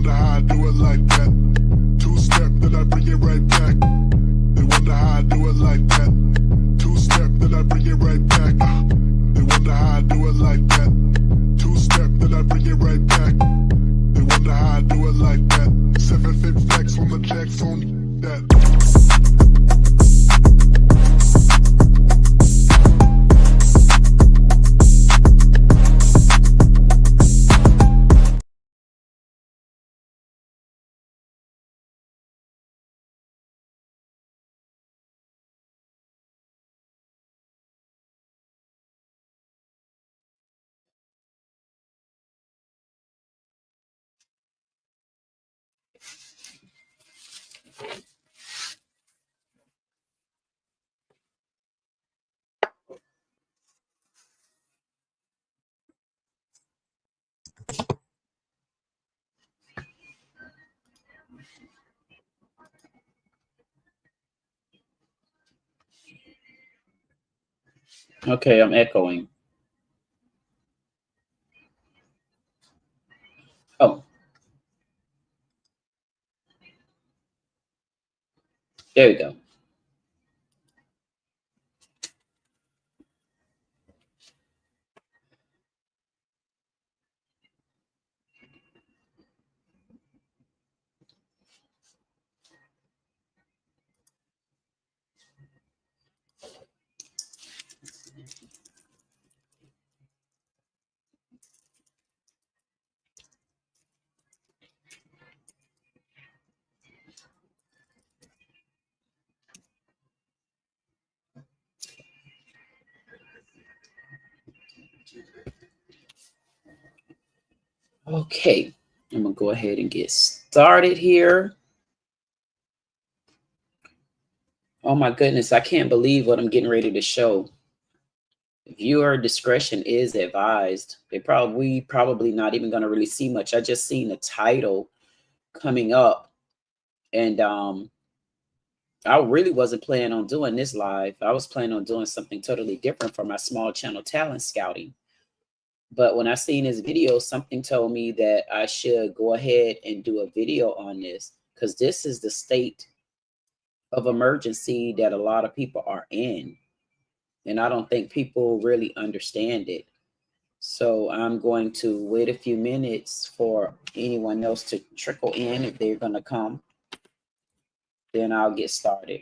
wonder how I do it like that. Two-step, then I bring it right back. They wonder how I do it like that. Two-step, then I bring it right back. They wonder how I do it like that. Two-step, then I bring it right back. They wonder how I do it like that. 7-fit flex on the jacks on that. Okay, I'm echoing. Oh, there we go. Okay, I'm gonna go ahead and get started here. Oh my goodness, I can't believe what I'm getting ready to show. Viewer discretion is advised. We probably not even gonna really see much. I just seen the title coming up, and I really wasn't planning on doing this live. I was planning on doing something totally different for my small channel talent scouting. But when I seen this video, something told me that I should go ahead and do a video on this, because this is the state of emergency that a lot of people are in. And I don't think people really understand it. So I'm going to wait a few minutes for anyone else to trickle in. If they're going to come, then I'll get started.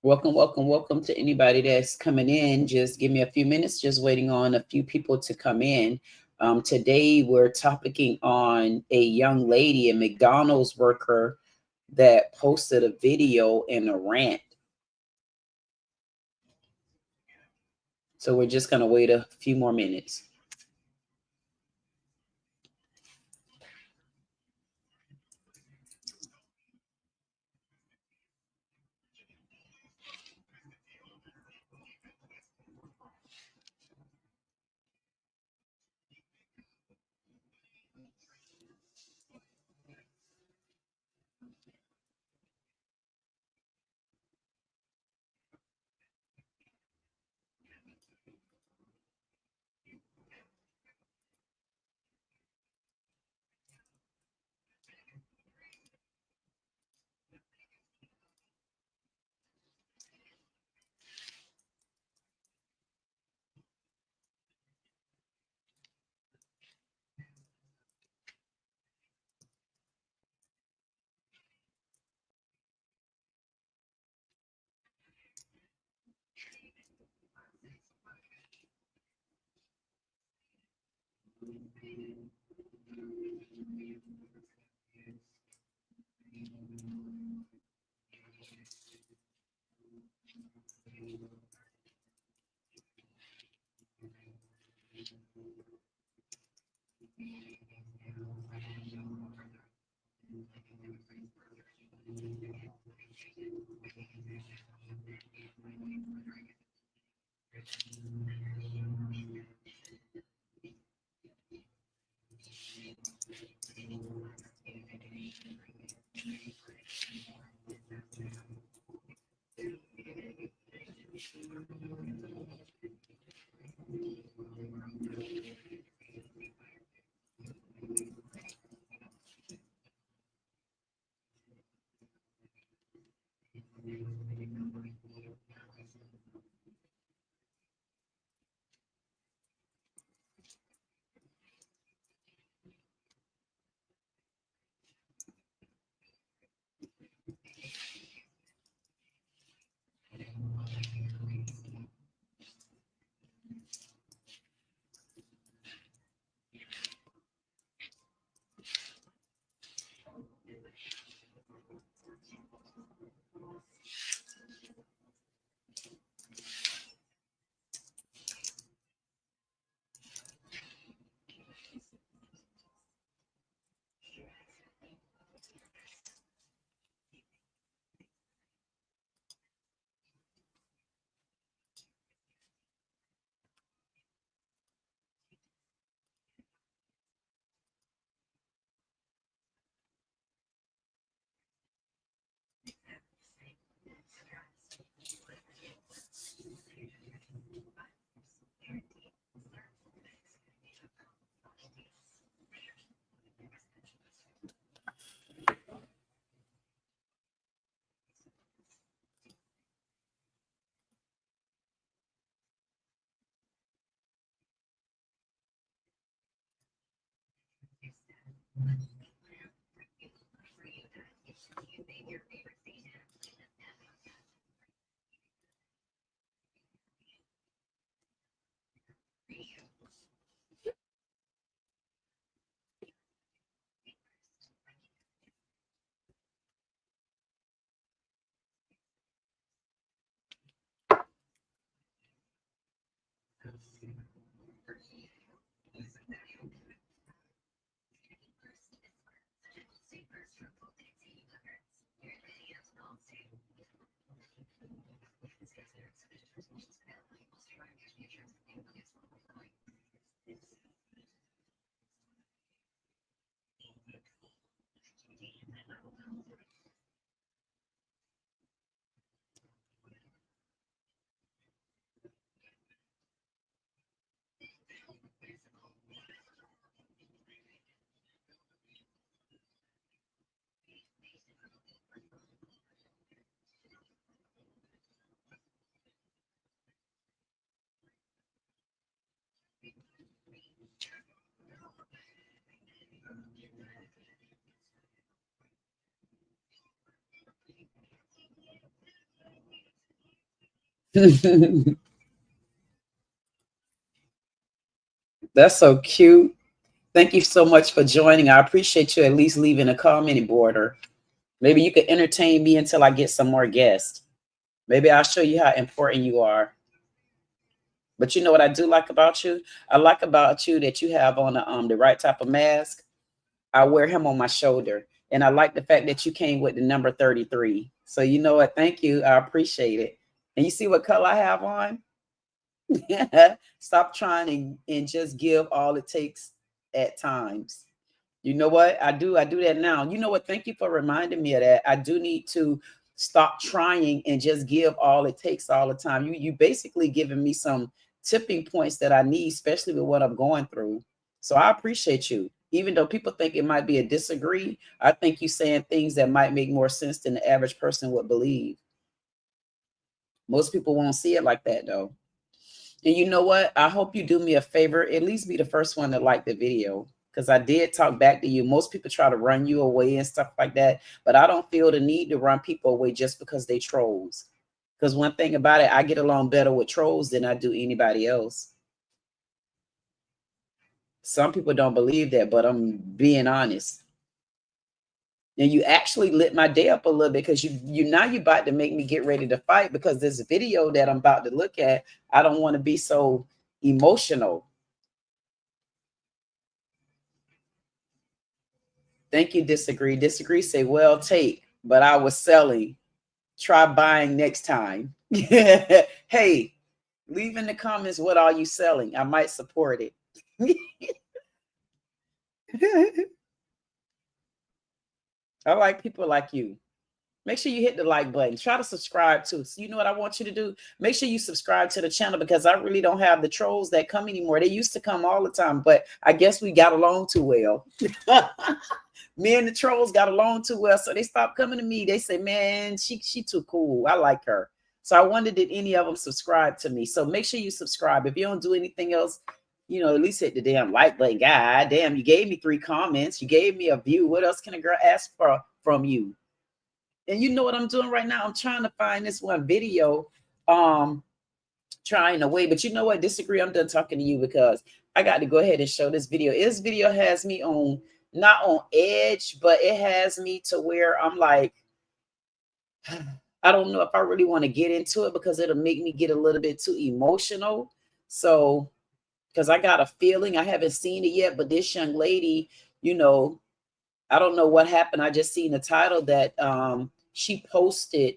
Welcome to anybody that's coming in. Just give me a few minutes, just waiting on a few people to come in. Today, we're topicing on a young lady, a McDonald's worker that posted a video in a rant. So we're just going to wait a few more minutes. That's so cute. Thank you so much for joining. I appreciate you at least leaving a comment border. Maybe you could entertain me until I get some more guests. Maybe I'll show you how important you are. But you know what I do like about you? I like about you that you have on the right type of mask. I wear him on my shoulder. And I like the fact that you came with the number 33. So you know what? Thank you. I appreciate it. And you see what color I have on? Stop trying and just give all it takes at times. You know what? I do that now. You know what? Thank you for reminding me of that. I do need to stop trying and just give all it takes all the time. You basically giving me some tipping points that I need, especially with what I'm going through. So I appreciate you. Even though people think it might be a disagree, I think you saying things that might make more sense than the average person would believe. Most people won't see it like that though. And you know what? I hope you do me a favor, at least be the first one to like the video. Because I did talk back to you. Most people try to run you away and stuff like that. But I don't feel the need to run people away just because they trolls. Because one thing about it, I get along better with trolls than I do anybody else. Some people don't believe that, but I'm being honest. And you actually lit my day up a little bit, because you about to make me get ready to fight, because this video that I'm about to look at, I don't want to be so emotional. Thank you, Disagree. Disagree say, well, take, but I was selling. Try buying next time. Hey, leave in the comments, what are you selling? I might support it. I like people like you. Make sure you hit the like button. Try to subscribe too. So you know what I want you to do? Make sure you subscribe to the channel, because I really don't have the trolls that come anymore. They used to come all the time, but I guess we got along too well. Me and the trolls got along too well, so they stopped coming to me. They say, man, she too cool. I like her. So I wondered, did any of them subscribe to me? So make sure you subscribe. If you don't do anything else, you know, at least hit the damn like button. God damn, you gave me 3 comments. You gave me a view. What else can a girl ask for from you? And you know what I'm doing right now? I'm trying to find this one video, trying to wait. But you know what? Disagree. I'm done talking to you, because I got to go ahead and show this video. This video has me on, not on edge, but it has me to where I'm like, I don't know if I really want to get into it, because it'll make me get a little bit too emotional. So, because I got a feeling, I haven't seen it yet, but this young lady, you know, I don't know what happened. I just seen the title that she posted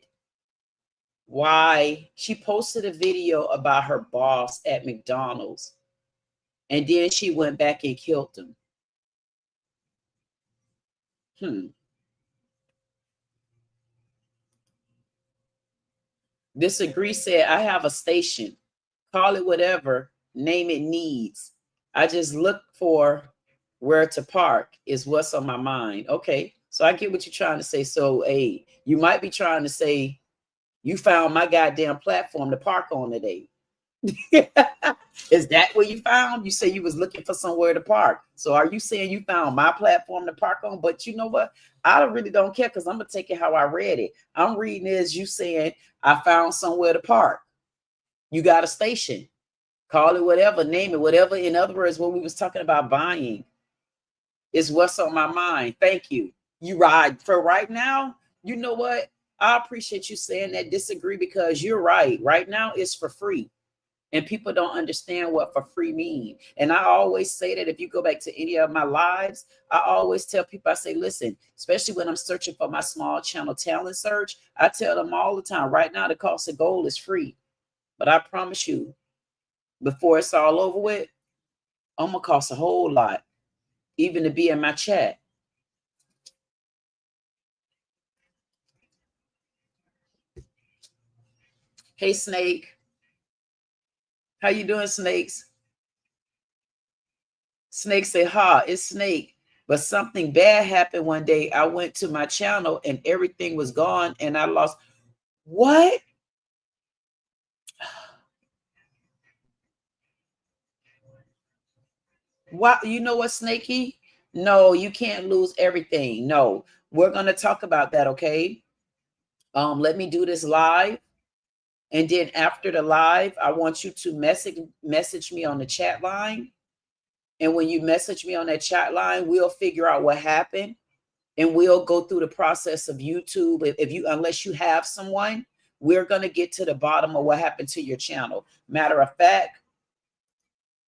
a video about her boss at McDonald's, and then she went back and killed him. Disagree said, I have a station. Call it whatever, name it needs. I just look for where to park is what's on my mind. Okay, so I get what you're trying to say. So, hey, you might be trying to say, you found my goddamn platform to park on today. Is that what you found? You say you was looking for somewhere to park. So are you saying you found my platform to park on? But you know what? I really don't care, because I'm going to take it how I read it. I'm reading it as you saying, I found somewhere to park. You got a station. Call it whatever, name it, whatever. In other words, what we was talking about buying is what's on my mind. Thank you. You ride for right now. You know what? I appreciate you saying that. Disagree, because you're right. Right now it's for free. And people don't understand what for free mean. And I always say that, if you go back to any of my lives, I always tell people, I say, listen, especially when I'm searching for my small channel talent search, I tell them all the time, right now, the cost of gold is free. But I promise you, before it's all over with, I'm going to cost a whole lot, even to be in my chat. Hey, Snake. How you doing, Snakes? Snake say, ha, it's Snake. But something bad happened one day. I went to my channel and everything was gone and I lost. What? What? You know what, Snakey? No, you can't lose everything. No, we're going to talk about that, okay? Let me do this live. And then after the live, I want you to message me on the chat line. And when you message me on that chat line, we'll figure out what happened. And we'll go through the process of YouTube. Unless you have someone, we're going to get to the bottom of what happened to your channel. Matter of fact,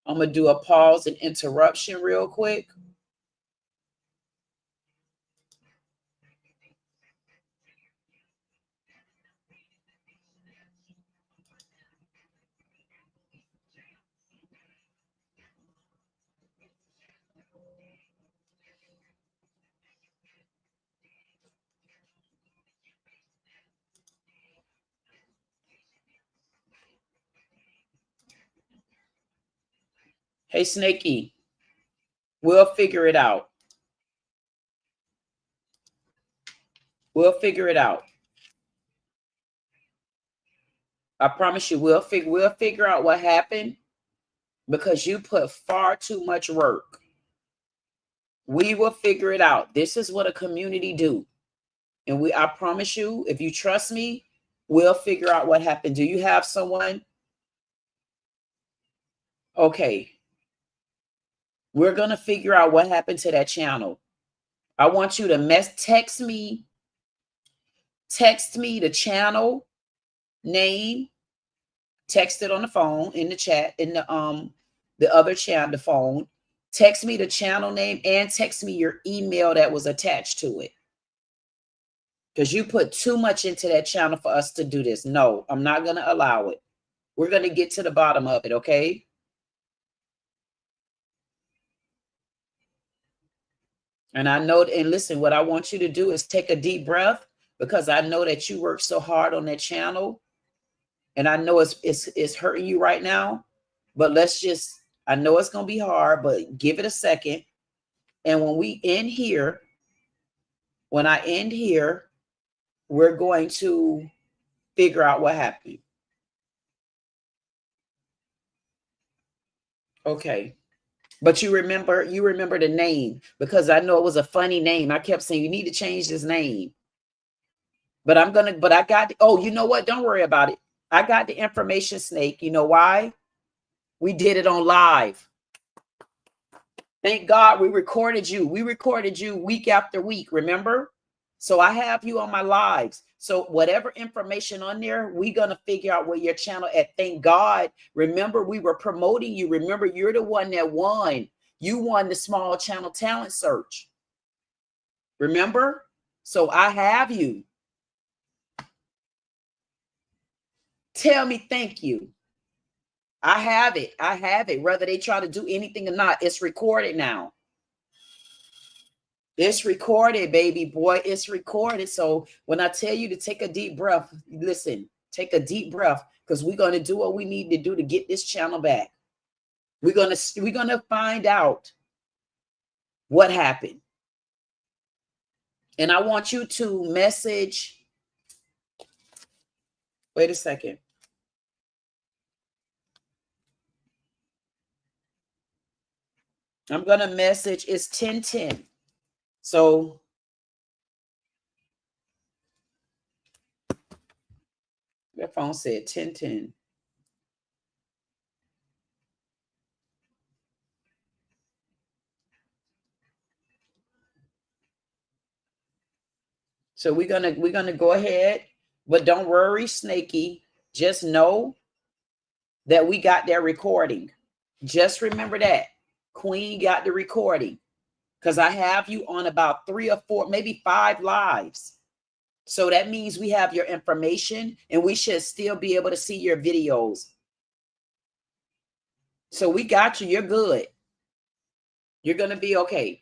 I'm going to do a pause and interruption real quick. Hey, Snakey, we'll figure it out. We'll figure it out. I promise you, we'll figure out what happened, because you put far too much work. We will figure it out. This is what a community do. And I promise you, if you trust me, we'll figure out what happened. Do you have someone? Okay. We're going to figure out what happened to that channel. I want you to text me the channel name, text it on the phone, in the chat, in the other chat, the phone. Text me the channel name and text me your email that was attached to it. Because you put too much into that channel for us to do this. No, I'm not going to allow it. We're going to get to the bottom of it, okay? And I know, and listen, what I want you to do is take a deep breath, because I know that you work so hard on that channel. And I know it's hurting you right now. But let's just, I know it's going to be hard, but give it a second. And when we end here, when I end here, we're going to figure out what happened. Okay. But you remember the name, because I know it was a funny name. I kept saying, you need to change this name. But I got, oh, you know what? Don't worry about it. I got the information, Snake. You know why? We did it on live. Thank God we recorded you. We recorded you week after week, remember? So I have you on my lives. So whatever information on there, we're going to figure out where your channel at. Thank God. Remember, we were promoting you. Remember, you're the one that won. You won the small channel talent search. Remember? So I have you. Tell me thank you. I have it. I have it. Whether they try to do anything or not, it's recorded now. It's recorded, baby boy. It's recorded. So when I tell you to take a deep breath, listen, take a deep breath, because we're going to do what we need to do to get this channel back. We're going to find out what happened. And I want you to message. Wait a second. I'm going to message. It's 10:10. So your phone said 10:10. So we're gonna go ahead, but don't worry, Snaky. Just know that we got their recording. Just remember that Queen got the recording, because I have you on about 3 or 4, maybe 5 lives. So that means we have your information, and we should still be able to see your videos. So we got you. You're good. You're gonna be okay.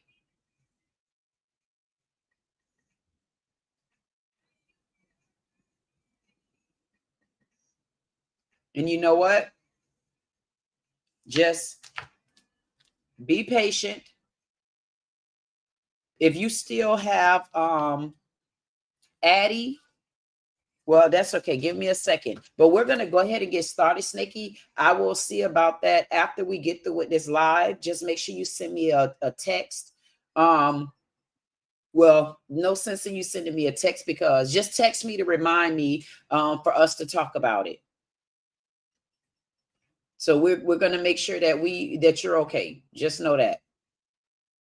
And you know what? Just be patient. If you still have Addie, well, that's okay. Give me a second. But we're going to go ahead and get started, Snaky. I will see about that after we get through with this live. Just make sure you send me a text. Well, no sense in you sending me a text, because just text me to remind me for us to talk about it. So we're going to make sure that you're okay. Just know that.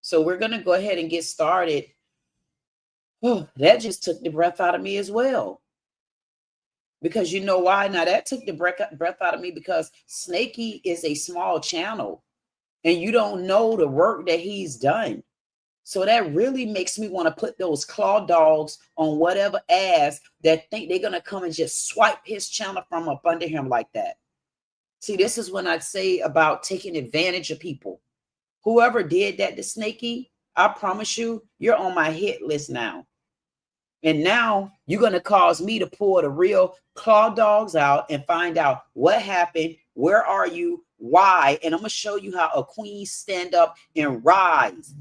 So we're going to go ahead and get started. Oh, that just took the breath out of me as well. Because you know why? Now that took the breath out of me, because Snaky is a small channel and you don't know the work that he's done. So that really makes me want to put those claw dogs on whatever ass that think they're going to come and just swipe his channel from up under him like that. See, this is when I say about taking advantage of people. Whoever did that to Snaky, I promise you, you're on my hit list now. And now you're going to cause me to pull the real claw dogs out and find out what happened. Where are you? Why? And I'm going to show you how a queen stand up and rise.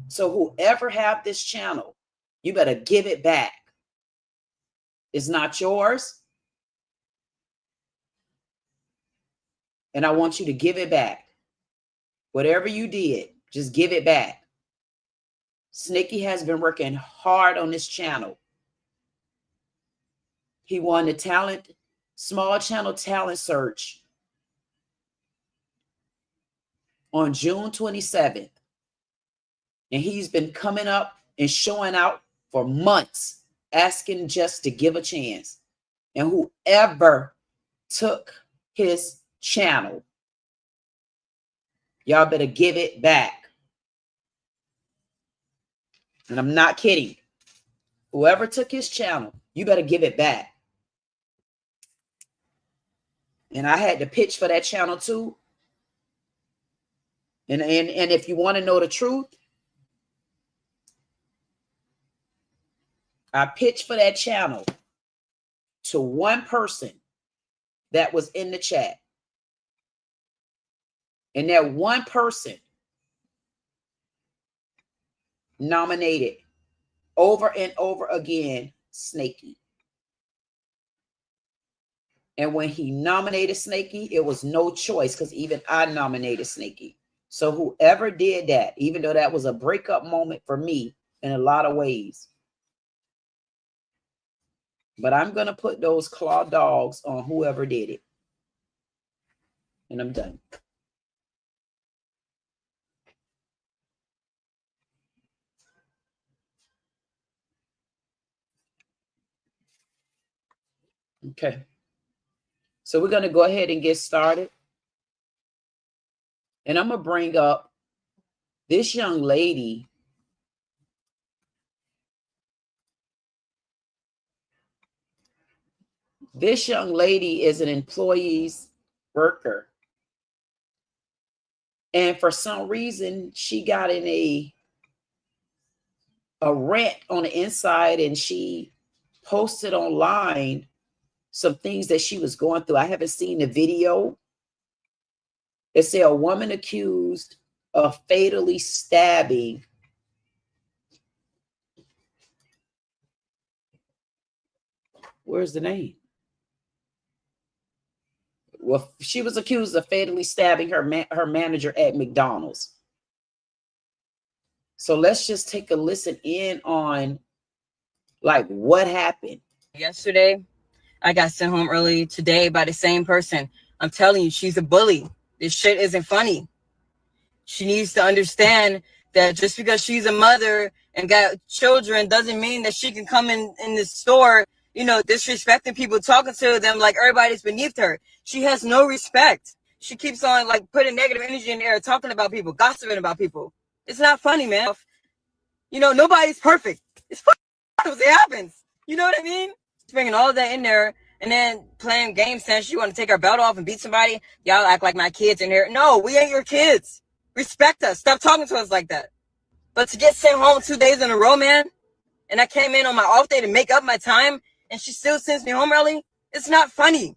So whoever have this channel, you better give it back. It's not yours. And I want you to give it back. Whatever you did, just give it back. Snaky has been working hard on this channel. He won the small channel talent search. on June 27th. And he's been coming up and showing out for months, asking just to give a chance. And whoever took his channel, y'all better give it back. And I'm not kidding. Whoever took his channel, you better give it back. And I had to pitch for that channel too. And if you want to know the truth, I pitched for that channel to one person that was in the chat. And that one person nominated over and over again Snakey. And when he nominated Snakey, it was no choice because even I nominated Snakey. So whoever did that, even though that was a breakup moment for me in a lot of ways, but I'm going to put those claw dogs on whoever did it. And I'm done. Okay. So we're going to go ahead and get started. And I'm going to bring up this young lady. This young lady is an employee's worker. And for some reason, she got in a rant on the inside, and she posted online some things that she was going through. I haven't seen the video. It said a woman accused of fatally stabbing where's the name? Well, she was accused of fatally stabbing her manager at McDonald's. So let's just take a listen in on like what happened. Yesterday, I got sent home early today by the same person. I'm telling you, she's a bully. This shit isn't funny. She needs to understand that just because she's a mother and got children doesn't mean that she can come in the store, you know, disrespecting people, talking to them like everybody's beneath her. She has no respect. She keeps on like putting negative energy in the air, talking about people, gossiping about people. It's not funny, man. You know, nobody's perfect. It's funny. It happens. You know what I mean? Bringing all of that in there and then playing game sense. You want to take our belt off and beat somebody? Y'all act like my kids in here. No, we ain't your kids. Respect us. Stop talking to us like that. But to get sent home 2 days in a row, man, and I came in on my off day to make up my time, and she still sends me home early, it's not funny.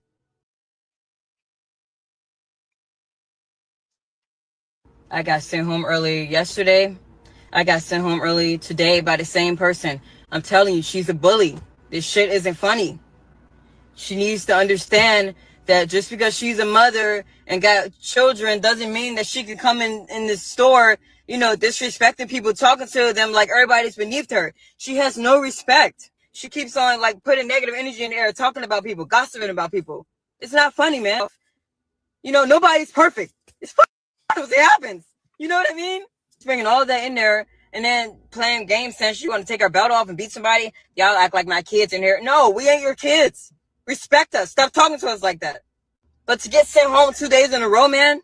I got sent home early yesterday. I got sent home early today by the same person. I'm telling you, she's a bully. This shit isn't funny. She needs to understand that just because she's a mother and got children doesn't mean that she can come in the store, you know, disrespecting people, talking to them like everybody's beneath her. She has no respect. She keeps on like putting negative energy in the air, talking about people, gossiping about people. It's not funny, man. You know, nobody's perfect. It's funny. It happens. You know what I mean? Bringing all of that in there and then playing game sense. You want to take our belt off and beat somebody? Y'all act like my kids in here. No, we ain't your kids. Respect us. Stop talking to us like that. But to get sent home 2 days in a row, man,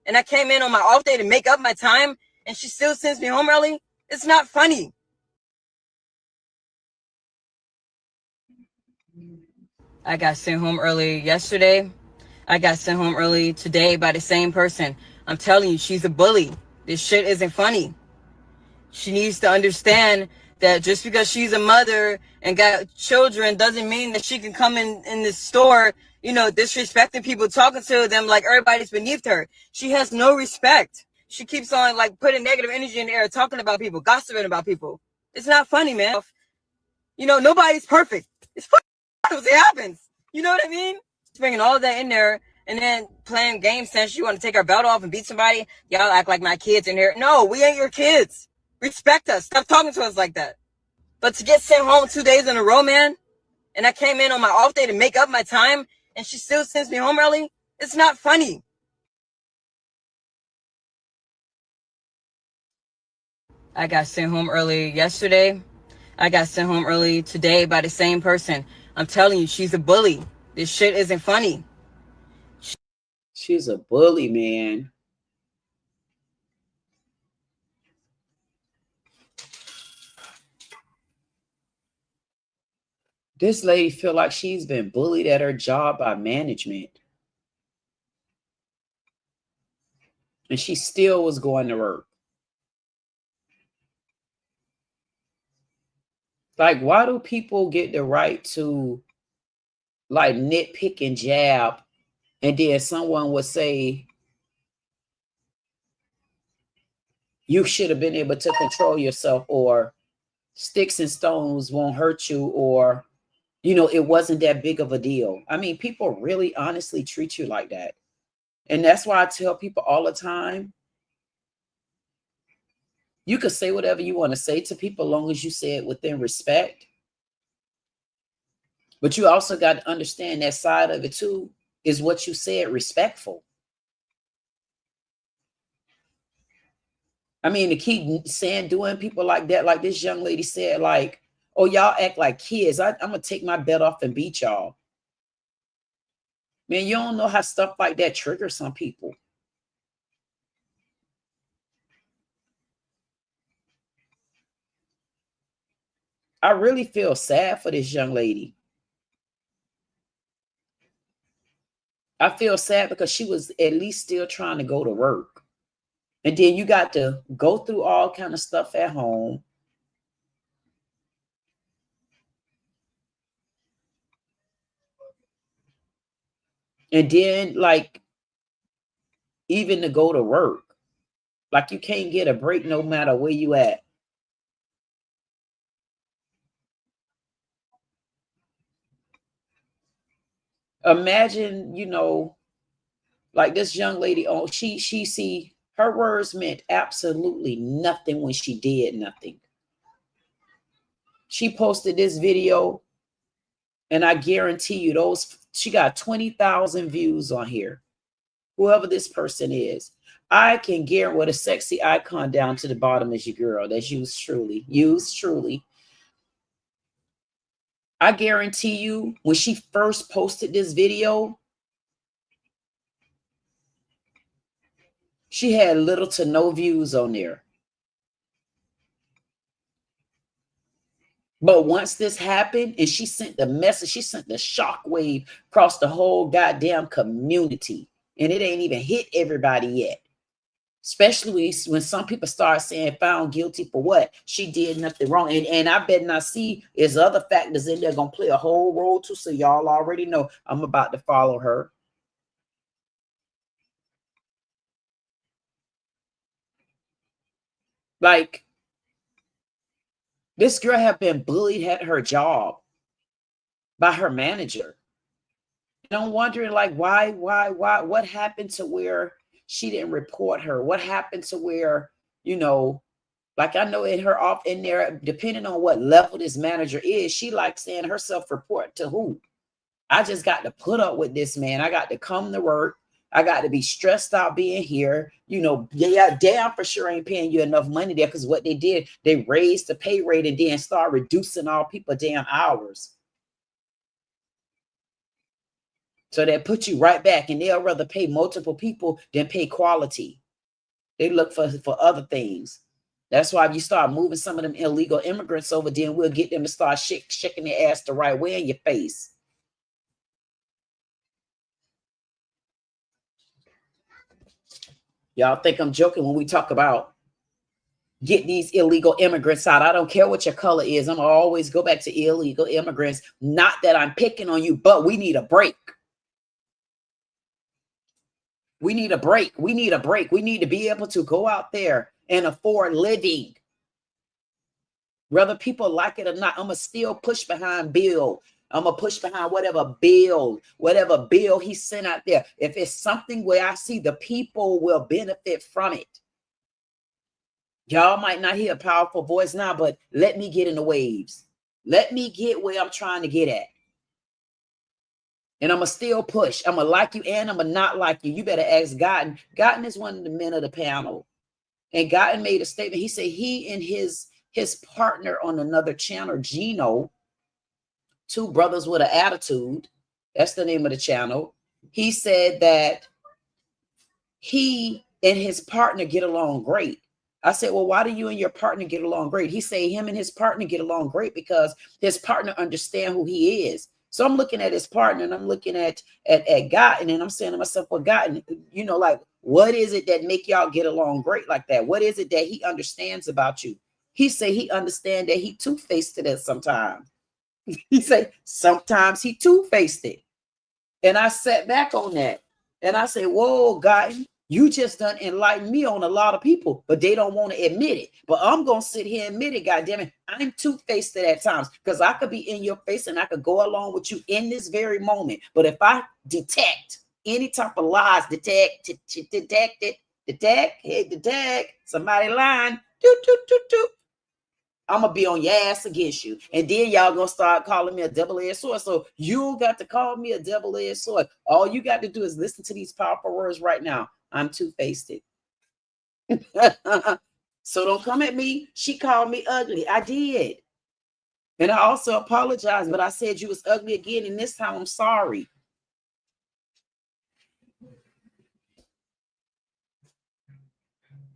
and I came in on my off day to make up my time, and she still sends me home early, it's not funny. I got sent home early yesterday. I got sent home early today by the same person. I'm telling you, she's a bully. This shit isn't funny. She needs to understand that just because she's a mother and got children doesn't mean that she can come in the store, you know, disrespecting people, talking to them like everybody's beneath her. She has no respect. She keeps on like putting negative energy in the air, talking about people, gossiping about people. It's not funny, man. You know, nobody's perfect. It's funny. It happens. You know what I mean? Bringing all of that in there and then playing game sense. You want to take our belt off and beat somebody? Y'all act like my kids in here. No, we ain't your kids. Respect us. Stop talking to us like that. But to get sent home 2 days in a row, man, and I came in on my off day to make up my time, and she still sends me home early, it's not funny. I got sent home early yesterday. I got sent home early today by the same person. I'm telling you, she's a bully. This shit isn't funny. She's a bully, man. This lady feel like she's been bullied at her job by management. And she still was going to work. Like, why do people get the right to like nitpick and jab, and then someone would say you should have been able to control yourself, or sticks and stones won't hurt you, or it wasn't that big of a deal. I mean, people really honestly treat you like that. And that's why I tell people all the time, you can say whatever you want to say to people, as long as you say it within respect. But you also got to understand that side of it too, is what you said respectful. I mean, to keep saying, doing people like that, like this young lady said, like, oh, y'all act like kids. I'm going to take my belt off and beat y'all. Man, you don't know how stuff like that triggers some people. I really feel sad for this young lady. I feel sad because she was at least still trying to go to work. And then you got to go through all kind of stuff at home. And then, like, even to go to work. Like, you can't get a break no matter where you at. Imagine, like this young lady, she see her words meant absolutely nothing when she did nothing. She posted this video, and I guarantee you she got 20,000 views on here. Whoever this person is, I can guarantee, with a sexy icon down to the bottom is your girl. That's yours truly. Yours truly. I guarantee you, when she first posted this video, she had little to no views on there. But once this happened and she sent the message, she sent the shockwave across the whole goddamn community. And it ain't even hit everybody yet. Especially when some people start saying found guilty for what? She did nothing wrong. And I bet not see there's other factors in there going to play a whole role too. So y'all already know I'm about to follow her. Like, this girl have been bullied at her job by her manager. And I'm wondering, like, why, what happened to where she didn't report her? What happened to where, like, I know in there, depending on what level this manager is, she likes saying her self-report to who? I just got to put up with this, man. I got to come to work. I got to be stressed out being here. Yeah, damn for sure ain't paying you enough money there, because what they did, they raised the pay rate and then start reducing all people damn hours. So they put you right back, and they'll rather pay multiple people than pay quality. They look for other things. That's why if you start moving some of them illegal immigrants over, then we'll get them to start shaking their ass the right way in your face. Y'all think I'm joking when we talk about get these illegal immigrants out. I don't care what your color is. I'm going to always go back to illegal immigrants. Not that I'm picking on you, but we need a break. We need a break. We need a break. We need to be able to go out there and afford living. Whether people like it or not, I'm going to still push behind Bill. I'm going to push behind whatever bill he sent out there. If it's something where I see the people will benefit from it. Y'all might not hear a powerful voice now, but let me get in the waves. Let me get where I'm trying to get at. And I'm going to still push. I'm going to like you and I'm going to not like you. You better ask Gotten. Gotten is one of the men of the panel. And Gotten made a statement. He said he and his partner on another channel, Gino, two brothers with an attitude. That's the name of the channel. He said that he and his partner get along great. I said, well, why do you and your partner get along great? He said him and his partner get along great because his partner understand who he is. So I'm looking at his partner and I'm looking at Gotten, and I'm saying to myself, well, Gotten, you know, like, what is it that make y'all get along great like that? What is it that he understands about you? He said he understand that he two-faced it at sometimes. He said sometimes he two-faced it. And I sat back on that and I said, whoa, Gotten, you just done enlightened me on a lot of people, but they don't want to admit it. But I'm going to sit here and admit it, goddammit. I'm two-faced at times because I could be in your face and I could go along with you in this very moment. But if I detect any type of lies, detect somebody lying, I'm going to be on your ass against you. And then y'all going to start calling me a double-edged sword. So you got to call me a double-edged sword. All you got to do is listen to these powerful words right now. I'm two-faced. So don't come at me. She called me ugly. I did. And I also apologized, but I said you was ugly again. And this time I'm sorry.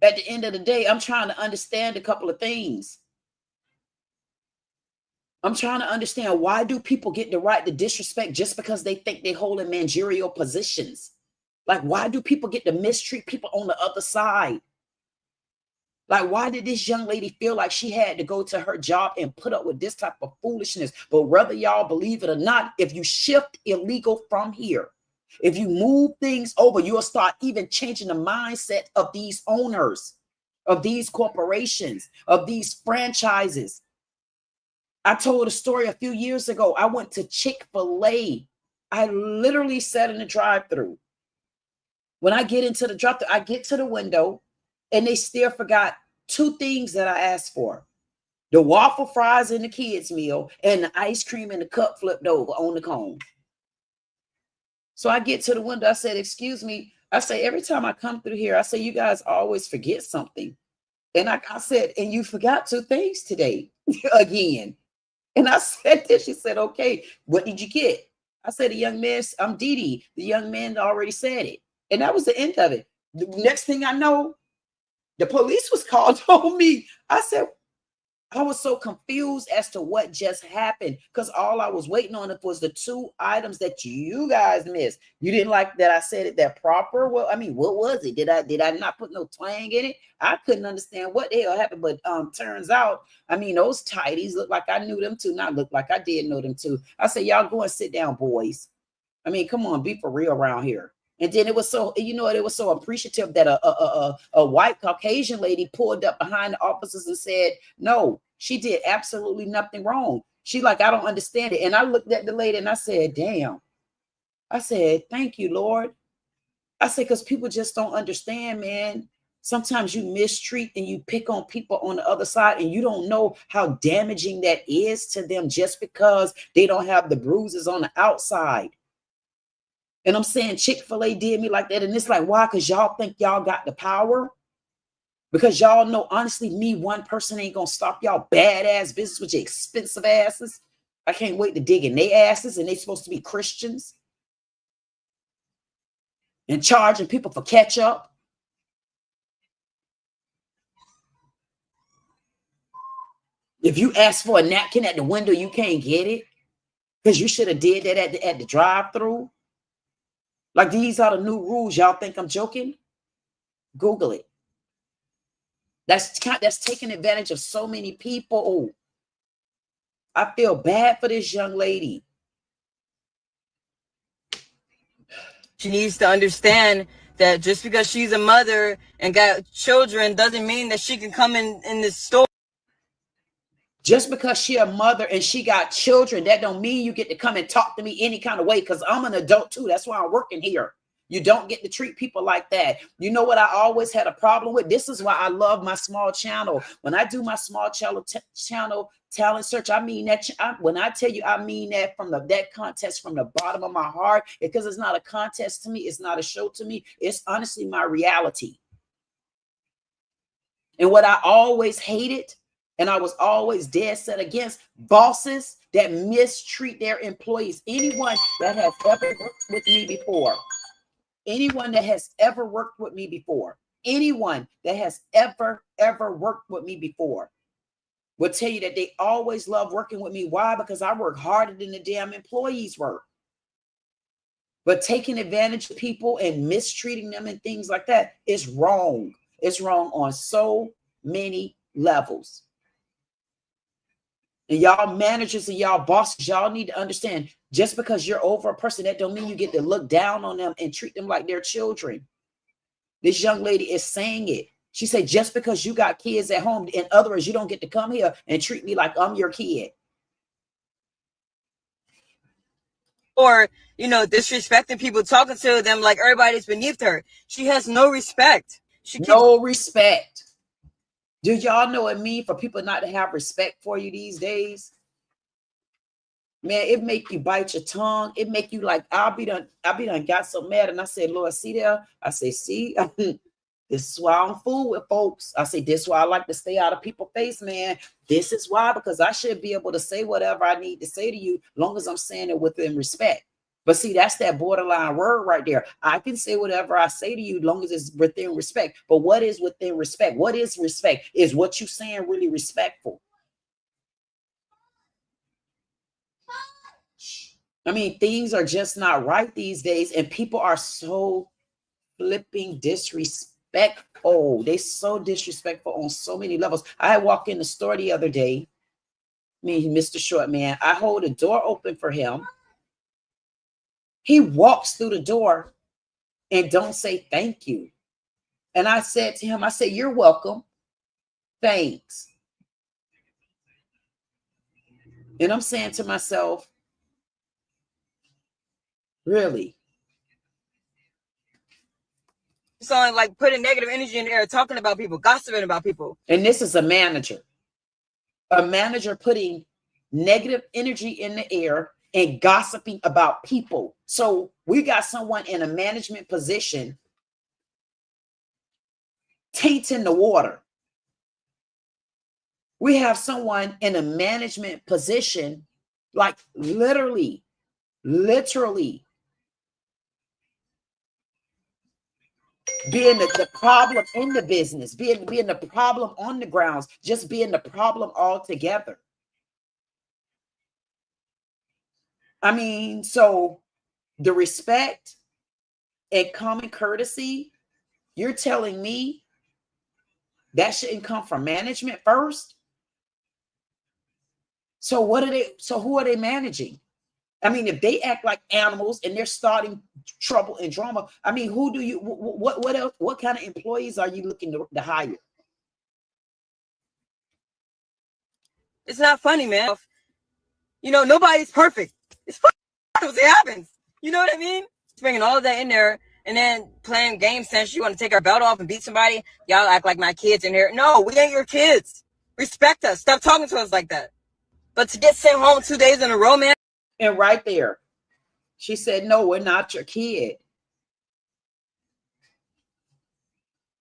At the end of the day, I'm trying to understand a couple of things. I'm trying to understand, why do people get the right to disrespect just because they think they hold in managerial positions? Like, why do people get to mistreat people on the other side? Like, why did this young lady feel like she had to go to her job and put up with this type of foolishness? But whether y'all believe it or not, if you shift illegal from here, if you move things over, you'll start even changing the mindset of these owners, of these corporations, of these franchises. I told a story a few years ago. I went to Chick-fil-A. I literally sat in the drive-thru. When I get into the drive-thru, I get to the window and they still forgot two things that I asked for: the waffle fries in the kids' meal and the ice cream in the cup flipped over on the cone. So I get to the window. I said, excuse me. I say, every time I come through here, I say, you guys always forget something. And I said, and you forgot two things today again. And I said this. She said, okay, what did you get? I said, the young man, I'm Dee Dee. The young man already said it. And that was the end of it. The next thing I know, the police was called on me. I said, I was so confused as to what just happened, because all I was waiting on was the two items that you guys missed. You didn't like that I said it that proper? Well, I mean, what was it? Did I not put no twang in it? I couldn't understand what the hell happened, but turns out, I mean, those tidies looked like I knew them too, not look like I did know them too. I said, y'all go and sit down, boys. I mean, come on, be for real around here. And then it was so, you know, it was so appreciative that a white Caucasian lady pulled up behind the officers and said, no, she did absolutely nothing wrong. She like, I don't understand it. And I looked at the lady and I said, damn. I said, thank you, Lord. I said, because people just don't understand, man. Sometimes you mistreat and you pick on people on the other side and you don't know how damaging that is to them just because they don't have the bruises on the outside. And I'm saying Chick-fil-A did me like that. And it's like, why? Because y'all think y'all got the power? Because y'all know, honestly, me, one person ain't going to stop y'all badass business with your expensive asses. I can't wait to dig in their asses, and they supposed to be Christians and charging people for ketchup. If you ask for a napkin at the window, you can't get it because you should have did that at the drive-thru. Like, these are the new rules. Y'all think I'm joking? Google it. That's taking advantage of so many people. I feel bad for this young lady. She needs to understand that just because she's a mother and got children doesn't mean that she can come in this store. Just because she a mother and she got children, that don't mean you get to come and talk to me any kind of way, because I'm an adult too. That's why I'm working here. You don't get to treat people like that. You know what I always had a problem with? This is why I love my small channel. When I do my small channel talent search, I mean that. When I tell you, I mean that from that contest from the bottom of my heart, because it's not a contest to me. It's not a show to me. It's honestly my reality. And what I always hated, and I was always dead set against, bosses that mistreat their employees. Anyone that has ever worked with me before, anyone that has ever worked with me before, anyone that has ever worked with me before will tell you that they always love working with me. Why? Because I work harder than the damn employees work. But taking advantage of people and mistreating them and things like that is wrong. It's wrong on so many levels. And y'all managers and y'all bosses, y'all need to understand, just because you're over a person, that don't mean you get to look down on them and treat them like they're children. This young lady is saying it. She said, just because you got kids at home, in other words, you don't get to come here and treat me like I'm your kid. Or, you know, disrespecting people, talking to them like everybody's beneath her. She has no respect. No respect. Do y'all know what it means for people not to have respect for you these days? Man, it make you bite your tongue. It make you like, I'll be done got so mad. And I said, Lord, see there? I say, see, this is why I'm fool with folks. I say, this is why I like to stay out of people's face, man. This is why, because I should be able to say whatever I need to say to you, long as I'm saying it within respect. But see, that's that borderline word right there. I can say whatever I say to you, long as it's within respect. But what is within respect? What is respect? Is what you saying really respectful? I mean, things are just not right these days, and people are so flipping disrespectful. They so disrespectful on so many levels. I walked in the store the other day. Me, Mr. Short Man, I hold the door open for him. He walks through the door and don't say thank you. And I said to him, I said, you're welcome. Thanks. And I'm saying to myself, really? So like putting negative energy in the air, talking about people, gossiping about people. And this is a manager putting negative energy in the air and gossiping about people. So we got someone in a management position tainting the water. We have someone in a management position, like literally being the problem in the business, being the problem on the grounds, just being the problem altogether. I mean, so the respect and common courtesy, you're telling me that shouldn't come from management first? So who are they managing? I mean, if they act like animals and they're starting trouble and drama, I mean, who do you, what else, what kind of employees are you looking to hire? It's not funny, man. You know, nobody's perfect. It's funny. It happens. You know what I mean? Bringing all of that in there and then playing games since you want to take our belt off and beat somebody. Y'all act like my kids in here. No, we ain't your kids. Respect us. Stop talking to us like that. But to get sent home 2 days in a row, man. And right there, she said, no, we're not your kid.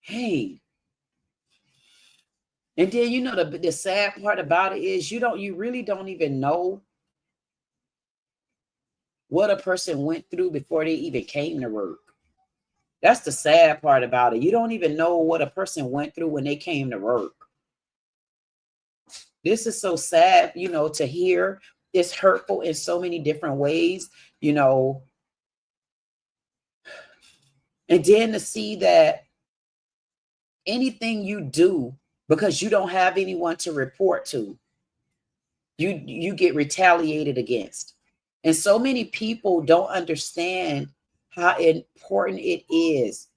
Hey. And then, you know, the sad part about it is you really don't even know what a person went through before they even came to work. That's the sad part about it. You don't even know what a person went through when they came to work. This is so sad, you know, to hear. It's hurtful in so many different ways, you know. And then to see that anything you do, because you don't have anyone to report to, you get retaliated against. And so many people don't understand how important it is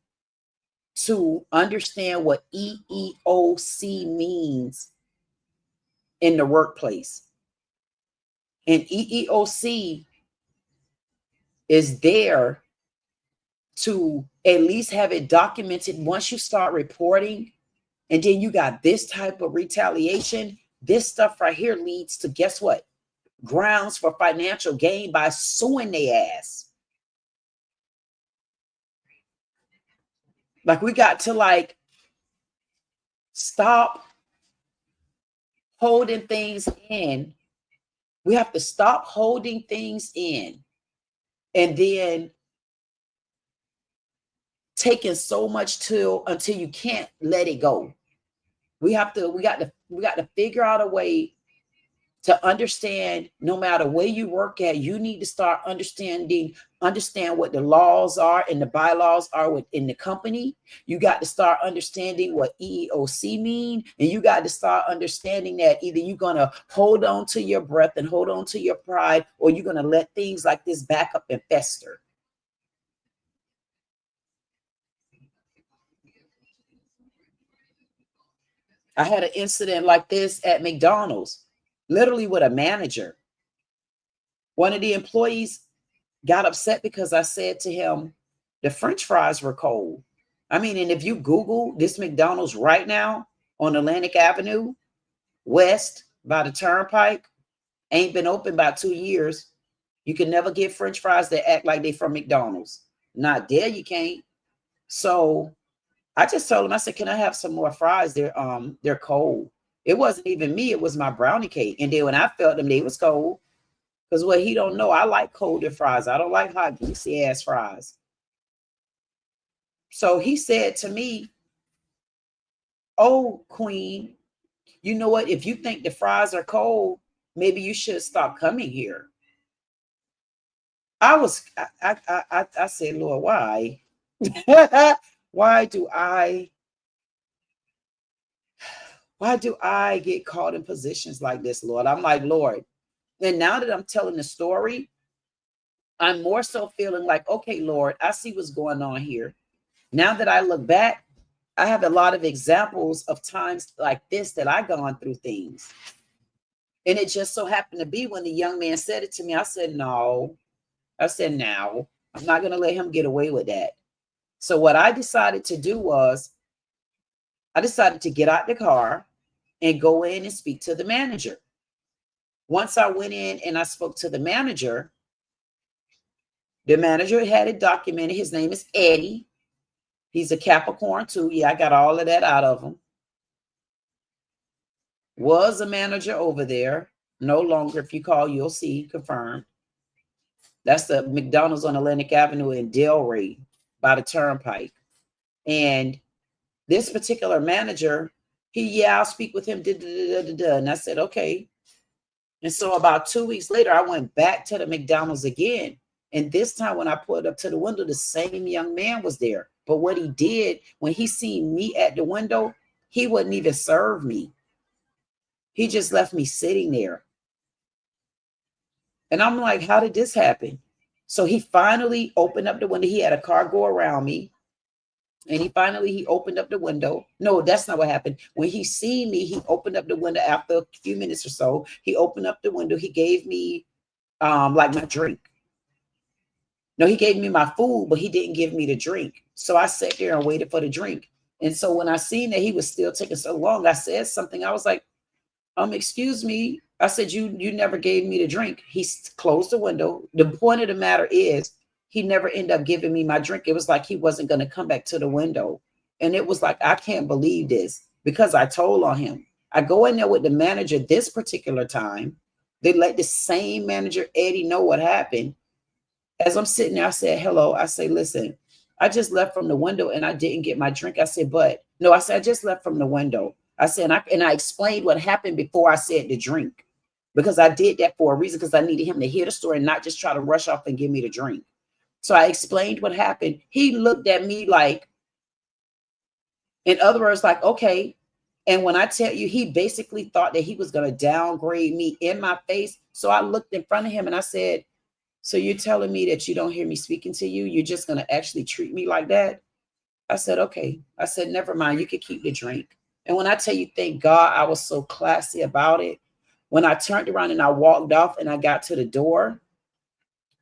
to understand what EEOC means in the workplace. And EEOC is there to at least have it documented once you start reporting. And then you got this type of retaliation. This stuff right here leads to, guess what? Grounds for financial gain by suing their ass. Like we got to like stop holding things in. We have to stop holding things in and then taking so much until you can't let it go. We got to figure out a way to understand, no matter where you work at, you need to start understand what the laws are and the bylaws are within the company. You got to start understanding what EEOC mean, and you got to start understanding that either you're going to hold on to your breath and hold on to your pride, or you're going to let things like this back up and fester. I had an incident like this at McDonald's, literally with a manager. One of the employees got upset because I said to him, the French fries were cold. I mean, and if you Google this McDonald's right now on Atlantic Avenue, west by the turnpike, ain't been open about 2 years. You can never get French fries that act like they from McDonald's. Not there, you can't. So I just told him, I said, can I have some more fries? They're cold. It wasn't even me, it was my brownie cake. And then when I felt them, they was cold. Because what he don't know, I like colder fries. I don't like hot, greasy ass fries. So he said to me, oh, Queen, you know what? If you think the fries are cold, maybe you should stop coming here. I said, Lord, why? Why do I get caught in positions like this, Lord? I'm like, Lord. And now that I'm telling the story, I'm more so feeling like, okay, Lord, I see what's going on here. Now that I look back, I have a lot of examples of times like this that I've gone through things. And it just so happened to be when the young man said it to me, I said, no. I said, no, I'm not going to let him get away with that. So what I decided to do was I decided to get out the car and go in and speak to the manager. Once I went in and I spoke to the manager had it documented. His name is Eddie. He's a Capricorn too. Yeah, I got all of that out of him. Was a manager over there. No longer. If you call, you'll see. Confirmed. That's the McDonald's on Atlantic Avenue in Delray by the turnpike. And this particular manager, I'll speak with him. And I said, okay. And so about 2 weeks later, I went back to the McDonald's again. And this time when I pulled up to the window, the same young man was there. But what he did, when he seen me at the window, he wouldn't even serve me. He just left me sitting there. And I'm like, how did this happen? So he finally opened up the window. He had a car go around me. And he opened up the window. No, that's not what happened. When he seen me, he opened up the window after a few minutes or so. He opened up the window. He gave me like my drink. No, he gave me my food, but he didn't give me the drink. So I sat there and waited for the drink. And so when I seen that he was still taking so long, I said something. I was like, excuse me. I said, you never gave me the drink. He closed the window. The point of the matter is he never ended up giving me my drink. It was like he wasn't going to come back to the window. And it was like, I can't believe this, because I told on him. I go in there with the manager this particular time. They let the same manager, Eddie, know what happened. As I'm sitting there, I said, hello. I say, listen, I just left from the window and I didn't get my drink. I said, I just left from the window. I said, and I explained what happened before I said the drink, because I did that for a reason, because I needed him to hear the story and not just try to rush off and give me the drink. So I explained what happened. He looked at me like, in other words, like, okay. And when I tell you, he basically thought that he was going to downgrade me in my face. So I looked in front of him and I said, so you're telling me that you don't hear me speaking to you? You're just going to actually treat me like that? I said, okay. I said, never mind. You can keep the drink. And when I tell you, thank God, I was so classy about it. When I turned around and I walked off and I got to the door,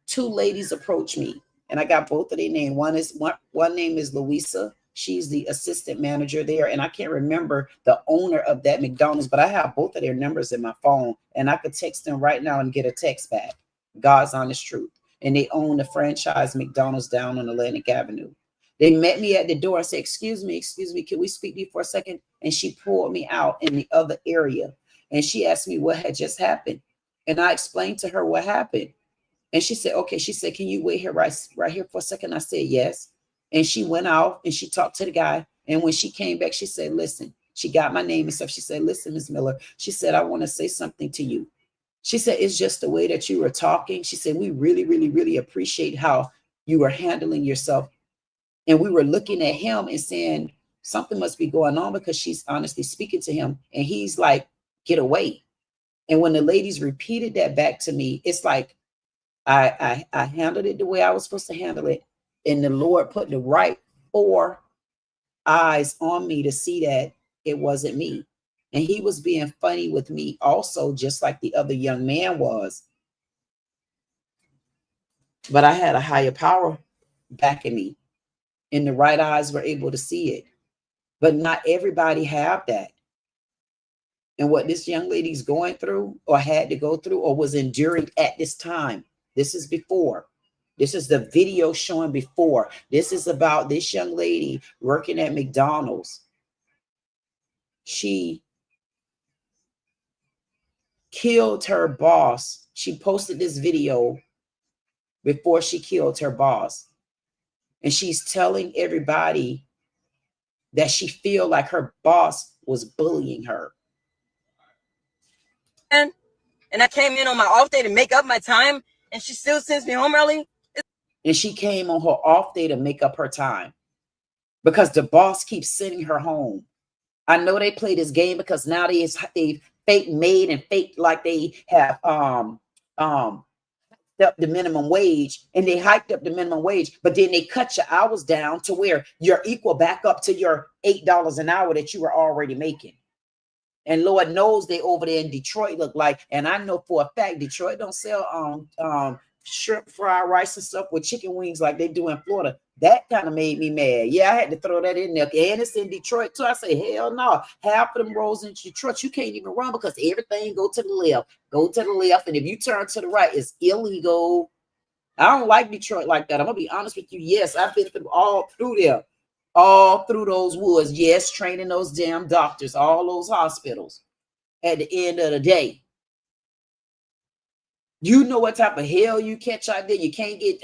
2 ladies approached me and I got both of their names. One name is Louisa. She's the assistant manager there. And I can't remember the owner of that McDonald's, but I have both of their numbers in my phone and I could text them right now and get a text back. God's honest truth. And they own the franchise McDonald's down on Atlantic Avenue. They met me at the door and said, excuse me, can we speak to you for a second? and she pulled me out in the other area. And she asked me what had just happened. And I explained to her what happened. And she said, okay. She said, can you wait here right here for a second? I said, yes. And she went out and she talked to the guy. And when she came back, she said, listen, she got my name and stuff. She said, listen, Ms. Miller. She said, I want to say something to you. She said, it's just the way that you were talking. She said, we really, really, really appreciate how you were handling yourself. And we were looking at him and saying, something must be going on, because she's honestly speaking to him. And he's like, get away. And when the ladies repeated that back to me, it's like I handled it the way I was supposed to handle it. And the Lord put the right 4 eyes on me to see that it wasn't me. And he was being funny with me also, just like the other young man was. But I had a higher power backing me, and the right eyes were able to see it. But not everybody have that. And what this young lady's going through, or had to go through, or was enduring at this time, this is before. This is the video showing before. This is about this young lady working at McDonald's. She killed her boss. She posted this video before she killed her boss. And she's telling everybody that she feel like her boss was bullying her. And I came in on my off day to make up my time, and she still sends me home early. And she came on her off day to make up her time because the boss keeps sending her home. I know they play this game because now they fake made and fake like they have up the minimum wage, and they hiked up the minimum wage, but then they cut your hours down to where you're equal back up to your $8 an hour that you were already making. And Lord knows they over there in Detroit look like, and I know for a fact Detroit don't sell shrimp fried rice and stuff with chicken wings like they do in Florida. That kind of made me mad. Yeah, I had to throw that in there. And it's in Detroit too. I say, hell no. Half of them rolls in Detroit, you can't even run because everything go to the left. Go to the left. And if you turn to the right, it's illegal. I don't like Detroit like that. I'm going to be honest with you. Yes, I've been all through there. All through those woods. Yes, training those damn doctors. All those hospitals. At the end of the day, you know what type of hell you catch out there. You can't get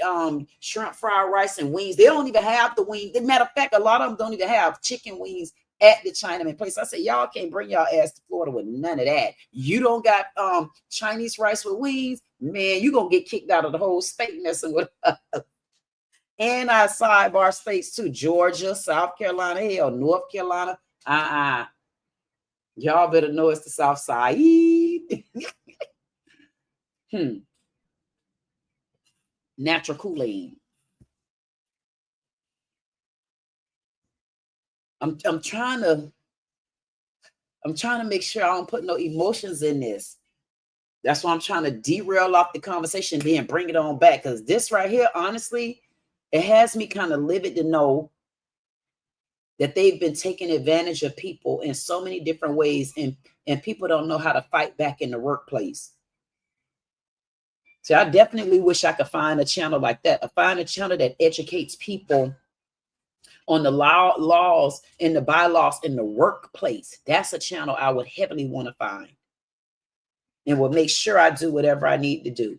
shrimp fried rice and wings. They don't even have the wings. As a matter of fact, a lot of them don't even have chicken wings at the Chinaman place. I said, y'all can't bring y'all ass to Florida with none of that. You don't got Chinese rice with wings, man, you're going to get kicked out of the whole state messing with us. And our sidebar states too, Georgia, South Carolina, hell, North Carolina. Y'all better know it's the South Side. Natural Kool-Aid. I'm trying to make sure I don't put no emotions in this. That's why I'm trying to derail off the conversation, then bring it on back. Because this right here, honestly, it has me kind of livid to know that they've been taking advantage of people in so many different ways, and people don't know how to fight back in the workplace. So I definitely wish I could find a channel like that. Find a channel that educates people on the laws and the bylaws in the workplace. That's a channel I would heavily want to find, and will make sure I do whatever I need to do.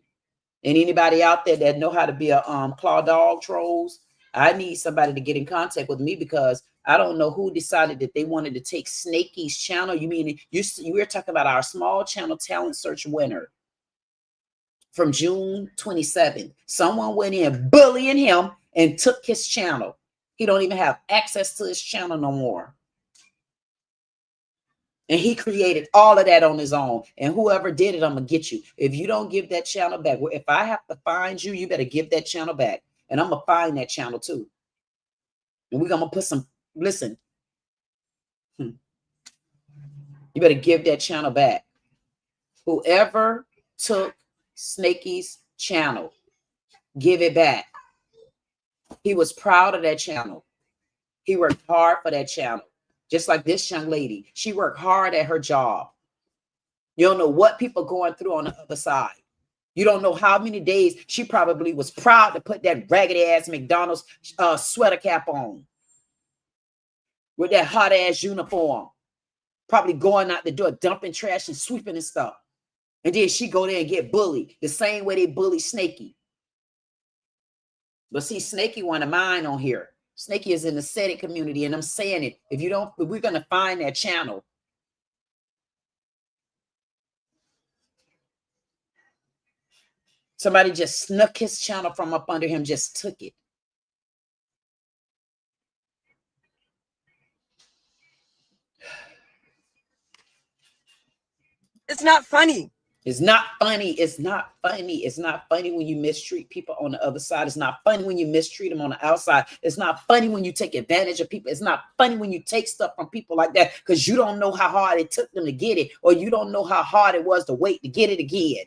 And anybody out there that know how to be a claw dog trolls, I need somebody to get in contact with me, because I don't know who decided that they wanted to take Snakey's channel. You mean you were talking about our small channel talent search winner from June 27th. Someone went in bullying him and took his channel. He don't even have access to his channel no more. And he created all of that on his own. And whoever did it, I'm going to get you. If you don't give that channel back, if I have to find you, you better give that channel back. And I'm going to find that channel too. And we're going to put some, listen. You better give that channel back. Whoever took Snakey's channel, give it back. He was proud of that channel. He worked hard for that channel. Just like this young lady, she worked hard at her job. You don't know what people going through on the other side. You don't know how many days she probably was proud to put that raggedy ass McDonald's sweater cap on with that hot ass uniform. Probably going out the door, dumping trash and sweeping and stuff. And then she go there and get bullied the same way they bully Snaky. But see, Snaky one of mine on here. Snaky is in the Saiddit community, and I'm saying it. If we're gonna find that channel. Somebody just snuck his channel from up under him, just took it. It's not funny. It's not funny. It's not funny. It's not funny when you mistreat people on the other side. It's not funny when you mistreat them on the outside. It's not funny when you take advantage of people. It's not funny when you take stuff from people like that because you don't know how hard it took them to get it, or you don't know how hard it was to wait to get it again.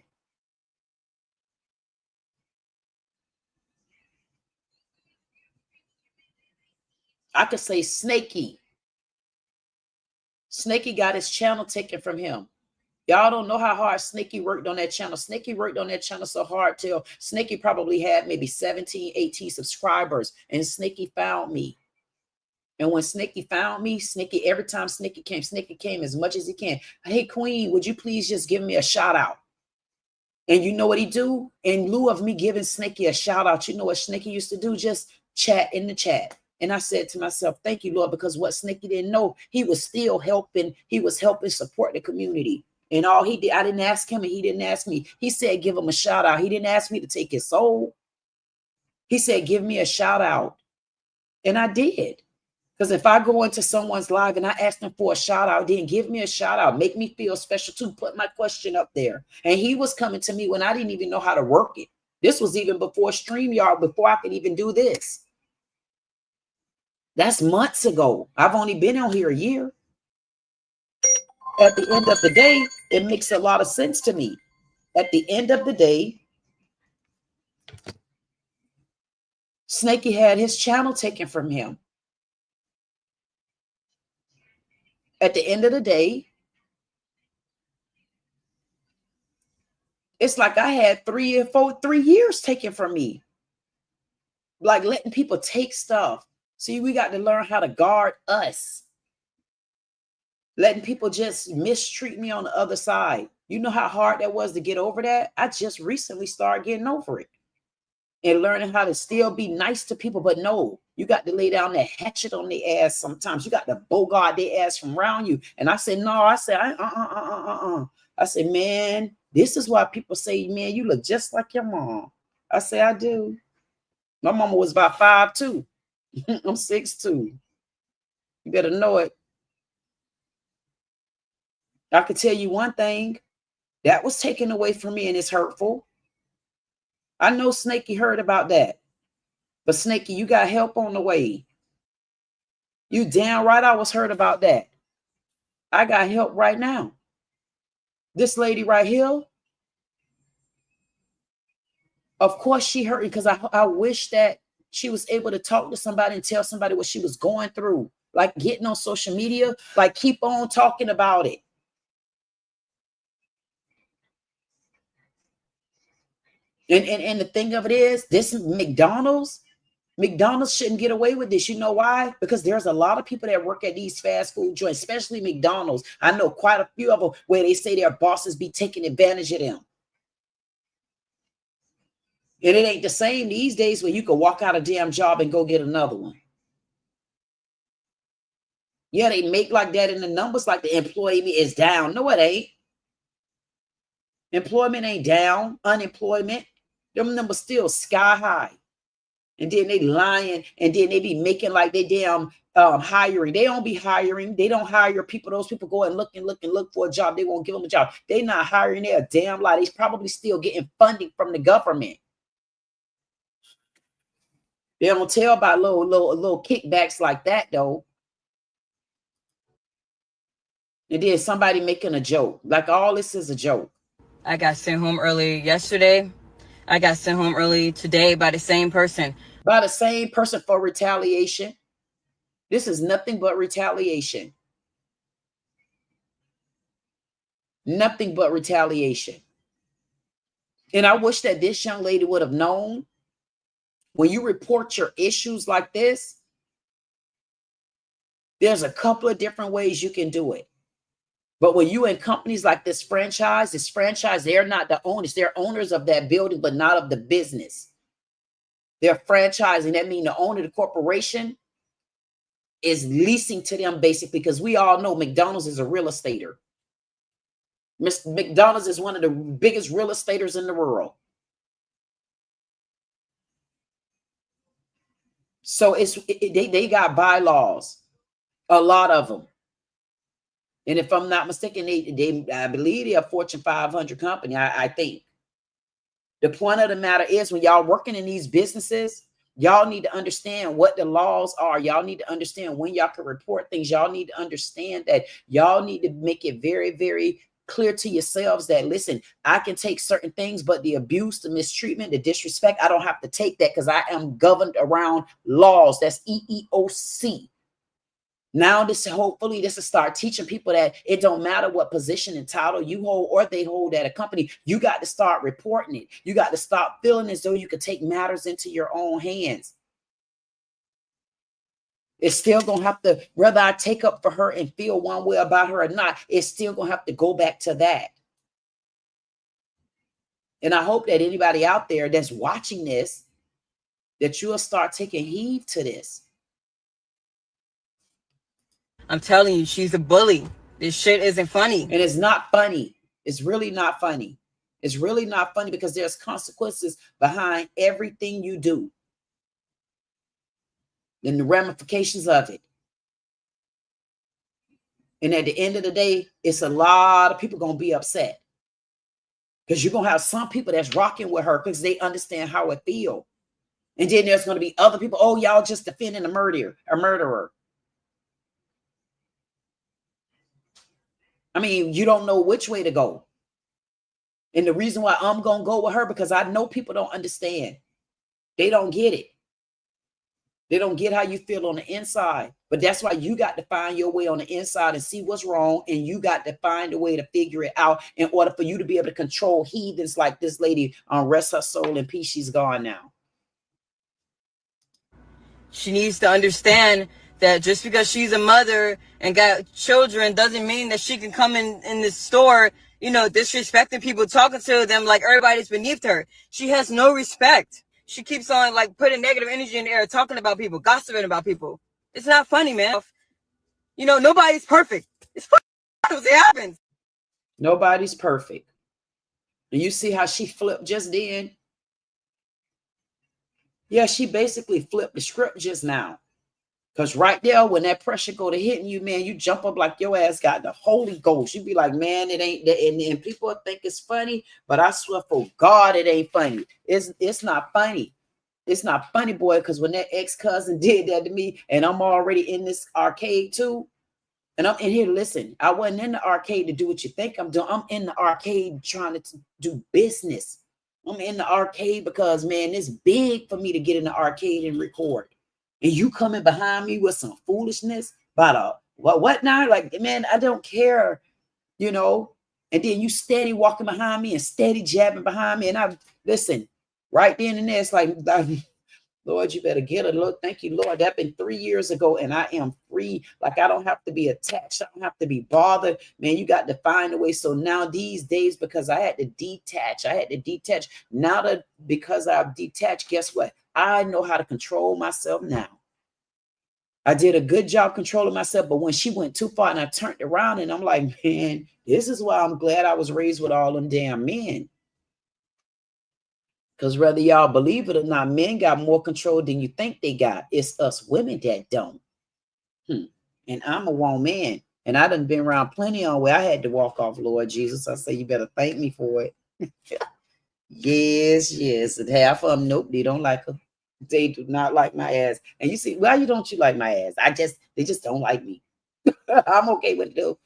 I could say Snaky. Snaky got his channel taken from him. Y'all don't know how hard Snaky worked on that channel. Snaky worked on that channel so hard till Snaky probably had maybe 17, 18 subscribers. And Snaky found me. And when Snaky found me, Snaky, every time Snaky came as much as he can. Hey, Queen, would you please just give me a shout out? And you know what he do? In lieu of me giving Snaky a shout out, you know what Snaky used to do? Just chat in the chat. And I said to myself, thank you, Lord, because what Snaky didn't know, he was still helping. He was helping support the community. And all he did, I didn't ask him and he didn't ask me. He said, give him a shout out. He didn't ask me to take his soul. He said, give me a shout out. And I did. Because if I go into someone's live and I ask them for a shout out, then give me a shout out. Make me feel special too. Put my question up there. And he was coming to me when I didn't even know how to work it. This was even before StreamYard, before I could even do this. That's months ago. I've only been on here a year. At the end of the day, it makes a lot of sense to me. At the end of the day, Snaky had his channel taken from him. At the end of the day, it's like I had 3 years taken from me. Like letting people take stuff. See, we got to learn how to guard us. Letting people just mistreat me on the other side. You know how hard that was to get over that? I just recently started getting over it. And learning how to still be nice to people. But no, you got to lay down that hatchet on their ass sometimes. You got to bogart their ass from around you. And I said, no, I said, I said, man, this is why people say, man, you look just like your mom. I say, I do. My mama was about 5'2". I'm 6'2". You better know it. I could tell you one thing that was taken away from me and it's hurtful. I know Snaky heard about that, but Snaky, you got help on the way. You damn right I was hurt about that. I got help right now. This lady right here, of course she hurt me because I wish that she was able to talk to somebody and tell somebody what she was going through. Like getting on social media, like keep on talking about it. And the thing of it is, this McDonald's shouldn't get away with this. You know why? Because there's a lot of people that work at these fast food joints, especially McDonald's. I know quite a few of them where they say their bosses be taking advantage of them. And it ain't the same these days where you can walk out a damn job and go get another one. Yeah, they make like that in the numbers, like the employment is down. No, it ain't. Employment ain't down. Unemployment. Them numbers still sky high. And then they lying, and then they be making like they damn hiring. They don't be hiring. They don't hire people. Those people go and look for a job. They won't give them a job. They not hiring. They're a damn lie. They probably still getting funding from the government. They don't tell about little kickbacks like that though. And then somebody making a joke. Like all this is a joke. I got sent home early yesterday. I got sent home early today by the same person. By the same person for retaliation. This is nothing but retaliation. Nothing but retaliation. And I wish that this young lady would have known when you report your issues like this, there's a couple of different ways you can do it. But when you in companies like this franchise, they're not the owners. They're owners of that building, but not of the business. They're franchising. That means the owner of the corporation is leasing to them basically, because we all know McDonald's is a real estater. McDonald's is one of the biggest real estaters in the world. So they got bylaws, a lot of them. And if I'm not mistaken, I believe they're a Fortune 500 company, I think. The point of the matter is, when y'all working in these businesses, y'all need to understand what the laws are. Y'all need to understand when y'all can report things. Y'all need to understand that y'all need to make it very, very clear to yourselves that, listen, I can take certain things, but the abuse, the mistreatment, the disrespect, I don't have to take that because I am governed around laws. That's EEOC. Now, hopefully this will start teaching people that it don't matter what position and title you hold or they hold at a company. You got to start reporting it. You got to stop feeling as though you could take matters into your own hands. It's still going to have to, whether I take up for her and feel one way about her or not, it's still going to have to go back to that. And I hope that anybody out there that's watching this, that you'll start taking heed to this. I'm telling you, she's a bully. This shit isn't funny. And it's not funny. It's really not funny. It's really not funny because there's consequences behind everything you do. And the ramifications of it. And at the end of the day, it's a lot of people going to be upset. Because you're going to have some people that's rocking with her because they understand how it feels. And then there's going to be other people, oh, y'all just defending a murderer. I mean, you don't know which way to go. And the reason why I'm going to go with her, because I know people don't understand. They don't get it. They don't get how you feel on the inside. But that's why you got to find your way on the inside and see what's wrong. And you got to find a way to figure it out in order for you to be able to control heathens like this lady. Rest her soul in peace. She's gone now. She needs to understand that just because she's a mother and got children doesn't mean that she can come in this store, you know, disrespecting people, talking to them like everybody's beneath her. She has no respect. She keeps on like putting negative energy in the air, talking about people, gossiping about people. It's not funny, man. You know, nobody's perfect. It's what happens. Nobody's perfect. And you see how she flipped just then? Yeah, she basically flipped the script just now. Because right there, when that pressure go to hitting you, man, you jump up like your ass got the Holy Ghost. You be like, man, it ain't that. And people think it's funny, but I swear for God, it ain't funny. It's not funny. It's not funny, boy, because when that ex-cousin did that to me, and I'm already in this arcade too, and I'm in here, listen, I wasn't in the arcade to do what you think I'm doing. I'm in the arcade trying to do business. I'm in the arcade because, man, it's big for me to get in the arcade and record. And you coming behind me with some foolishness about what now? Like, man, I don't care, you know. And then you steady walking behind me and steady jabbing behind me. And I listen, right then and there, it's like, Lord, you better get it. Lord, thank you, Lord. That's been 3 years ago, and I am free. Like, I don't have to be attached. I don't have to be bothered. Man, you got to find a way. So now these days, because I had to detach, Now that because I've detached, guess what? I know how to control myself now. I did a good job controlling myself, but when she went too far and I turned around and I'm like, man, this is why I'm glad I was raised with all them damn men. Because whether y'all believe it or not, men got more control than you think they got. It's us women that don't. And I'm a woman. And I done been around plenty on where I had to walk off, Lord Jesus. I say, you better thank me for it. Yes. And half of them, nope, they don't like her. They do not like my ass. And you see, why don't you like my ass? They just don't like me. I'm okay with it though.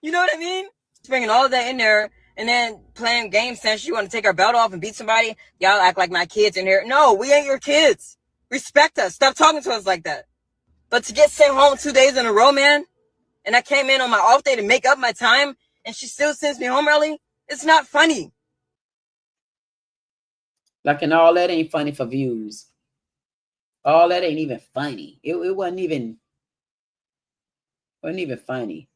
You know what I mean? Bringing all of that in there and then playing games since you want to take our belt off and beat somebody. Y'all act like my kids in here. No, we ain't your kids. Respect us. Stop talking to us like that. But to get sent home 2 days in a row, man, and I came in on my off day to make up my time, and she still sends me home early, it's not funny. Like, and all that ain't funny for views. All that ain't even funny. It wasn't even. Wasn't even funny.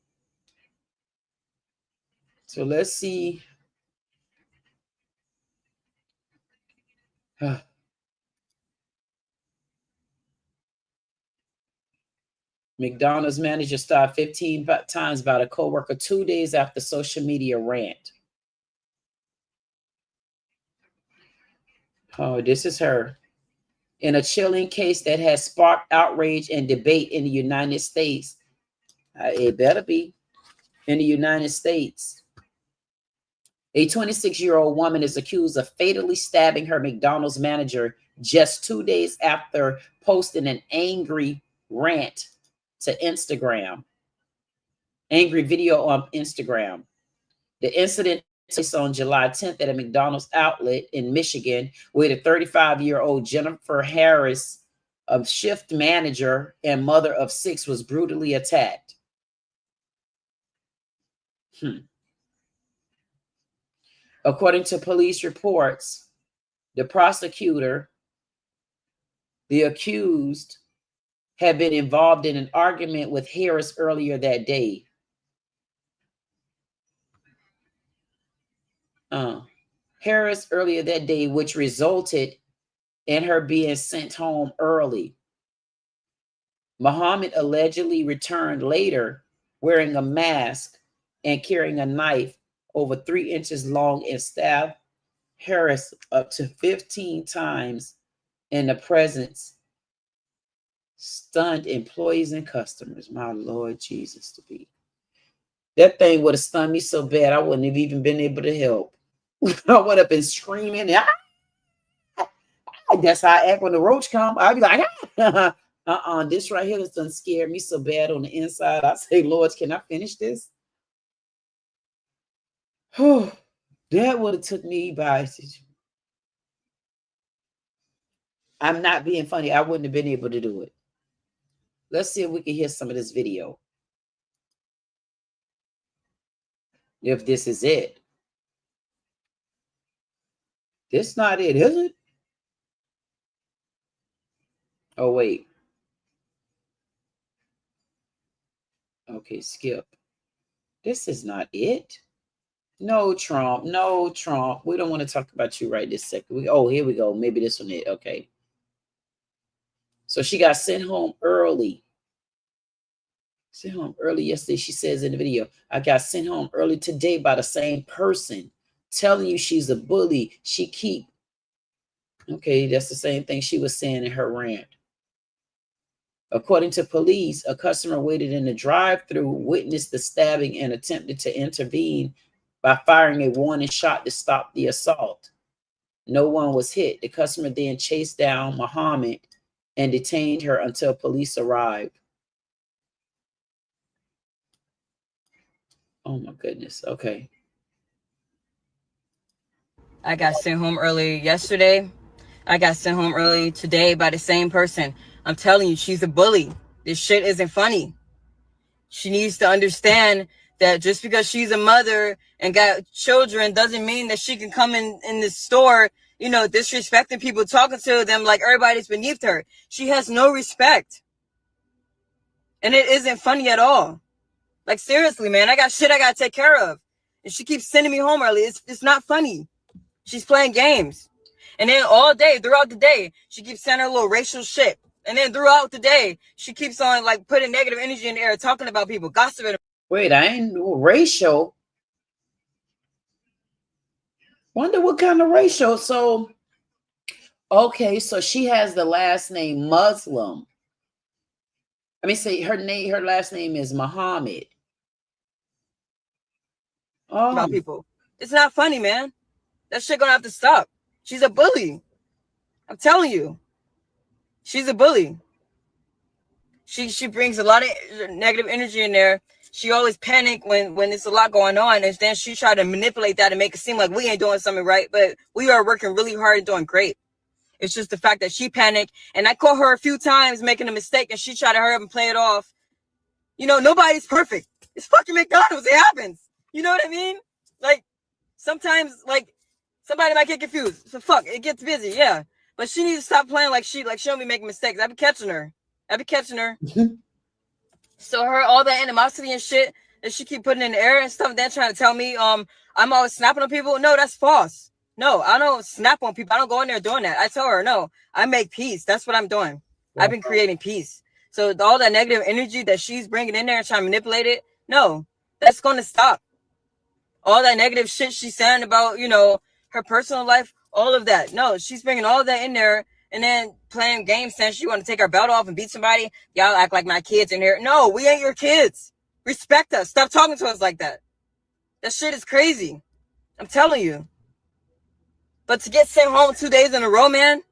So let's see. McDonald's manager started 15 times about a coworker 2 days after social media rant. Oh, this is her. In a chilling case that has sparked outrage and debate in the United States. It better be in the United States. A 26-year-old woman is accused of fatally stabbing her McDonald's manager just 2 days after posting an angry rant to Instagram. Angry video on Instagram. The incident took place on July 10th at a McDonald's outlet in Michigan, where the 35-year-old Jennifer Harris, a shift manager and mother of 6, was brutally attacked. According to police reports, the prosecutor, the accused, had been involved in an argument with Harris earlier that day. Harris earlier that day, which resulted in her being sent home early. Muhammad allegedly returned later wearing a mask and carrying a knife over 3 inches long and stabbed Harris up to 15 times in the presence stunned employees and customers. My Lord Jesus, to be. That thing would have stunned me so bad I wouldn't have even been able to help. I would have been screaming. That's how I act when the roach come. I'd be like, this right here has done scared me so bad on the inside. I say, Lord, can I finish this? That would have took me by. I'm not being funny. I wouldn't have been able to do it. Let's see if we can hear some of this video. If this is it. This not it, is it? Oh, wait. Okay, skip. This is not it. No, Trump. No, Trump. We don't want to talk about you right this second. Here we go. Maybe this one is. Okay. So she got sent home early. Sent home early yesterday. She says in the video, I got sent home early today by the same person. Telling you she's a bully. Okay, that's the same thing she was saying in her rant. According to police, a customer waited in the drive-thru, witnessed the stabbing, and attempted to intervene by firing a warning shot to stop the assault. No one was hit. The customer then chased down Muhammad and detained her until police arrived. Oh my goodness. Okay. I got sent home early yesterday. I got sent home early today by the same person. I'm telling you, she's a bully. This shit isn't funny. She needs to understand that just because she's a mother and got children doesn't mean that she can come in the store, disrespecting people, talking to them like everybody's beneath her. She has no respect. And it isn't funny at all. Like, seriously, man, I got shit I got to take care of. And she keeps sending me home early. It's not funny. She's playing games. And then all day, throughout the day, she keeps saying her little racial shit. And then throughout the day, she keeps on like putting negative energy in the air, talking about people, gossiping. Wait, I ain't no racial. Wonder what kind of racial. So, okay, so she has the last name Muslim. Let me say her last name is Muhammad. Oh. About people. It's not funny, man. That shit gonna have to stop. She's a bully. I'm telling you. She's a bully. She brings a lot of negative energy in there. She always panic when there's a lot going on, and then she try to manipulate that and make it seem like we ain't doing something right, but we are working really hard and doing great. It's just the fact that she panicked, and I caught her a few times making a mistake, and she tried to hurry up and play it off. Nobody's perfect. It's fucking McDonald's. It happens. You know what I mean? Like, sometimes, like, somebody might get confused. So fuck, it gets busy, yeah. But she needs to stop playing like she don't be making mistakes. I be catching her. So her all that animosity and shit that she keep putting in the air and stuff, then trying to tell me I'm always snapping on people. No, that's false. No, I don't snap on people. I don't go in there doing that. I tell her, no, I make peace. That's what I'm doing. I've been creating peace. So all that negative energy that she's bringing in there and trying to manipulate it, no, that's going to stop. All that negative shit she's saying about, you know, her personal life, all of that. No, she's bringing all of that in there and then playing games saying she want to take her belt off and beat somebody. Y'all act like my kids in here. No, we ain't your kids. Respect us. Stop talking to us like that. That shit is crazy. I'm telling you. But to get sent home 2 days in a row, man,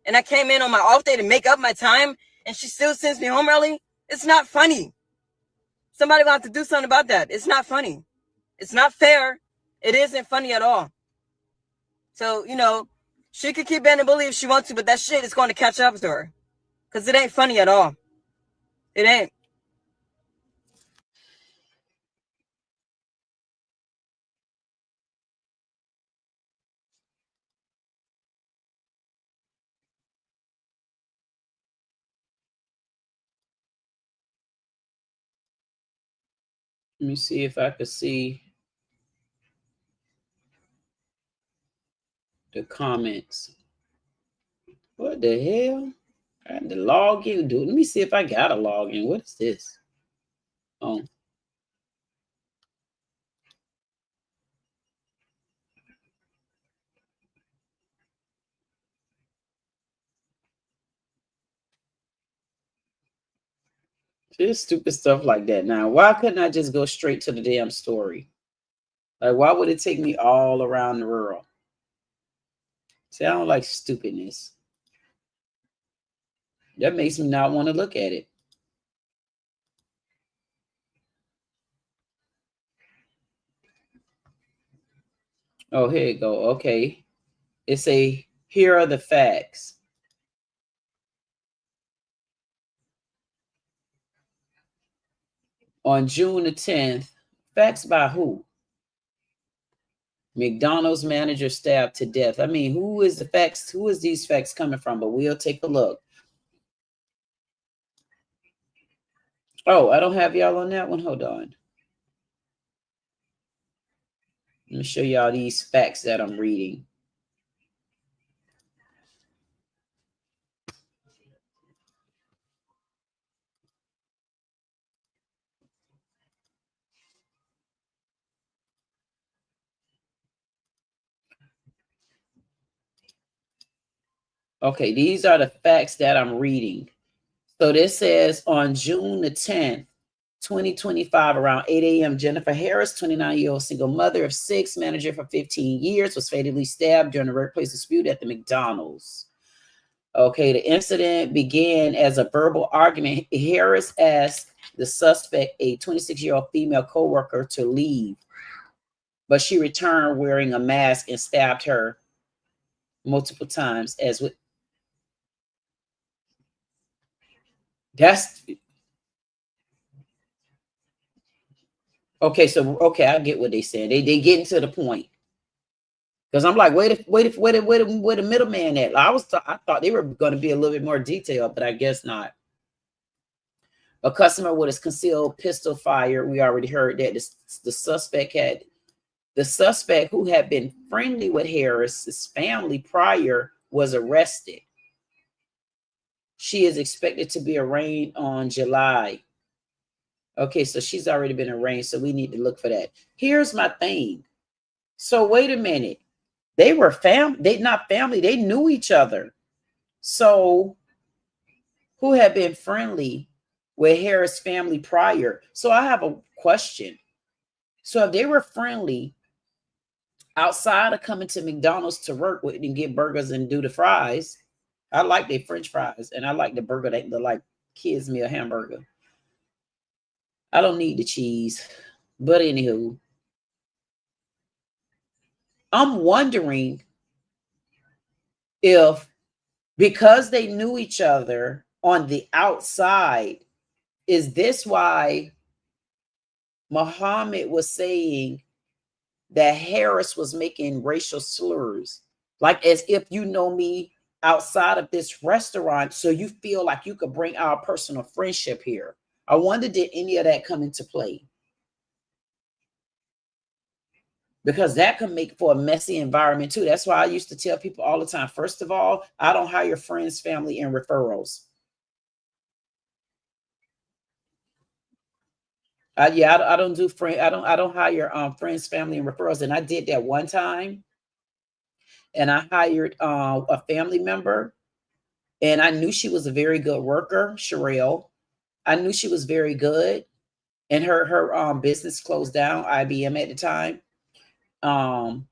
and I came in on my off day to make up my time, and she still sends me home early, it's not funny. Somebody will have to do something about that. It's not funny. It's not fair. It isn't funny at all. So, you know, she could keep being a bully if she wants to, but that shit is going to catch up to her. Because it ain't funny at all. It ain't. Let me see if I could see the comments. What the hell? I had to log in. Dude, let me see if I got a login. What is this? Oh. Just stupid stuff like that. Now, why couldn't I just go straight to the damn story? Like, why would it take me all around the world? See, I don't like stupidness. That makes me not want to look at it. Oh, here you go. Okay. It's a, here are the facts. On June the 10th, facts by who? McDonald's manager stabbed to death. I mean, who is the facts? Who is these facts coming from? But we'll take a look. Oh, I don't have y'all on that one. Hold on. Let me show y'all these facts that I'm reading. Okay, these are the facts that I'm reading. So this says on June the 10th, 2025, around 8 a.m., Jennifer Harris, 29-year-old single mother of 6, manager for 15 years, was fatally stabbed during a workplace dispute at the McDonald's. Okay, the incident began as a verbal argument. Harris asked the suspect, a 26-year-old female coworker, to leave, but she returned wearing a mask and stabbed her multiple times. That's okay. So okay, I get what they said. They getting to the point. Because I'm like, wait a middleman at. I thought they were going to be a little bit more detailed, but I guess not. A customer with a concealed pistol fired. We already heard that the suspect who had been friendly with Harris's family prior was arrested. She is expected to be arraigned on July. Okay, so she's already been arraigned, so we need to look for that. Here's my thing. So wait a minute. They were they not family, they knew each other. So who had been friendly with Harris' family prior? So I have a question. So if they were friendly outside of coming to McDonald's to work with and get burgers and do the fries, I like their French fries and I like the burger that look like kids' meal hamburger. I don't need the cheese, but anywho, I'm wondering if, because they knew each other on the outside, is this why Muhammad was saying that Harris was making racial slurs? Like, as if you know me outside of this restaurant, so you feel like you could bring our personal friendship here. I wonder, did any of that come into play? Because that can make for a messy environment too. That's why I used to tell people all the time, first of all, I don't hire friends, family, and referrals. I don't do I don't hire friends, family, and referrals. And I did that one time. And I hired a family member, and I knew she was a very good worker, Sherelle. I knew she was very good, and her business closed down, IBM at the time. And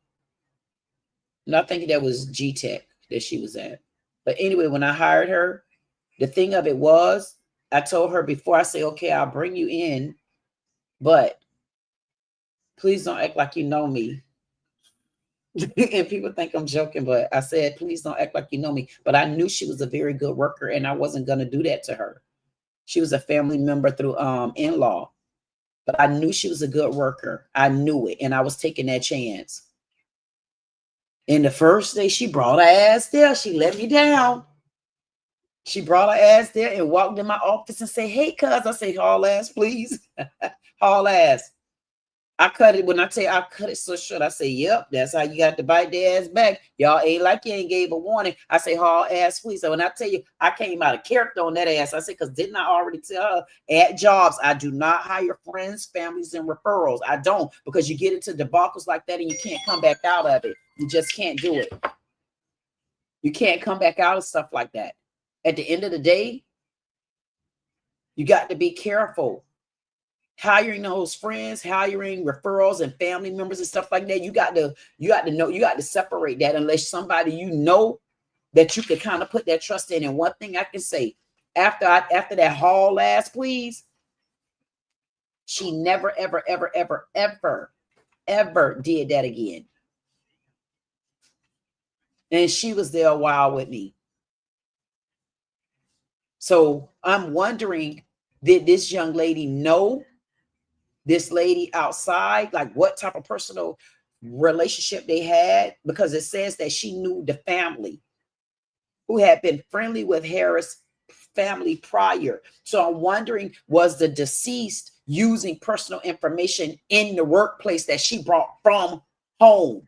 I think that was G Tech that she was at. But anyway, when I hired her, the thing of it was, I told her before, I say, okay, I'll bring you in, but please don't act like you know me. And people think I'm joking, but I said, please don't act like you know me. But I knew she was a very good worker, and I wasn't going to do that to her. She was a family member through in-law, but I knew she was a good worker. I knew it, and I was taking that chance. And the first day she brought her ass there, she let me down. She brought her ass there and walked in my office and said, hey, cuz. I say, haul ass, please. Haul ass. I cut it. When I tell you I cut it so short, I say, yep, that's how you got to bite their ass back. Y'all ain't like you ain't gave a warning. I say, haul ass, please. So when I tell you I came out of character on that ass, I say, because didn't I already tell her at jobs, I do not hire friends, families, and referrals. I don't, because you get into debacles like that and you can't come back out of it. You just can't do it. You can't come back out of stuff like that. At the end of the day, you got to be careful. Hiring those friends, hiring referrals and family members and stuff like that. You got to know, you got to separate that unless somebody you know that you can kind of put that trust in. And one thing I can say, after that haul last, please, she never, ever, ever, ever, ever, ever did that again. And she was there a while with me. So I'm wondering, did this young lady know this lady outside, like what type of personal relationship they had? Because it says that she knew the family who had been friendly with Harris' family prior. So I'm wondering, was the deceased using personal information in the workplace that she brought from home?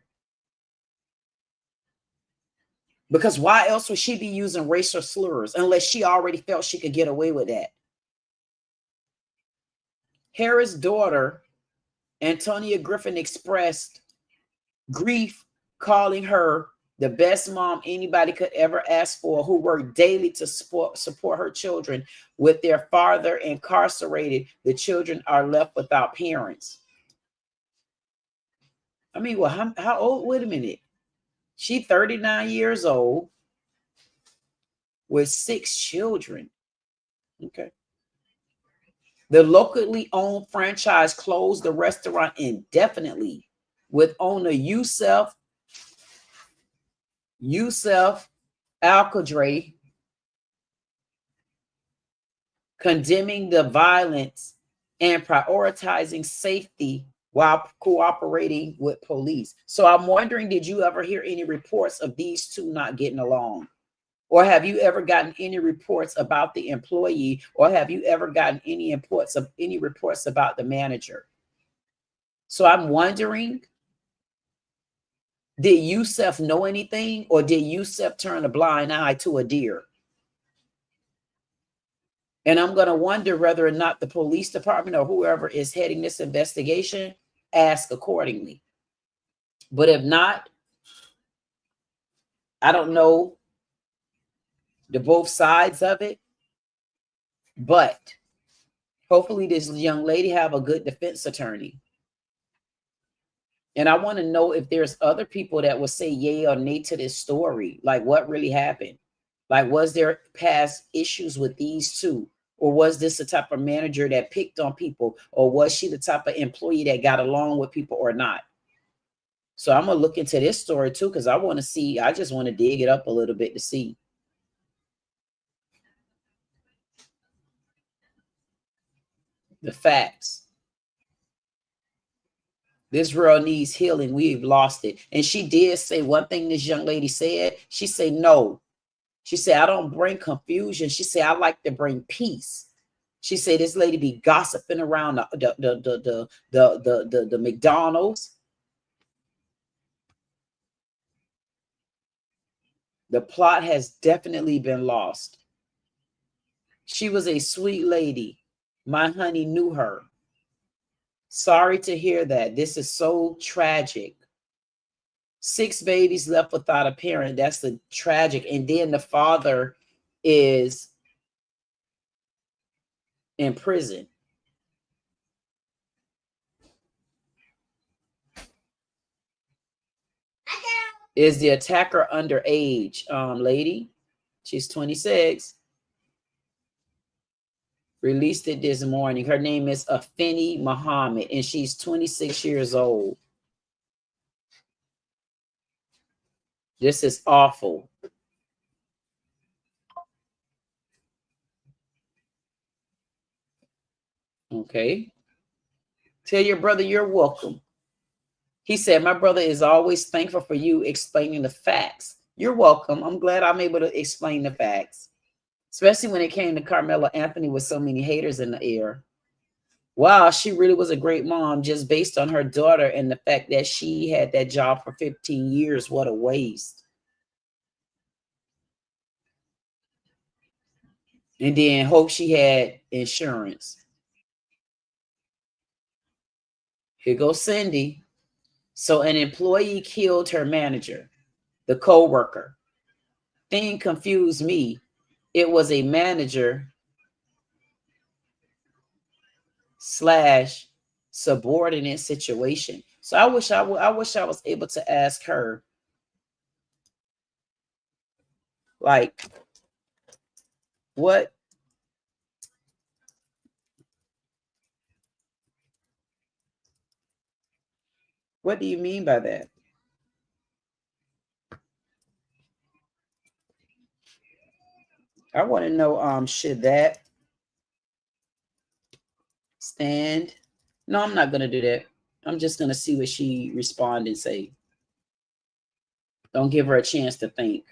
Because why else would she be using racial slurs unless she already felt she could get away with that? Harris' daughter, Antonia Griffin, expressed grief, calling her the best mom anybody could ever ask for, who worked daily to support her children. With their father incarcerated, the children are left without parents. I mean, well, how old? Wait a minute. She 39 years old with 6 children. Okay. The locally owned franchise closed the restaurant indefinitely, with owner Yusef Al-Qadri condemning the violence and prioritizing safety while cooperating with police. So I'm wondering, did you ever hear any reports of these two not getting along? Or have you ever gotten any reports about the employee? Or have you ever gotten any reports about the manager? So I'm wondering, did Yusef know anything, or did Yusef turn a blind eye to a deer? And I'm going to wonder whether or not the police department or whoever is heading this investigation ask accordingly. But if not, I don't know the both sides of it, but hopefully this young lady have a good defense attorney. And I want to know if there's other people that will say yay or nay to this story. Like, what really happened? Like, was there past issues with these two? Or was this the type of manager that picked on people? Or was she the type of employee that got along with people or not? So I'm going to look into this story too, because I want to see, I just want to dig it up a little bit to see. The facts. This world needs healing. We've lost it. And she did say one thing this young lady said. She said, no. She said, I don't bring confusion. She said, I like to bring peace. She said this lady be gossiping around the McDonald's. The plot has definitely been lost. She was a sweet lady. My honey knew her. Sorry to hear that. This is so tragic. 6 babies left without a parent. That's the tragic. And then the father is in prison. Is the attacker underage? Lady, she's 26. Released it this morning. Her name is Afeni Muhammad, and she's 26 years old. This is awful. Okay. Tell your brother you're welcome. He said, my brother is always thankful for you explaining the facts. You're welcome. I'm glad I'm able to explain the facts, especially when it came to Carmela Anthony with so many haters in the air. Wow, she really was a great mom just based on her daughter and the fact that she had that job for 15 years. What a waste. And then hope she had insurance. Here goes Cindy. So an employee killed her manager, the co-worker. Thing confused me. It was a manager / subordinate situation. So I wish I was able to ask her, like, what do you mean by that? I want to know, should that stand? No, I'm not going to do that. I'm just going to see what she respond and say. Don't give her a chance to think.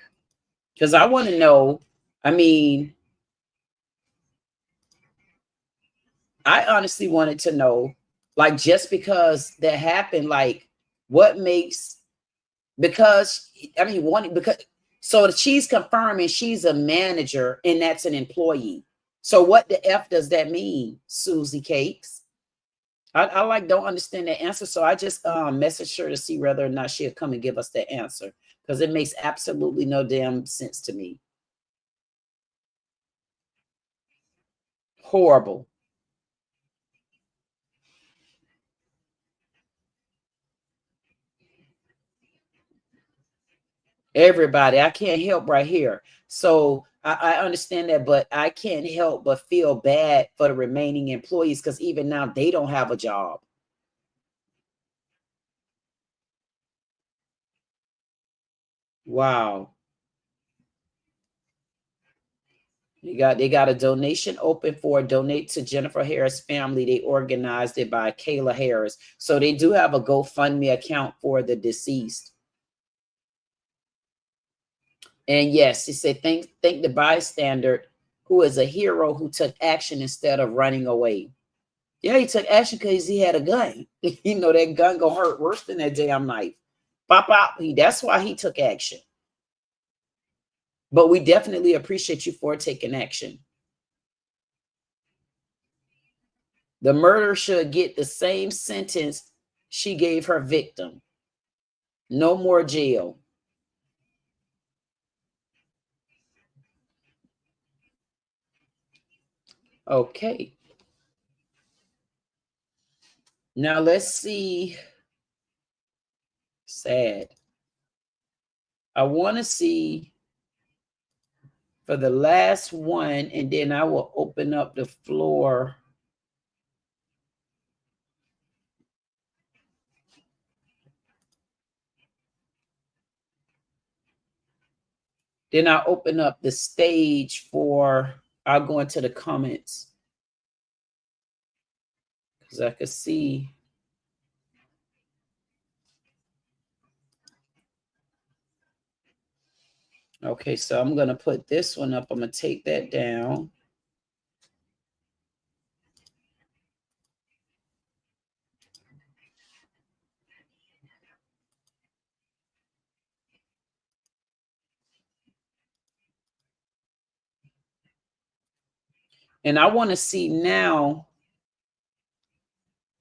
Because I want to know, I mean, I honestly wanted to know, like, just because that happened, like, what makes, because, I mean, because, so she's confirming she's a manager and that's an employee. So what the F does that mean, Susie Cakes? I like don't understand the answer. So I just messaged her to see whether or not she'll come and give us the answer, because it makes absolutely no damn sense to me. Horrible. Everybody, I can't help right here. So I understand that, but I can't help but feel bad for the remaining employees, because even now they don't have a job. Wow. They got a donation open for donate to Jennifer Harris family. They organized it by Kayla Harris. So they do have a GoFundMe account for the deceased. And yes, he said, thank the bystander who is a hero who took action instead of running away. Yeah, he took action because he had a gun. You know, that gun gonna hurt worse than that damn knife. Pop out. That's why he took action. But we definitely appreciate you for taking action. The murderer should get the same sentence she gave her victim. No more jail. Okay. Now let's see. Sad. I want to see for the last one, and then I will open up the floor. Then I'll open up the stage for, I'll go into the comments, because I could see. Okay, so I'm going to put this one up. I'm going to take that down. And I want to see now,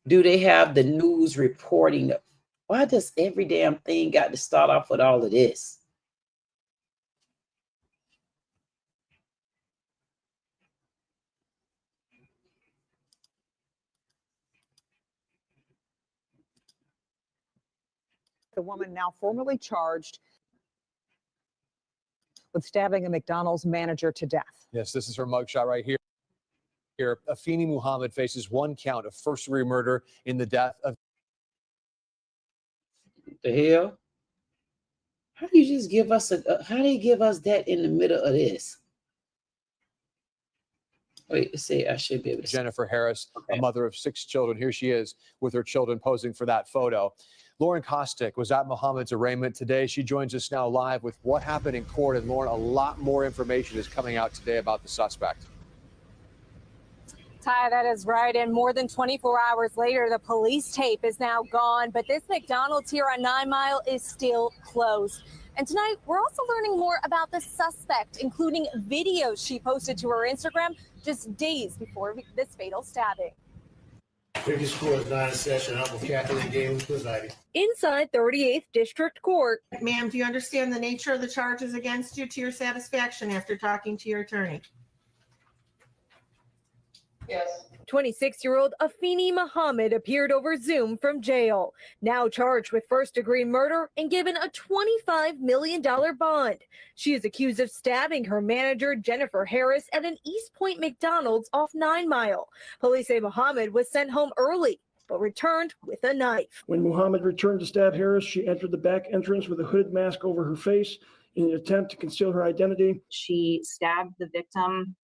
do they have the news reporting? Why does every damn thing got to start off with all of this? The woman now formally charged with stabbing a McDonald's manager to death. Yes, this is her mugshot right here. Afeni Muhammad faces 1 count of first-degree murder in the death of. The hell? How do you just give us how do you give us that in the middle of this? Wait, say I should be able to. Jennifer Harris, okay. A mother of 6 children. Here she is with her children posing for that photo. Lauren Kostick was at Muhammad's arraignment today. She joins us now live with what happened in court. And Lauren, a lot more information is coming out today about the suspect. Ty, that is right. And more than 24 hours later, the police tape is now gone. But this McDonald's here on 9 Mile is still closed. And tonight, we're also learning more about the suspect, including videos she posted to her Instagram just days before this fatal stabbing. Previous court is not in session. I'm with Kathleen Gaines presiding. Inside 38th District Court. Ma'am, do you understand the nature of the charges against you to your satisfaction after talking to your attorney? Yes. 26-year-old Afeni Muhammad appeared over Zoom from jail, now charged with first-degree murder and given a $25 million bond. She is accused of stabbing her manager, Jennifer Harris, at an East Point McDonald's off 9 Mile. Police say Muhammad was sent home early, but returned with a knife. When Muhammad returned to stab Harris, she entered the back entrance with a hooded mask over her face in an attempt to conceal her identity. She stabbed the victim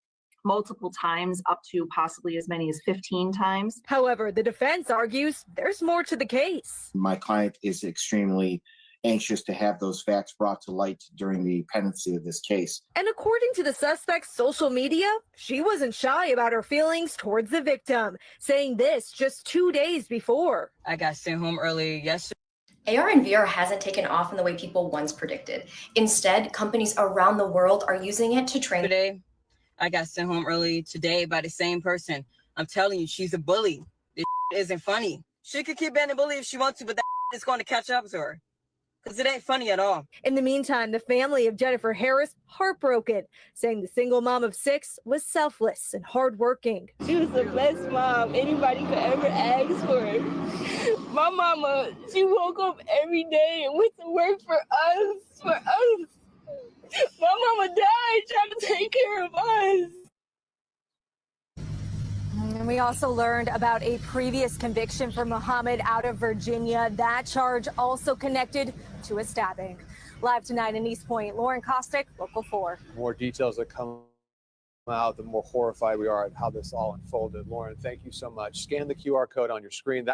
multiple times, up to possibly as many as 15 times. However, the defense argues there's more to the case. My client is extremely anxious to have those facts brought to light during the pendency of this case. And according to the suspect's social media, she wasn't shy about her feelings towards the victim, saying this just 2 days before. I got sent home early yesterday. AR and VR hasn't taken off in the way people once predicted. Instead, companies around the world are using it to train. Today, I got sent home early today by the same person. I'm telling you, she's a bully. This isn't funny. She could keep being a bully if she wants to, but that is going to catch up to her. Because it ain't funny at all. In the meantime, the family of Jennifer Harris heartbroken, saying the single mom of 6 was selfless and hardworking. She was the best mom anybody could ever ask for. My mama, she woke up every day and went to work for us. My mama died trying to take care of us. And we also learned about a previous conviction for Muhammad out of Virginia. That charge also connected to a stabbing. Live tonight in East Point, Lauren Kostick, Local 4. The more details that come out, the more horrified we are at how this all unfolded. Lauren, thank you so much. Scan the QR code on your screen.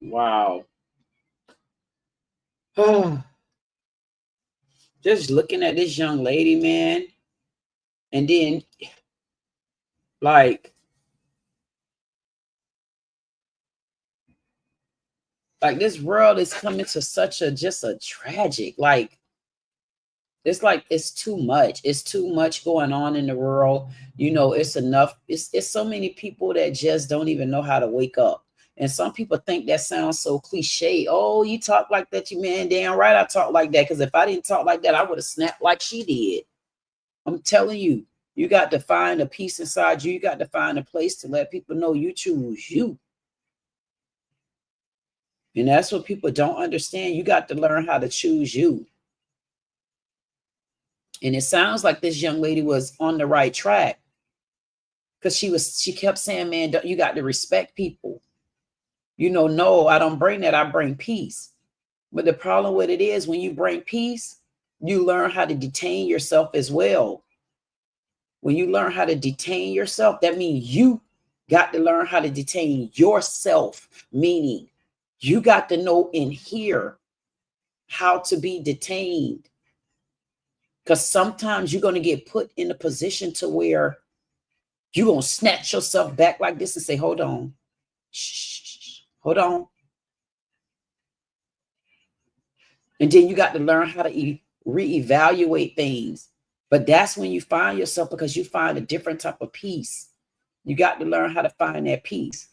Wow. Just looking at this young lady, man, and then like this world is coming to such a just a tragic, it's like it's too much. It's too much going on in the world. You know, it's enough. It's so many people that just don't even know how to wake up. And some people think that sounds so cliche. Oh, you talk like that, you man. Damn right I talk like that. Because if I didn't talk like that, I would have snapped like she did. I'm telling you, you got to find a peace inside you. You got to find a place to let people know you choose you. And that's what people don't understand. You got to learn how to choose you. And it sounds like this young lady was on the right track. Because she kept saying, man, you got to respect people. You know, no, I don't bring that. I bring peace. But the problem with it is when you bring peace, you learn how to detain yourself as well. When you learn how to detain yourself, that means you got to learn how to detain yourself, meaning you got to know in here how to be detained. Because sometimes you're going to get put in a position to where you're going to snatch yourself back like this and say, hold on. Shh, hold on. And then you got to learn how to reevaluate things. But that's when you find yourself, because you find a different type of peace. You got to learn how to find that peace.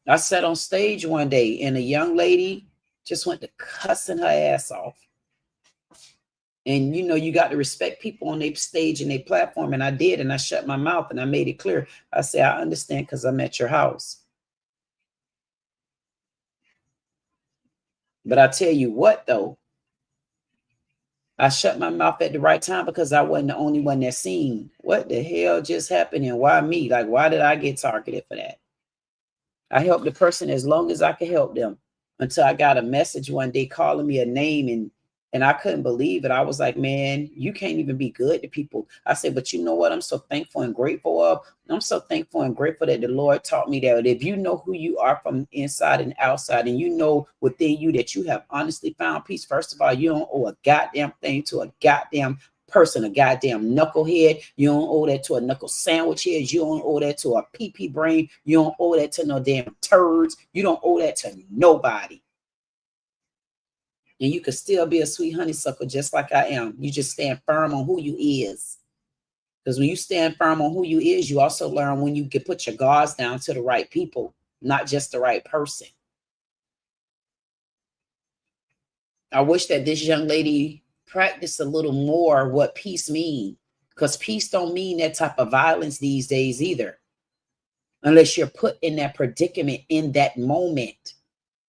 I sat on stage one day and a young lady just went to cussing her ass off. And you know, you got to respect people on their stage and their platform. And I did, and I shut my mouth and I made it clear. I said, I understand because I'm at your house. But I tell you what, though, I shut my mouth at the right time because I wasn't the only one that seen what the hell just happened and why me? Like, why did I get targeted for that? I helped the person as long as I could help them until I got a message one day calling me a name, and I couldn't believe it. I was like, man, you can't even be good to people. I said, but you know what? I'm so thankful and grateful of. I'm so thankful and grateful that the Lord taught me that if you know who you are from inside and outside, and you know within you that you have honestly found peace, first of all, you don't owe a goddamn thing to a goddamn person, a goddamn knucklehead. You don't owe that to a knuckle sandwich head. You don't owe that to a pee brain. You don't owe that to no damn turds. You don't owe that to nobody. And you could still be a sweet honeysuckle just like I am. You just stand firm on who you is. Because when you stand firm on who you is, you also learn when you can put your guards down to the right people, not just the right person. I wish that this young lady practice a little more what peace means, because peace don't mean that type of violence these days either, unless you're put in that predicament in that moment.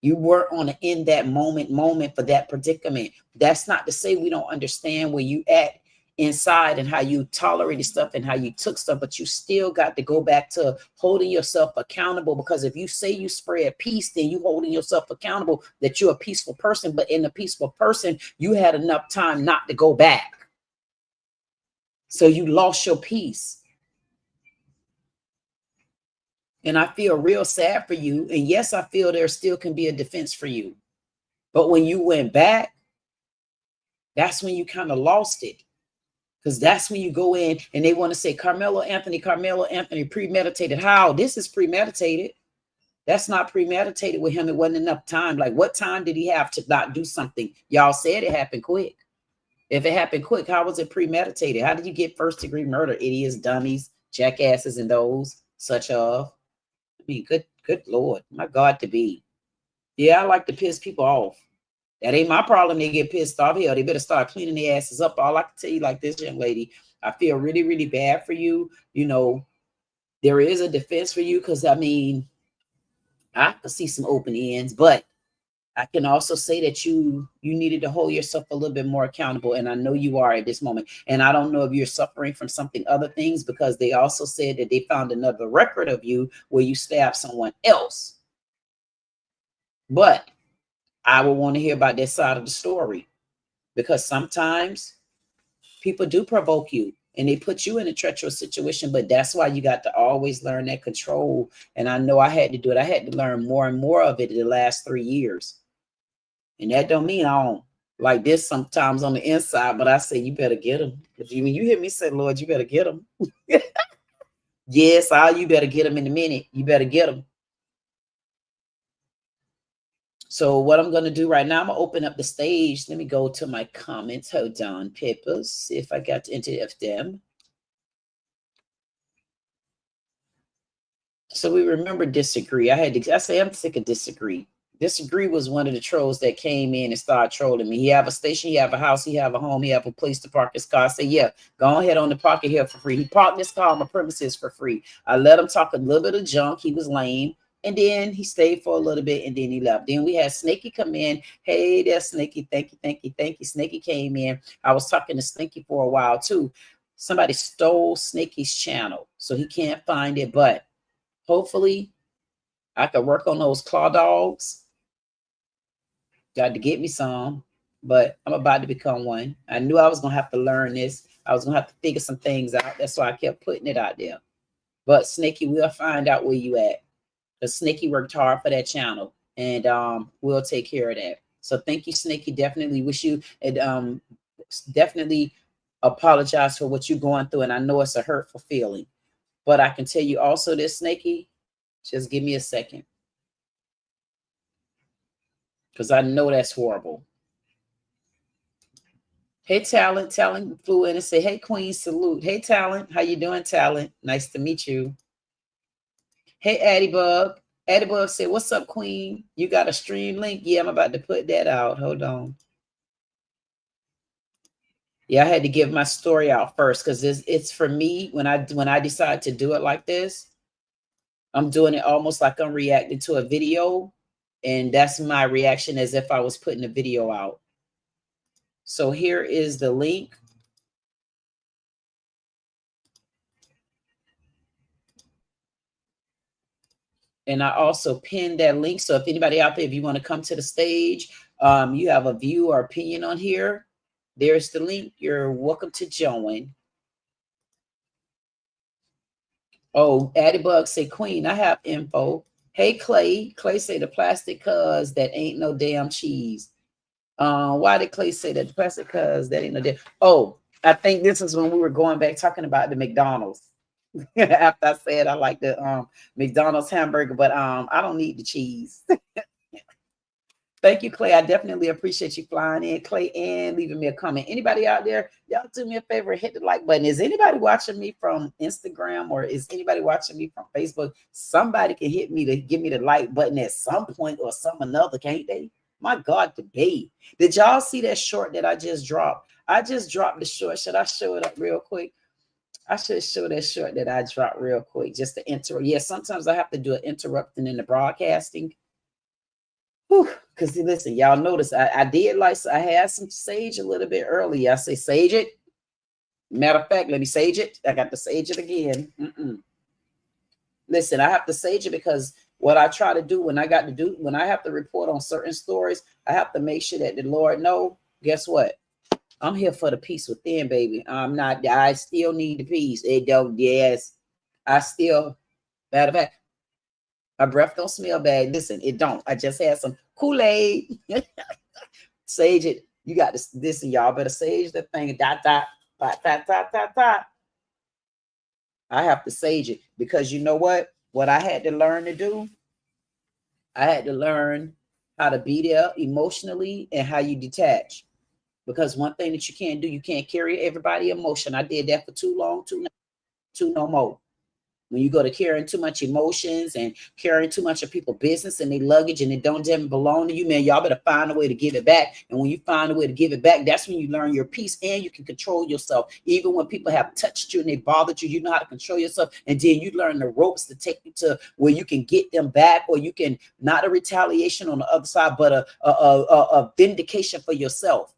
You were on an in that moment for that predicament. That's not to say we don't understand where you at inside and how you tolerated stuff and how you took stuff, but you still got to go back to holding yourself accountable, because if you say you spread peace, then you holding yourself accountable that you're a peaceful person. But in a peaceful person, you had enough time not to go back. So you lost your peace. And I feel real sad for you. And yes, I feel there still can be a defense for you. But when you went back, that's when you kind of lost it. Because that's when you go in and they want to say, Carmelo Anthony, premeditated. How? This is premeditated. That's not premeditated with him. It wasn't enough time. Like, what time did he have to not do something? Y'all said it happened quick. If it happened quick, how was it premeditated? How did you get first-degree murder? Idiots, dummies, jackasses, and those such of. I mean, good Lord, my God to be. Yeah, I like to piss people off. That ain't my problem. They get pissed off. Hell, they better start cleaning their asses up. All I can tell you, like this young lady, I feel really, really bad for you. You know, there is a defense for you, because I mean, I could see some open ends, but I can also say that you needed to hold yourself a little bit more accountable. And I know you are at this moment. And I don't know if you're suffering from something, other things, because they also said that they found another record of you where you stabbed someone else. But I would want to hear about that side of the story, because sometimes people do provoke you and they put you in a treacherous situation. But that's why you got to always learn that control. And I know I had to do it. I had to learn more and more of it in the last 3 years. And that don't mean I don't like this sometimes on the inside, but I say, you better get them. Because when you hear me say, Lord, you better get them. Yes, you better get them in a minute. You better get them. So what I'm going to do right now, I'm going to open up the stage. Let me go to my comments. Hold on, Peppers, see if I got to enter them. So we remember disagree. I say I'm sick of disagree. Disagree was one of the trolls that came in and started trolling me. He have a station, he have a house, he have a home, he have a place to park his car. I say, yeah, go ahead on the park it here for free. He parked this car on my premises for free. I let him talk a little bit of junk. He was lame. And then he stayed for a little bit and then he left. Then we had Snaky come in. Hey there, Snaky. Thank you. Snaky came in. I was talking to Snaky for a while too. Somebody stole Snaky's channel, so he can't find it. But hopefully I could work on those claw dogs. Got to get me some, but I'm about to become one. I knew I was going to have to learn this. I was going to have to figure some things out. That's why I kept putting it out there. But Snaky, we'll find out where you at. Because Snaky worked hard for that channel, and we'll take care of that. So thank you, Snaky. Definitely wish you, and definitely apologize for what you're going through. And I know it's a hurtful feeling. But I can tell you also this, Snaky, just give me a second. because I know that's horrible. Hey, Talent. Talent flew in and said, hey, Queen, salute. Hey, Talent. How you doing, Talent? Nice to meet you. Hey, Addie Bug. Addie Bug said, what's up, Queen? You got a stream link? Yeah, I'm about to put that out. Hold on. Yeah, I had to give my story out first because it's for me. When I decide to do it like this, I'm doing it almost like I'm reacting to a video. And that's my reaction, as if I was putting a video out. So here is the link. And I also pinned that link. So if anybody out there, if you want to come to the stage, you have a view or opinion on here, there's the link. You're welcome to join. Oh, Addybug say, Queen, I have info. Hey, Clay. Clay say the plastic cuz that ain't no damn cheese. Why did Clay say that? The plastic cuz that ain't no damn. Oh, I think this is when we were going back talking about the McDonald's. After I said I like the McDonald's hamburger, but I don't need the cheese. Thank you, Clay. I definitely appreciate you flying in, Clay, and leaving me a comment. Anybody out there, y'all do me a favor, hit the like button. Is anybody watching me from Instagram or is anybody watching me from Facebook? Somebody can hit me to give me the like button at some point or some another, can't they? My God, today. Did y'all see that short that I just dropped? I just dropped the short. Should I show it up real quick? I should show that short that I dropped real quick just to interrupt. Yeah, sometimes I have to do an interrupting in the broadcasting. Because listen, y'all notice I did like, I had some sage a little bit earlier. I say sage it. Matter of fact, let me sage it. I got to sage it again. Listen, I have to sage it because what I try to do when I have to report on certain stories, I have to make sure that the Lord know, guess what? I'm here for the peace within, baby. I still need the peace. It don't, yes. I still, matter of fact, my breath don't smell bad. Listen, it don't. I just had some Kool-Aid. Sage it. You got this. Listen, y'all better sage the thing. Dot, dot, dot, dot, dot, dot, dot. I have to sage it because you know what? What I had to learn to do, I had to learn how to be there emotionally and how you detach. Because one thing that you can't do, you can't carry everybody emotion. I did that for too long, too no more. When you go to carrying too much emotions and carrying too much of people's business and their luggage and it don't even belong to you, man, y'all better find a way to give it back. And when you find a way to give it back, that's when you learn your peace and you can control yourself. Even when people have touched you and they bothered you, you know how to control yourself. And then you learn the ropes to take you to where you can get them back, or you can, not a retaliation on the other side, but a vindication for yourself.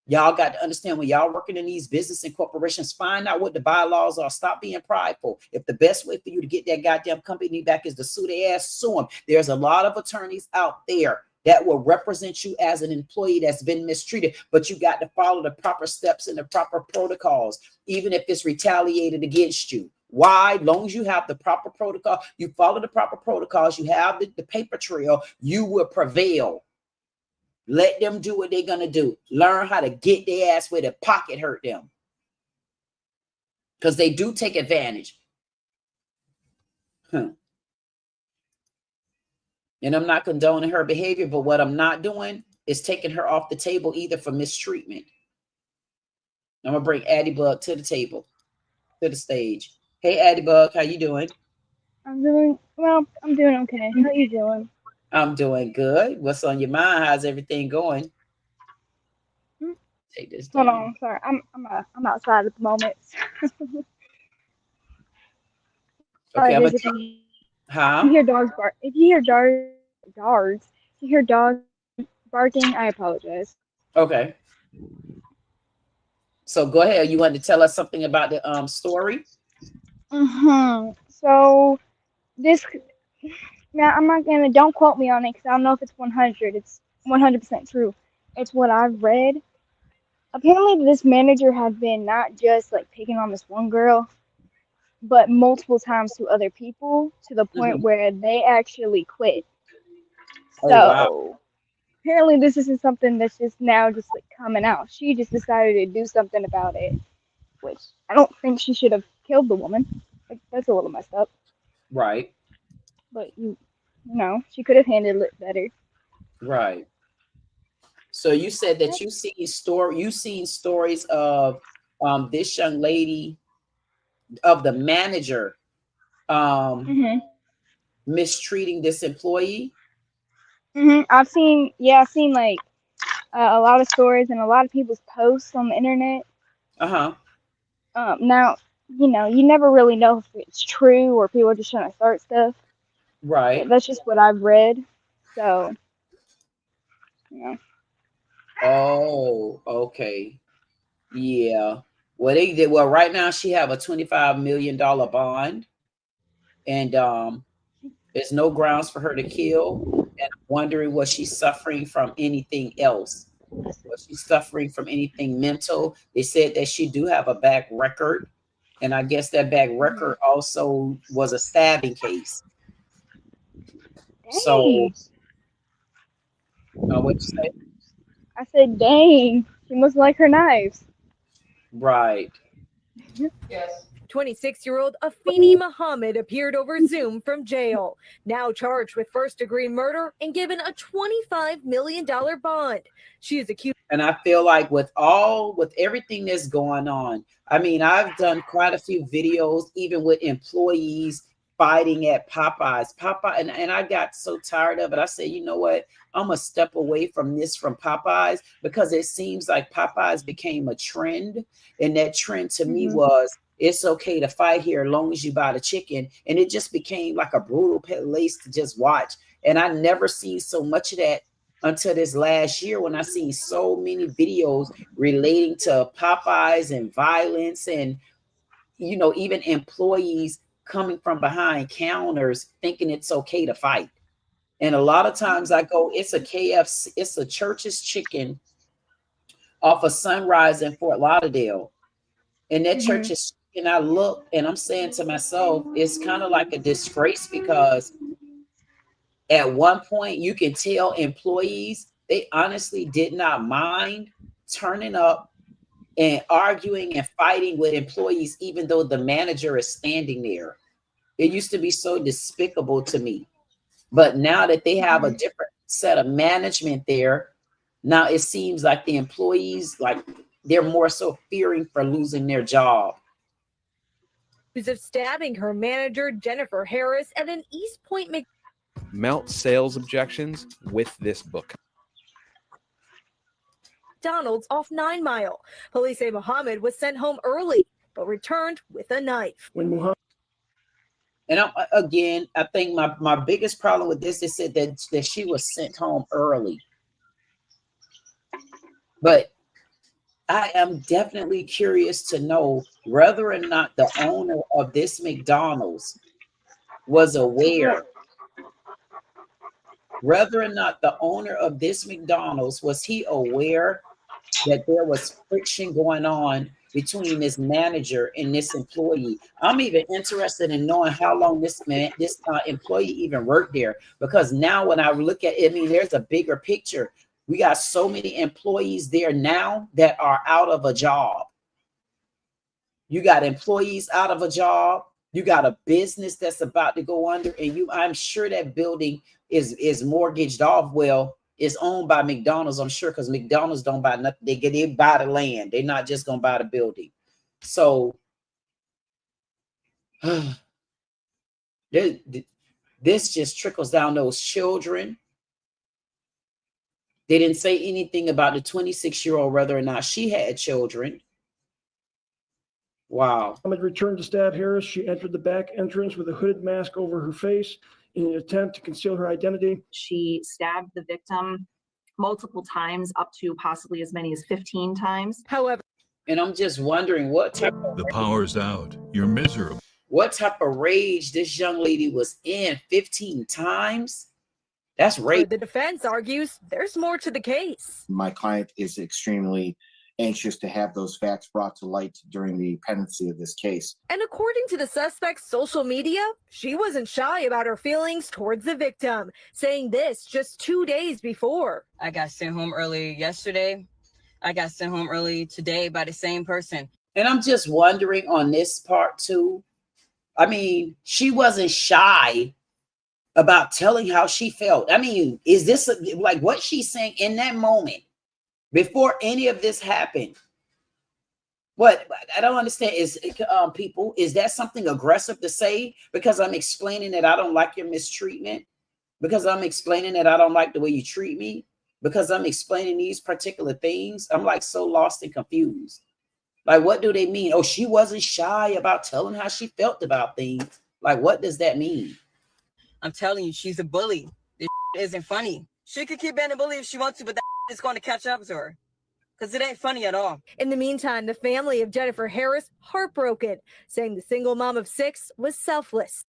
Y'all got to understand, when y'all working in these business and corporations, find out what the bylaws are. Stop being prideful. If the best way for you to get that goddamn company back is to sue their ass, sue them. There's a lot of attorneys out there that will represent you as an employee that's been mistreated, but you got to follow the proper steps and the proper protocols, even if it's retaliated against you. Why? As long as you have the proper protocol, you follow the proper protocols, you have the paper trail, you will prevail. Let them do what they're going to do. Learn how to get their ass where the pocket hurt them. Because they do take advantage. And I'm not condoning her behavior, but what I'm not doing is taking her off the table either for mistreatment. I'm going to bring Addie Bug to the table, to the stage. Hey, Addie Bug, how you doing? I'm doing okay. How you doing? I'm doing good. What's on your mind? How's everything going? Take this down. Hold on, sorry. I'm outside at the moment. Okay, If you hear dogs bark, if you hear dogs barking, I apologize. Okay. So go ahead. You wanted to tell us something about the story? So this, now I'm not gonna, don't quote me on it because I don't know if it's 100. It's 100% true. It's what I've read. Apparently, this manager had been not just like picking on this one girl, but multiple times to other people, to the point where they actually quit. So wow. Apparently this isn't something that's just now just like coming out. She just decided to do something about it, which I don't think she should have killed the woman. Like, that's a little messed up. Right. But you know, she could have handled it better. Right. So you said that you seen stories of this young lady, of the manager mistreating this employee. I've seen like a lot of stories and a lot of people's posts on the internet. Now, you never really know if it's true or people are just trying to start stuff. Right. But that's just what I've read. So, Oh, okay. Yeah. Well, they did. Well, right now she have a $25 million bond, and there's no grounds for her to kill. And I'm wondering, was she suffering from anything else? Was she suffering from anything mental? They said that she do have a back record, and I guess that back record also was a stabbing case. So, what you say? I said, dang, she must like her knives. Right. Yes. 26-year-old Afeni Muhammad appeared over Zoom from jail, now charged with first-degree murder and given a $25 million bond. She is accused. And I feel like with everything that's going on, I mean, I've done quite a few videos, even with employees fighting at Popeyes. And I got so tired of it. I said, you know what? I'm gonna step away from Popeyes, because it seems like Popeyes became a trend. And that trend to me was, it's okay to fight here as long as you buy the chicken. And it just became like a brutal place to just watch. And I never seen so much of that until this last year, when I seen so many videos relating to Popeyes and violence, and even employees coming from behind counters thinking it's okay to fight. And a lot of times I go, it's a KFC, it's a Church's Chicken off of Sunrise in Fort Lauderdale. And that Church's Chicken, I look and I'm saying to myself, it's kind of like a disgrace, because at one point you can tell employees, they honestly did not mind turning up and arguing and fighting with employees, even though the manager is standing there. It used to be so despicable to me. But now that they have a different set of management there, now it seems like the employees, like, they're more so fearing for losing their job. Of stabbing her manager, Jennifer Harris, at an East Point Mount sales objections with this book. McDonald's off 9 Mile. Police say Muhammad was sent home early, but returned with a knife. And I think my biggest problem with this is that she was sent home early. But I am definitely curious to know whether or not the owner of this McDonald's was aware. Whether or not the owner of this McDonald's, was he aware that there was friction going on between this manager and this employee? I'm even interested in knowing how long this employee even worked there, because now when I look at it, I mean, there's a bigger picture. We got so many employees there now that are out of a job. You got employees out of a job. You got a business that's about to go under, and I'm sure that building is mortgaged off. Well, it's owned by McDonald's, I'm sure, because McDonald's don't buy nothing. They buy the land. They're not just gonna buy the building. So this just trickles down those children. They didn't say anything about the 26-year-old, whether or not she had children. Wow. Muhammad returned to stab Harris. She entered the back entrance with a hooded mask over her face in an attempt to conceal her identity. She stabbed the victim multiple times, up to possibly as many as 15 times. However, and I'm just wondering what type of... The power's out. You're miserable. What type of rage this young lady was in 15 times? That's rape. The defense argues there's more to the case. My client is extremely anxious to have those facts brought to light during the pendency of this case. And according to the suspect's social media, she wasn't shy about her feelings towards the victim, saying this just 2 days before. I got sent home early yesterday. I got sent home early today by the same person. And I'm just wondering on this part too. I mean, she wasn't shy about telling how she felt. I mean, is this like what she's saying in that moment? before any of this happened. What I don't understand is, people, is that something aggressive to say because I'm explaining that I don't like your mistreatment? Because I'm explaining that I don't like the way you treat me? Because I'm explaining these particular things? I'm like so lost and confused. Like, what do they mean? Oh, she wasn't shy about telling how she felt about things. Like, what does that mean? I'm telling you, she's a bully. This isn't funny. She could keep being a bully if she wants to, but that is going to catch up to her. Because it ain't funny at all. In the meantime, the family of Jennifer Harris heartbroken, saying the single mom of 6 was selfless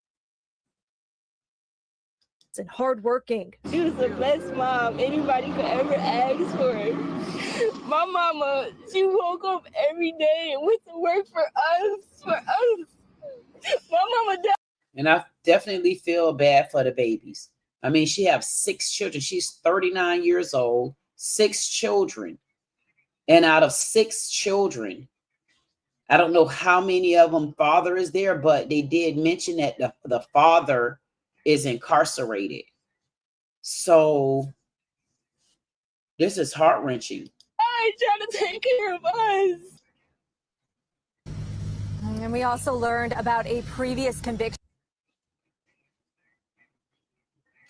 and hardworking. She was the best mom anybody could ever ask for. My mama, she woke up every day and went to work for us, My mama died. And I definitely feel bad for the babies. I mean, she has 6 children. She's 39 years old, 6 children. And out of 6 children, I don't know how many of them father is there, but they did mention that the father is incarcerated. So this is heart-wrenching. I trying to take care of us. And we also learned about a previous conviction.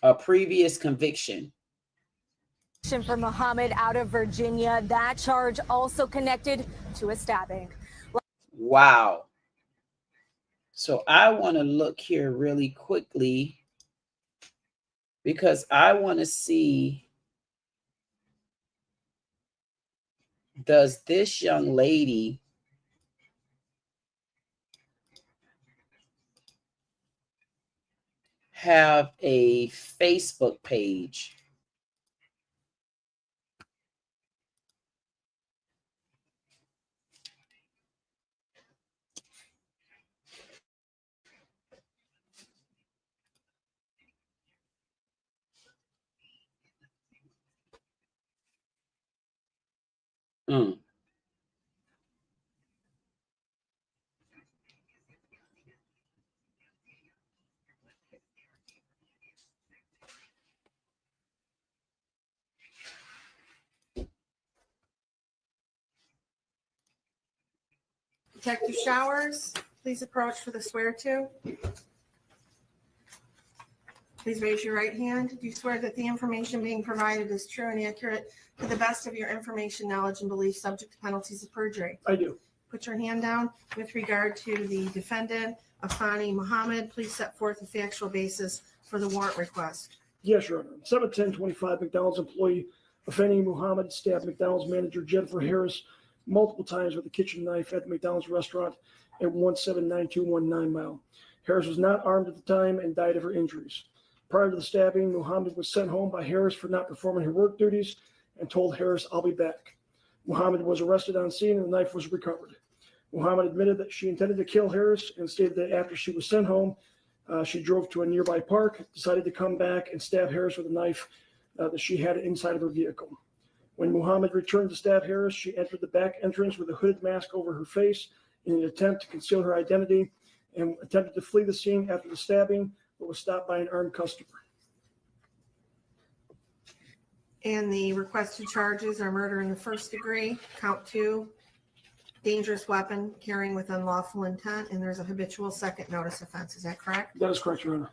A previous conviction For Muhammad out of Virginia. That charge also connected to a stabbing. Wow. So I want to look here really quickly because I want to see, does this young lady have a Facebook page? Detective Showers, please approach for the swear to. Please raise your right hand. Do you swear that the information being provided is true and accurate to the best of your information, knowledge, and belief, subject to penalties of perjury? I do. Put your hand down. With regard to the defendant, Afani Muhammad, please set forth a factual basis for the warrant request. Yes, Your Honor. 7/10/25, McDonald's employee Afeni Muhammad stabbed McDonald's manager Jennifer Harris multiple times with a kitchen knife at the McDonald's restaurant at 179219 Mile. Harris was not armed at the time and died of her injuries. Prior to the stabbing, Muhammad was sent home by Harris for not performing her work duties and told Harris, "I'll be back." Muhammad was arrested on scene and the knife was recovered. Muhammad admitted that she intended to kill Harris and stated that after she was sent home, she drove to a nearby park, decided to come back and stab Harris with a knife that she had inside of her vehicle. When Muhammad returned to stab Harris, she entered the back entrance with a hooded mask over her face in an attempt to conceal her identity and attempted to flee the scene after the stabbing, but was stopped by an armed customer. And the requested charges are murder in the first degree, count 2, dangerous weapon carrying with unlawful intent, and there's a habitual second notice offense. Is that correct? That is correct, Your Honor.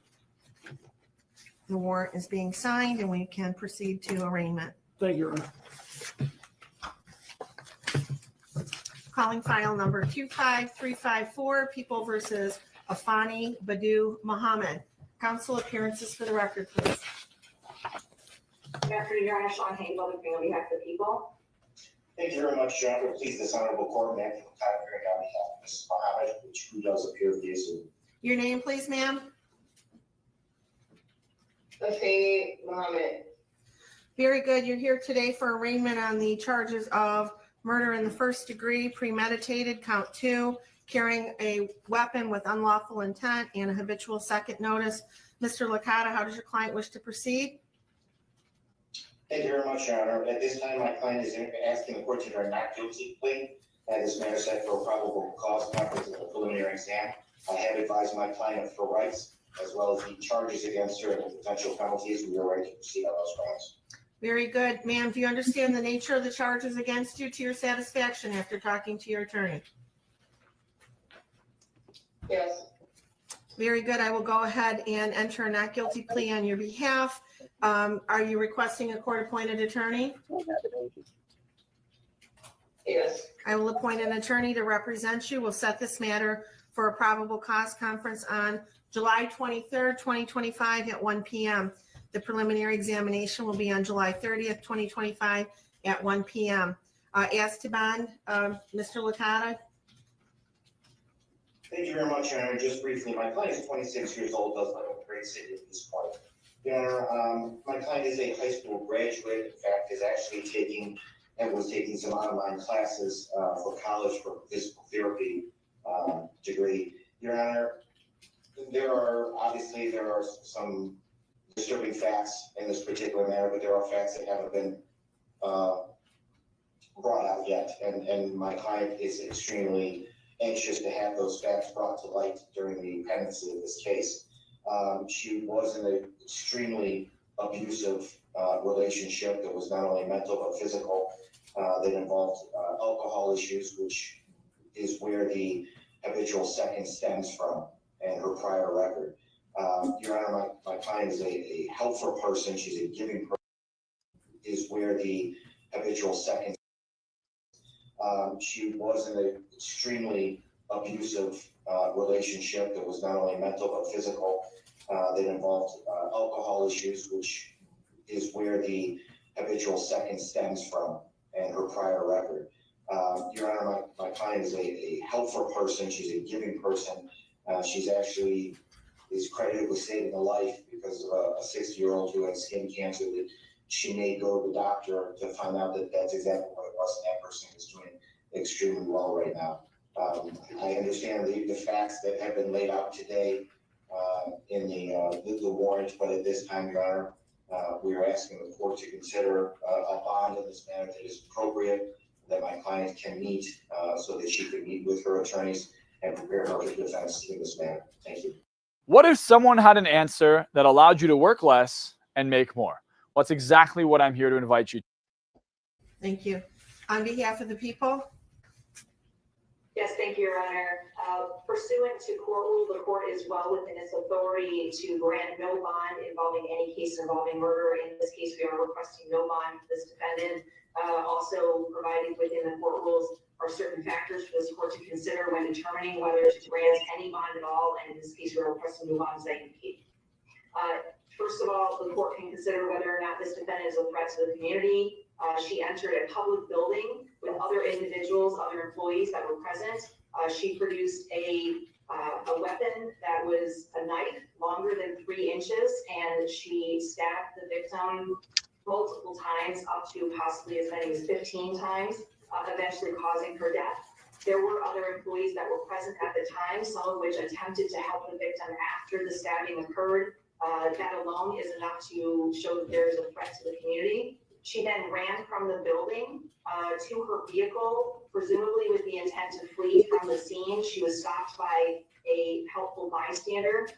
The warrant is being signed and we can proceed to arraignment. Thank you, Your Honor. Calling file number 25354, People versus Afani Badu Muhammad. Council appearances for the record, please. Good afternoon, Your Honor. Sean Hayden, on behalf of the people. Thank you very much, John. Please, this honorable court, Matthew McConaughey, on behalf of Mrs. Muhammad, who does appear to be a Zoom. Your name, please, ma'am? Afeni Muhammad. Very good. You're here today for arraignment on the charges of murder in the first degree, premeditated, count 2, carrying a weapon with unlawful intent, and a habitual second notice. Mr. Licata, how does your client wish to proceed? Thank you very much, Your Honor. At this time, my client is asking the court to enter a not guilty plea, and this matter set for a probable cause conference of the preliminary exam. I have advised my client of her rights, as well as the charges against her and the potential penalties. We are ready to proceed on those grounds. Very good. Ma'am, do you understand the nature of the charges against you to your satisfaction after talking to your attorney? Yes. Very good. I will go ahead and enter a not guilty plea on your behalf. Are you requesting a court-appointed attorney? Yes. I will appoint an attorney to represent you. We'll set this matter for a probable cause conference on July 23rd, 2025 at 1 p.m. The preliminary examination will be on July 30th, 2025 at 1 p.m. As to bond, Mr. Licata. Thank you very much, Your Honor. Just briefly, my client is 26 years old, does live in a great city at this point. Your Honor, my client is a high school graduate. In fact, is actually taking some online classes for college for physical therapy degree. Your Honor, there are some disturbing facts in this particular matter, but there are facts that haven't been brought out yet, and my client is extremely anxious to have those facts brought to light during the pendency of this case. She was in an extremely abusive relationship that was not only mental but physical, that involved alcohol issues, which is where the habitual second stems from, and her prior record. Your Honor, my client is a helpful person. She's a giving person, is where the habitual second. She was in an extremely abusive relationship that was not only mental but physical, that involved alcohol issues, which is where the habitual second stems from, and her prior record. Your Honor, my client is a helpful person. She's a giving person. She's actually is credited with saving a life because of a 60-year-old who had skin cancer that she may go to the doctor to find out that that's exactly what it was, and that person is doing extremely well right now. I understand the facts that have been laid out today in the warrant, but at this time, Your Honor, we are asking the court to consider a bond in this matter that is appropriate, that my client can meet, so that she could meet with her attorneys and prepare her defense in this matter. Thank you. What if someone had an answer that allowed you to work less and make more? What's exactly what I'm here to invite you to. Thank you. On behalf of the people. Yes, thank you, Your Honor. Pursuant to court rule, the court is well within its authority to grant no bond involving any case involving murder. In this case, we are requesting no bond for this defendant. Also provided within the court rules are certain factors for this court to consider when determining whether to grant any bond at all. And in this case, we are requesting no bond as I indicate. First of all, the court can consider whether or not this defendant is a threat to the community. She entered a public building with other individuals, other employees that were present. She produced a weapon that was a knife longer than 3 inches, and she stabbed the victim multiple times, up to possibly as many as 15 times, eventually causing her death. There were other employees that were present at the time, some of which attempted to help the victim after the stabbing occurred. That alone is enough to show that there is a threat to the community. She then ran from the building to her vehicle, presumably with the intent to flee from the scene. She was stopped by a helpful bystander.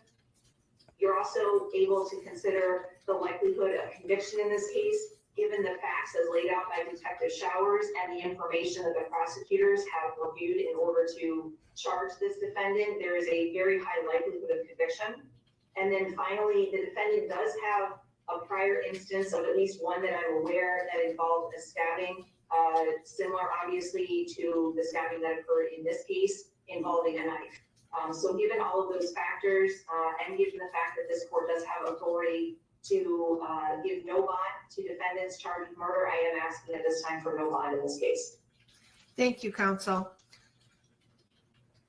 You're also able to consider the likelihood of conviction in this case, given the facts as laid out by Detective Showers and the information that the prosecutors have reviewed in order to charge this defendant. There is a very high likelihood of conviction. And then finally, the defendant does have a prior instance of at least one that I'm aware that involved a stabbing, similar obviously to the stabbing that occurred in this case involving a knife. So given all of those factors, and given the fact that this court does have authority to give no bond to defendants charged with murder, I am asking at this time for no bond in this case. Thank you, counsel.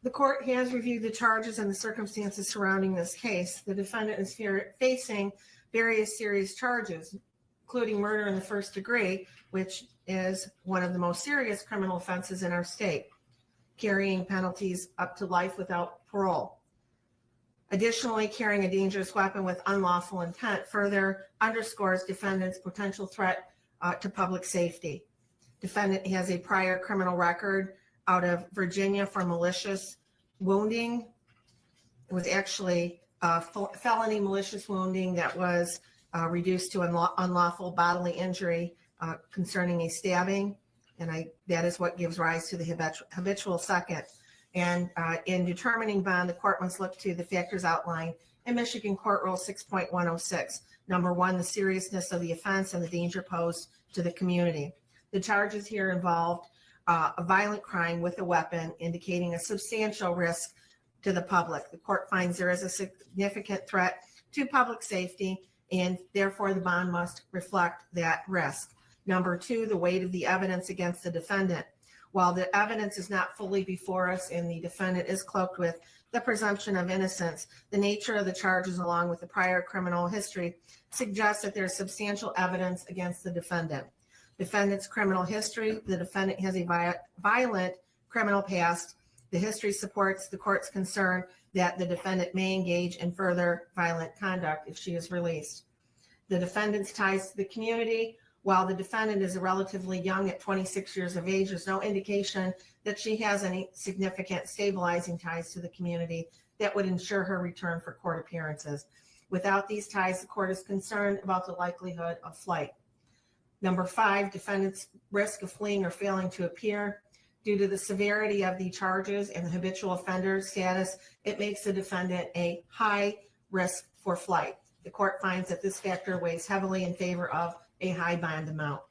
The court has reviewed the charges and the circumstances surrounding this case. The defendant is facing various serious charges, including murder in the first degree, which is one of the most serious criminal offenses in our state, carrying penalties up to life without parole. Additionally, carrying a dangerous weapon with unlawful intent further underscores defendant's potential threat to public safety. Defendant has a prior criminal record out of Virginia for malicious wounding. It was actually felony malicious wounding that was reduced to unlawful bodily injury concerning a stabbing. And that is what gives rise to the habitual second. And in determining bond, the court must look to the factors outlined in Michigan Court Rule 6.106. Number one, the seriousness of the offense and the danger posed to the community. The charges here involved a violent crime with a weapon, indicating a substantial risk to the public. The court finds there is a significant threat to public safety, and therefore the bond must reflect that risk. Number two, the weight of the evidence against the defendant. While the evidence is not fully before us and the defendant is cloaked with the presumption of innocence, the nature of the charges along with the prior criminal history suggests that there is substantial evidence against the defendant. Defendant's criminal history: the defendant has a violent criminal past. The history supports the court's concern that the defendant may engage in further violent conduct if she is released. The defendant's ties to the community: while the defendant is relatively young at 26 years of age, there's no indication that she has any significant stabilizing ties to the community that would ensure her return for court appearances. Without these ties, the court is concerned about the likelihood of flight. Number five, defendant's risk of fleeing or failing to appear. Due to the severity of the charges and the habitual offender status, it makes the defendant a high risk for flight. The court finds that this factor weighs heavily in favor of a high bond amount.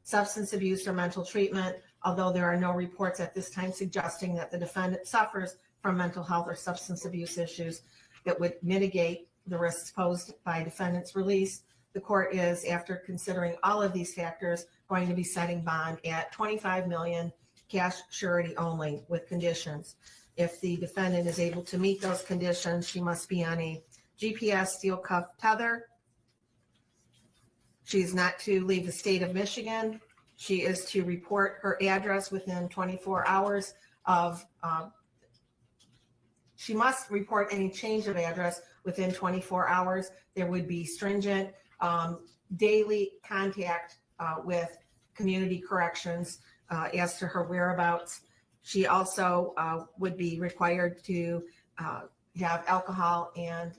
Substance abuse or mental treatment: although there are no reports at this time suggesting that the defendant suffers from mental health or substance abuse issues that would mitigate the risks posed by defendant's release, the court is, after considering all of these factors, going to be setting bond at $25 million, cash surety only, with conditions. If the defendant is able to meet those conditions, she must be on a GPS steel cuff tether. She is not to leave the state of Michigan. She is to report her address within 24 hours of, she must report any change of address within 24 hours. There would be stringent daily contact with community corrections as to her whereabouts. She also would be required to have alcohol and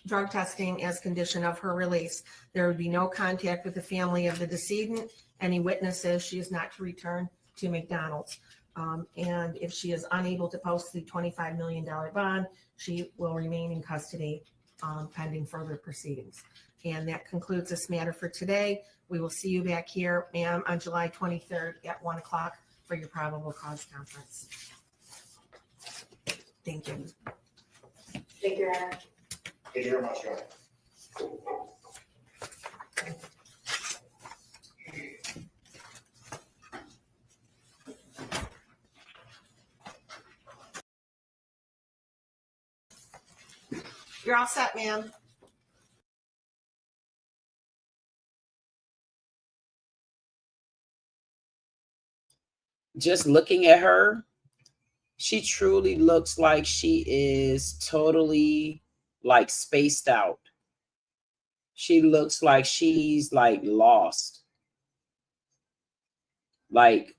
drug testing as condition of her release. There would be no contact with the family of the decedent. Any witnesses, she is not to return to McDonald's. And if she is unable to post the $25 million bond, she will remain in custody pending further proceedings. And that concludes this matter for today. We will see you back here, ma'am, on July 23rd at 1 o'clock for your probable cause conference. Thank you. Thank you, Your Honor. Thank you very much, Your Honor. You're all set, ma'am. Just looking at her, she truly looks like she is totally like spaced out. She looks like she's like lost. Like,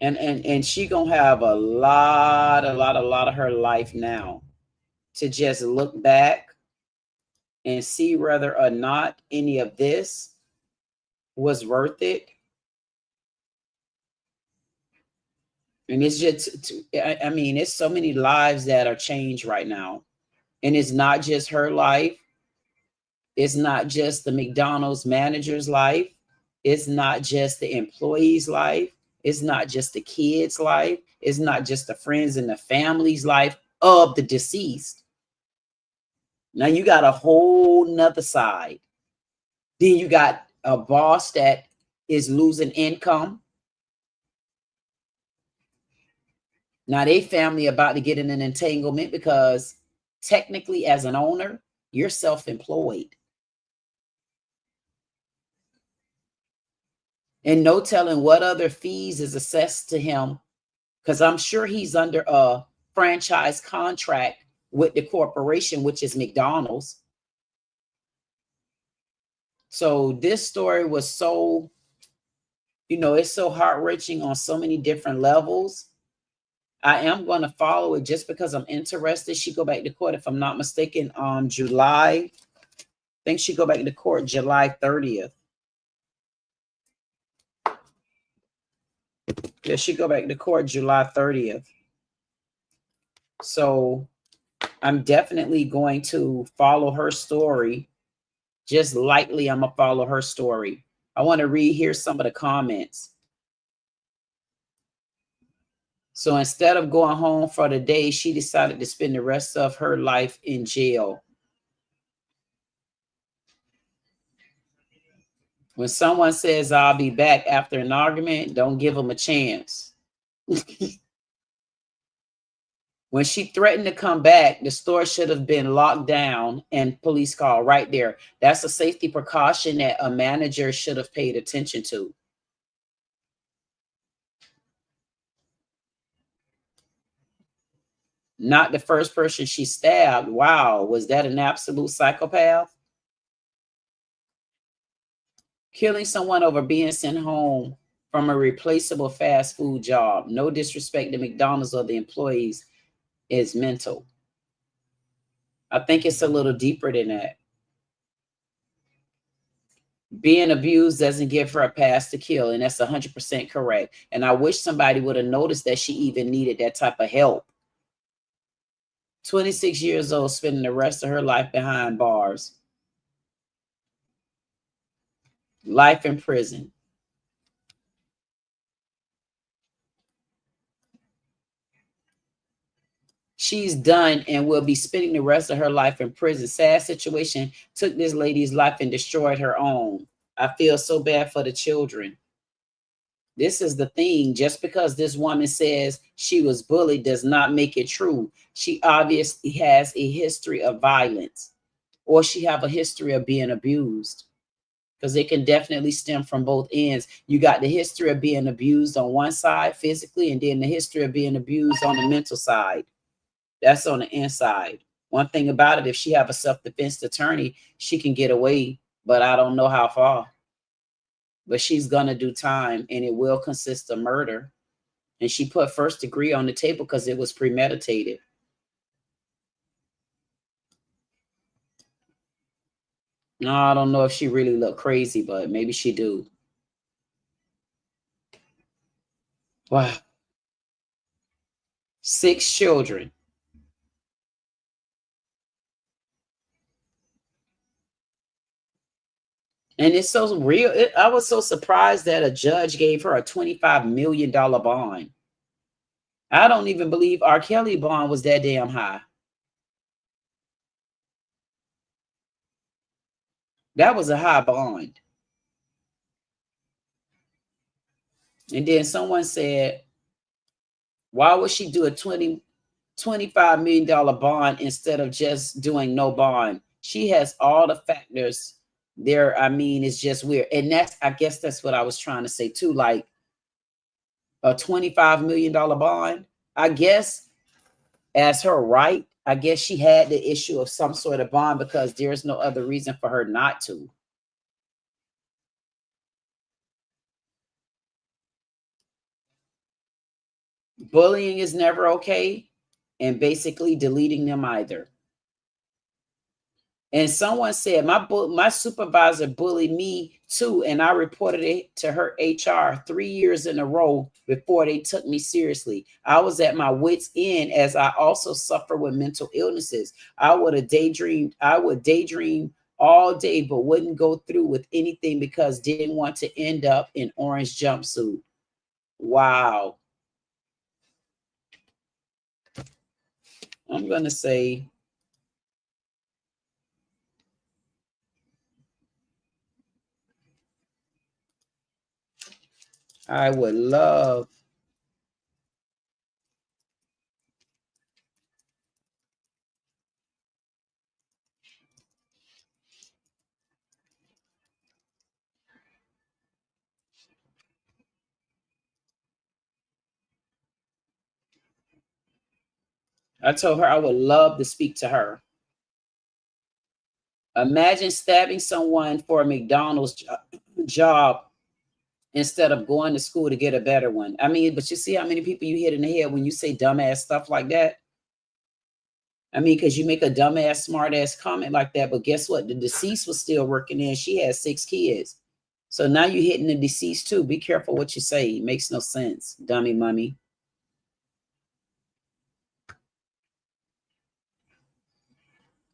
and she gonna have a lot of her life now to just look back and see whether or not any of this was worth it. And it's just, I mean, it's so many lives that are changed right now. And it's not just her life. It's not just the McDonald's manager's life. It's not just the employee's life. It's not just the kids' life. It's not just the friends and the family's life of the deceased. Now you got a whole nother side. Then you got a boss that is losing income. Now they family about to get in an entanglement because technically as an owner, you're self-employed. And no telling what other fees is assessed to him, because I'm sure he's under a franchise contract with the corporation, which is McDonald's. So this story was so, it's so heart-wrenching on so many different levels. I am going to follow it just because I'm interested. She go back to court, if I'm not mistaken, July. I think she go back to court July 30th. Yeah, she go back to court July 30th. So I'm definitely going to follow her story. Just lightly, I'm going to follow her story. I want to read here some of the comments. So instead of going home for the day, she decided to spend the rest of her life in jail. When someone says, I'll be back after an argument, don't give them a chance. When she threatened to come back, the store should have been locked down and police call right there. That's a safety precaution that a manager should have paid attention to. Not the first person she stabbed. Wow, was that an absolute psychopath? Killing someone over being sent home from a replaceable fast food job. No disrespect to McDonald's or the employees, is mental. I think it's a little deeper than that. Being abused doesn't give her a pass to kill, and that's 100% correct. And I wish somebody would have noticed that she even needed that type of help. 26 years old, spending the rest of her life behind bars. Life in prison. She's done and will be spending the rest of her life in prison. Sad situation took this lady's life and destroyed her own. I feel so bad for the children. This is the thing. Just because this woman says she was bullied does not make it true. She obviously has a history of violence, or she have a history of being abused, because it can definitely stem from both ends. You got the history of being abused on one side physically, and then the history of being abused on the mental side. That's on the inside. One thing about it, if she have a self-defense attorney, she can get away, but I don't know how far. But she's gonna do time, and it will consist of murder. And she put first degree on the table because it was premeditated. No, I don't know if she really looked crazy, but maybe she do. Wow. 6 children. And it's so real. I was so surprised that a judge gave her a $25 million bond. I don't even believe R. Kelly bond was that damn high. That was a high bond. And then someone said, why would she do a $25 million bond instead of just doing no bond? She has all the factors there. I mean, it's just weird. And I guess that's what I was trying to say too. Like a $25 million bond, I guess as her right, I guess she had the issue of some sort of bond because there's no other reason for her not to. Bullying is never okay, and basically deleting them either. And someone said, my supervisor bullied me too, and I reported it to her HR 3 years in a row before they took me seriously. I was at my wit's end as I also suffer with mental illnesses. I would daydream all day, but wouldn't go through with anything because didn't want to end up in orange jumpsuit. Wow. I'm going to say I would love I told her I would love to speak to her. Imagine stabbing someone for a McDonald's job instead of going to school to get a better one. I mean, but you see how many people you hit in the head when you say dumbass stuff like that? I mean, because you make a dumbass, smart ass comment like that, but guess what? The deceased was still working there. She had 6 kids. So now you're hitting the deceased too. Be careful what you say. It makes no sense, dummy mummy.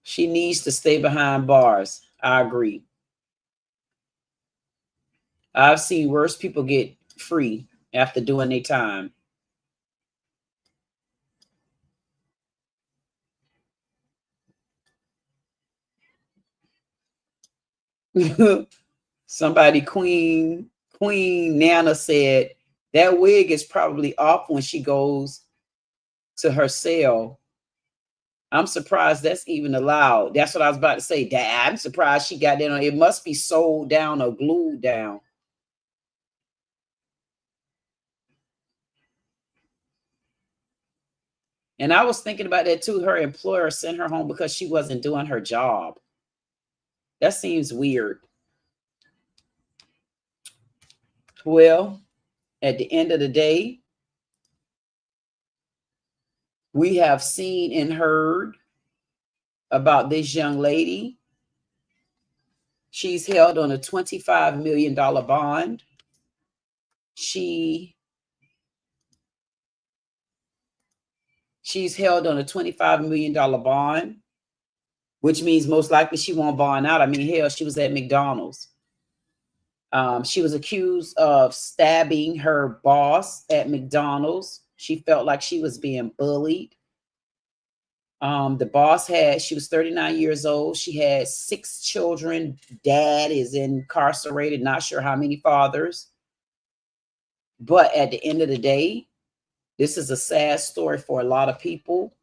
She needs to stay behind bars. I agree. I've seen worse people get free after doing their time. Somebody, Queen Nana said that wig is probably off when she goes to her cell. I'm surprised that's even allowed. That's what I was about to say. Dad, I'm surprised she got that on. It must be sold down or glued down. And I was thinking about that too. Her employer sent her home because she wasn't doing her job. That seems weird. Well, at the end of the day, we have seen and heard about this young lady. She's held on a $25 million bond. She's held on a $25 million bond, which means most likely she won't bond out. I mean, hell, she was at McDonald's. She was accused of stabbing her boss at McDonald's. She felt like she was being bullied. The boss she was 39 years old. She had 6 children. Dad is incarcerated, not sure how many fathers. But at the end of the day, this is a sad story for a lot of people.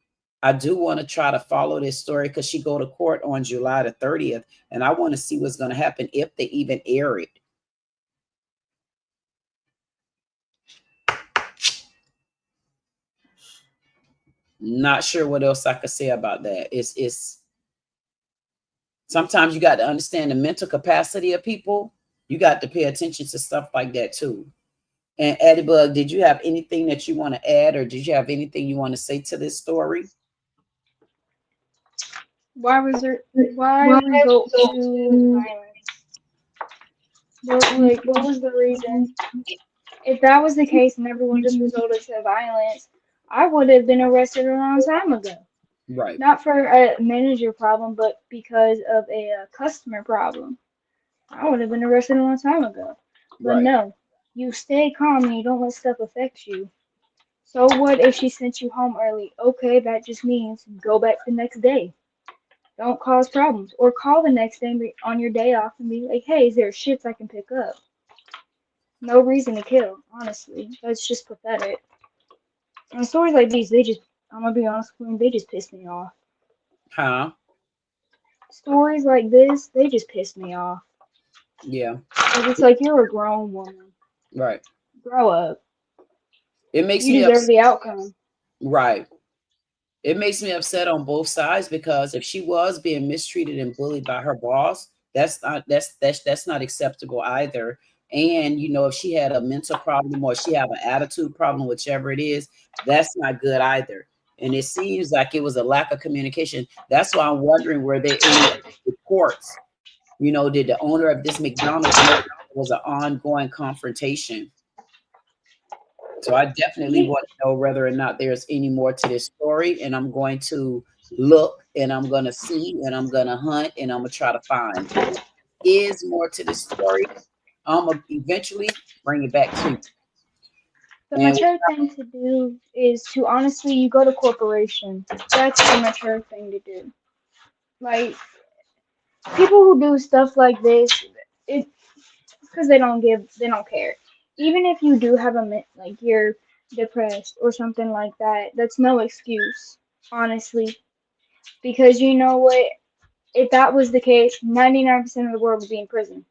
I do want to try to follow this story because she go to court on July the 30th. And I want to see what's going to happen if they even air it. Not sure what else I could say about that. It's sometimes you got to understand the mental capacity of people. You got to pay attention to stuff like that too. And Eddie Bug, did you have anything that you want to add, or did you have anything you want to say to this story? Why resort to violence? What was the reason? If that was the case and everyone just resorted to violence, I would have been arrested a long time ago. Right. Not for a manager problem, but because of a customer problem. I would have been arrested a long time ago. But right. No, you stay calm and you don't let stuff affect you. So what if she sent you home early? Okay, that just means go back the next day. Don't cause problems. Or call the next day on your day off and be like, hey, is there shifts I can pick up? No reason to kill, honestly. That's just pathetic. And stories like these, I'm gonna be honest with you, they just piss me off. Huh? Stories like this, they just piss me off. Yeah. It's like you're a grown woman. Right. Grow up. It makes you me deserve the outcome. Right. It makes me upset on both sides because if she was being mistreated and bullied by her boss, that's not acceptable either. And if she had a mental problem or she have an attitude problem, whichever it is, that's not good either. And it seems like it was a lack of communication. That's why I'm wondering where they reports. Did the owner of this McDonald's know there was an ongoing confrontation? So I definitely want to know whether or not there's any more to this story. And I'm going to look and I'm going to see and I'm going to hunt and I'm going to try to find. If there is more to this story, I'm going to eventually bring it back to you. The mature thing to do is to honestly, you go to corporation. That's the mature thing to do. Like, people who do stuff like this, it's because they don't care. Even if you do have you're depressed or something like that, that's no excuse, honestly. Because you know what? If that was the case, 99% of the world would be in prison.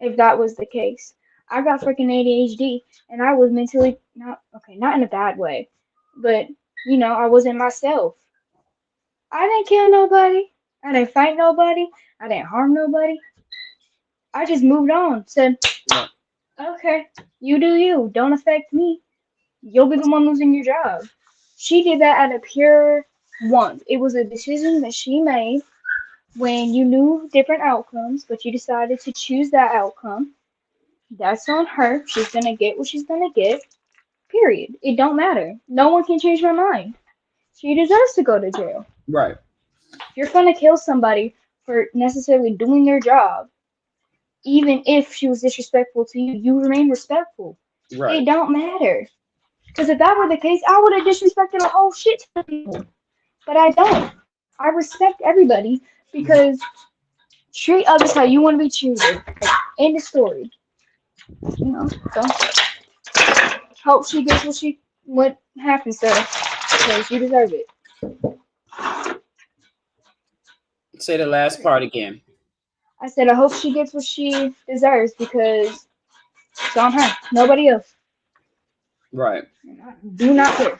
If that was the case. I got freaking ADHD and I was mentally not in a bad way, but I wasn't myself. I didn't kill nobody. I didn't fight nobody. I didn't harm nobody. I just moved on. Said, Okay, you do you. Don't affect me. You'll be the one losing your job. She did that out of pure want. It was a decision that she made when you knew different outcomes, but you decided to choose that outcome. That's on her. She's gonna get what she's gonna get. Period. It don't matter. No one can change my mind. She deserves to go to jail. Right. If you're gonna kill somebody for necessarily doing their job, even if she was disrespectful to you, you remain respectful. Right. It don't matter. Because if that were the case, I would have disrespected a whole shit ton of people. But I don't. I respect everybody because treat others how you want to be treated. End of story. You know, so hope she gets what happens to her because you deserve it. Say the last part again. I said I hope she gets what she deserves because it's on her. Nobody else. Right. Do not care.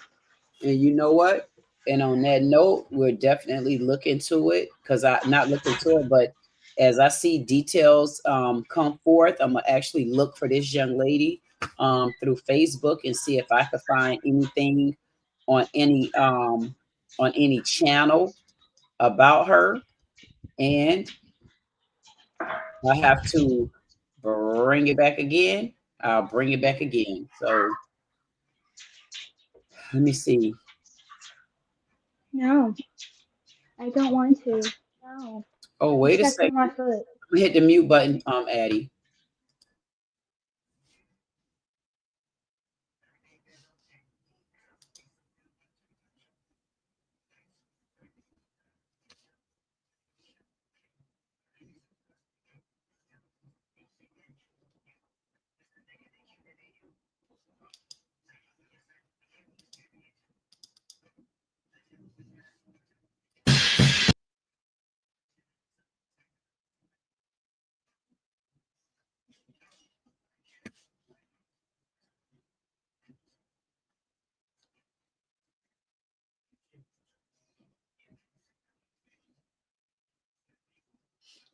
And you know what? And on that note, we're definitely looking to it because I not looking to it, but as I see details come forth, I'm gonna actually look for this young lady through Facebook and see if I can find anything on any channel about her. And I have to bring it back again. I'll bring it back again. So let me see. No, I don't want to. No. Oh, wait a Step second. on my foot. Hit the mute button, Addie.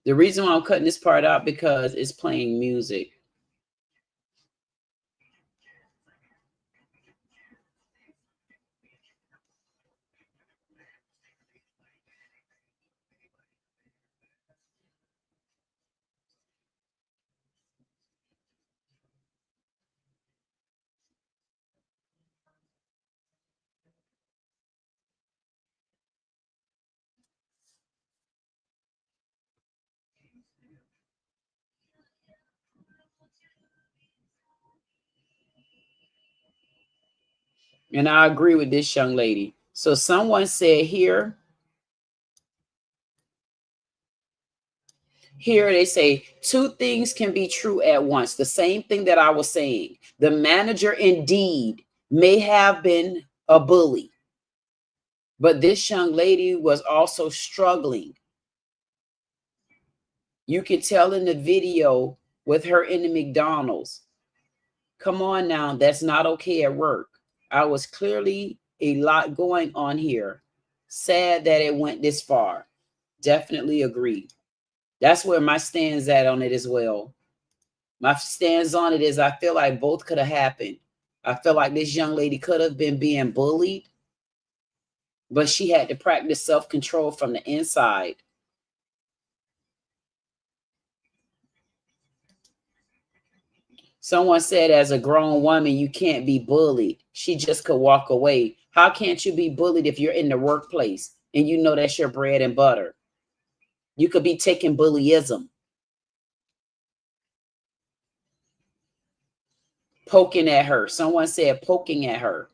The reason why I'm cutting this part out because it's playing music. And I agree with this young lady. So someone said here they say two things can be true at once. The same thing that I was saying. The manager indeed may have been a bully, but this young lady was also struggling. You can tell in the video with her in the McDonald's. Come on now, that's not okay at work. I was clearly a lot going on here. Sad that it went this far. Definitely agree. That's where my stands at on it as well. My stance on it is I feel like both could have happened. I feel like this young lady could have been being bullied, but she had to practice self-control from the inside. Someone said as a grown woman, you can't be bullied. She just could walk away. How can't you be bullied if you're in the workplace and you know that's your bread and butter? You could be taking bullyism. Poking at her. Someone said poking at her.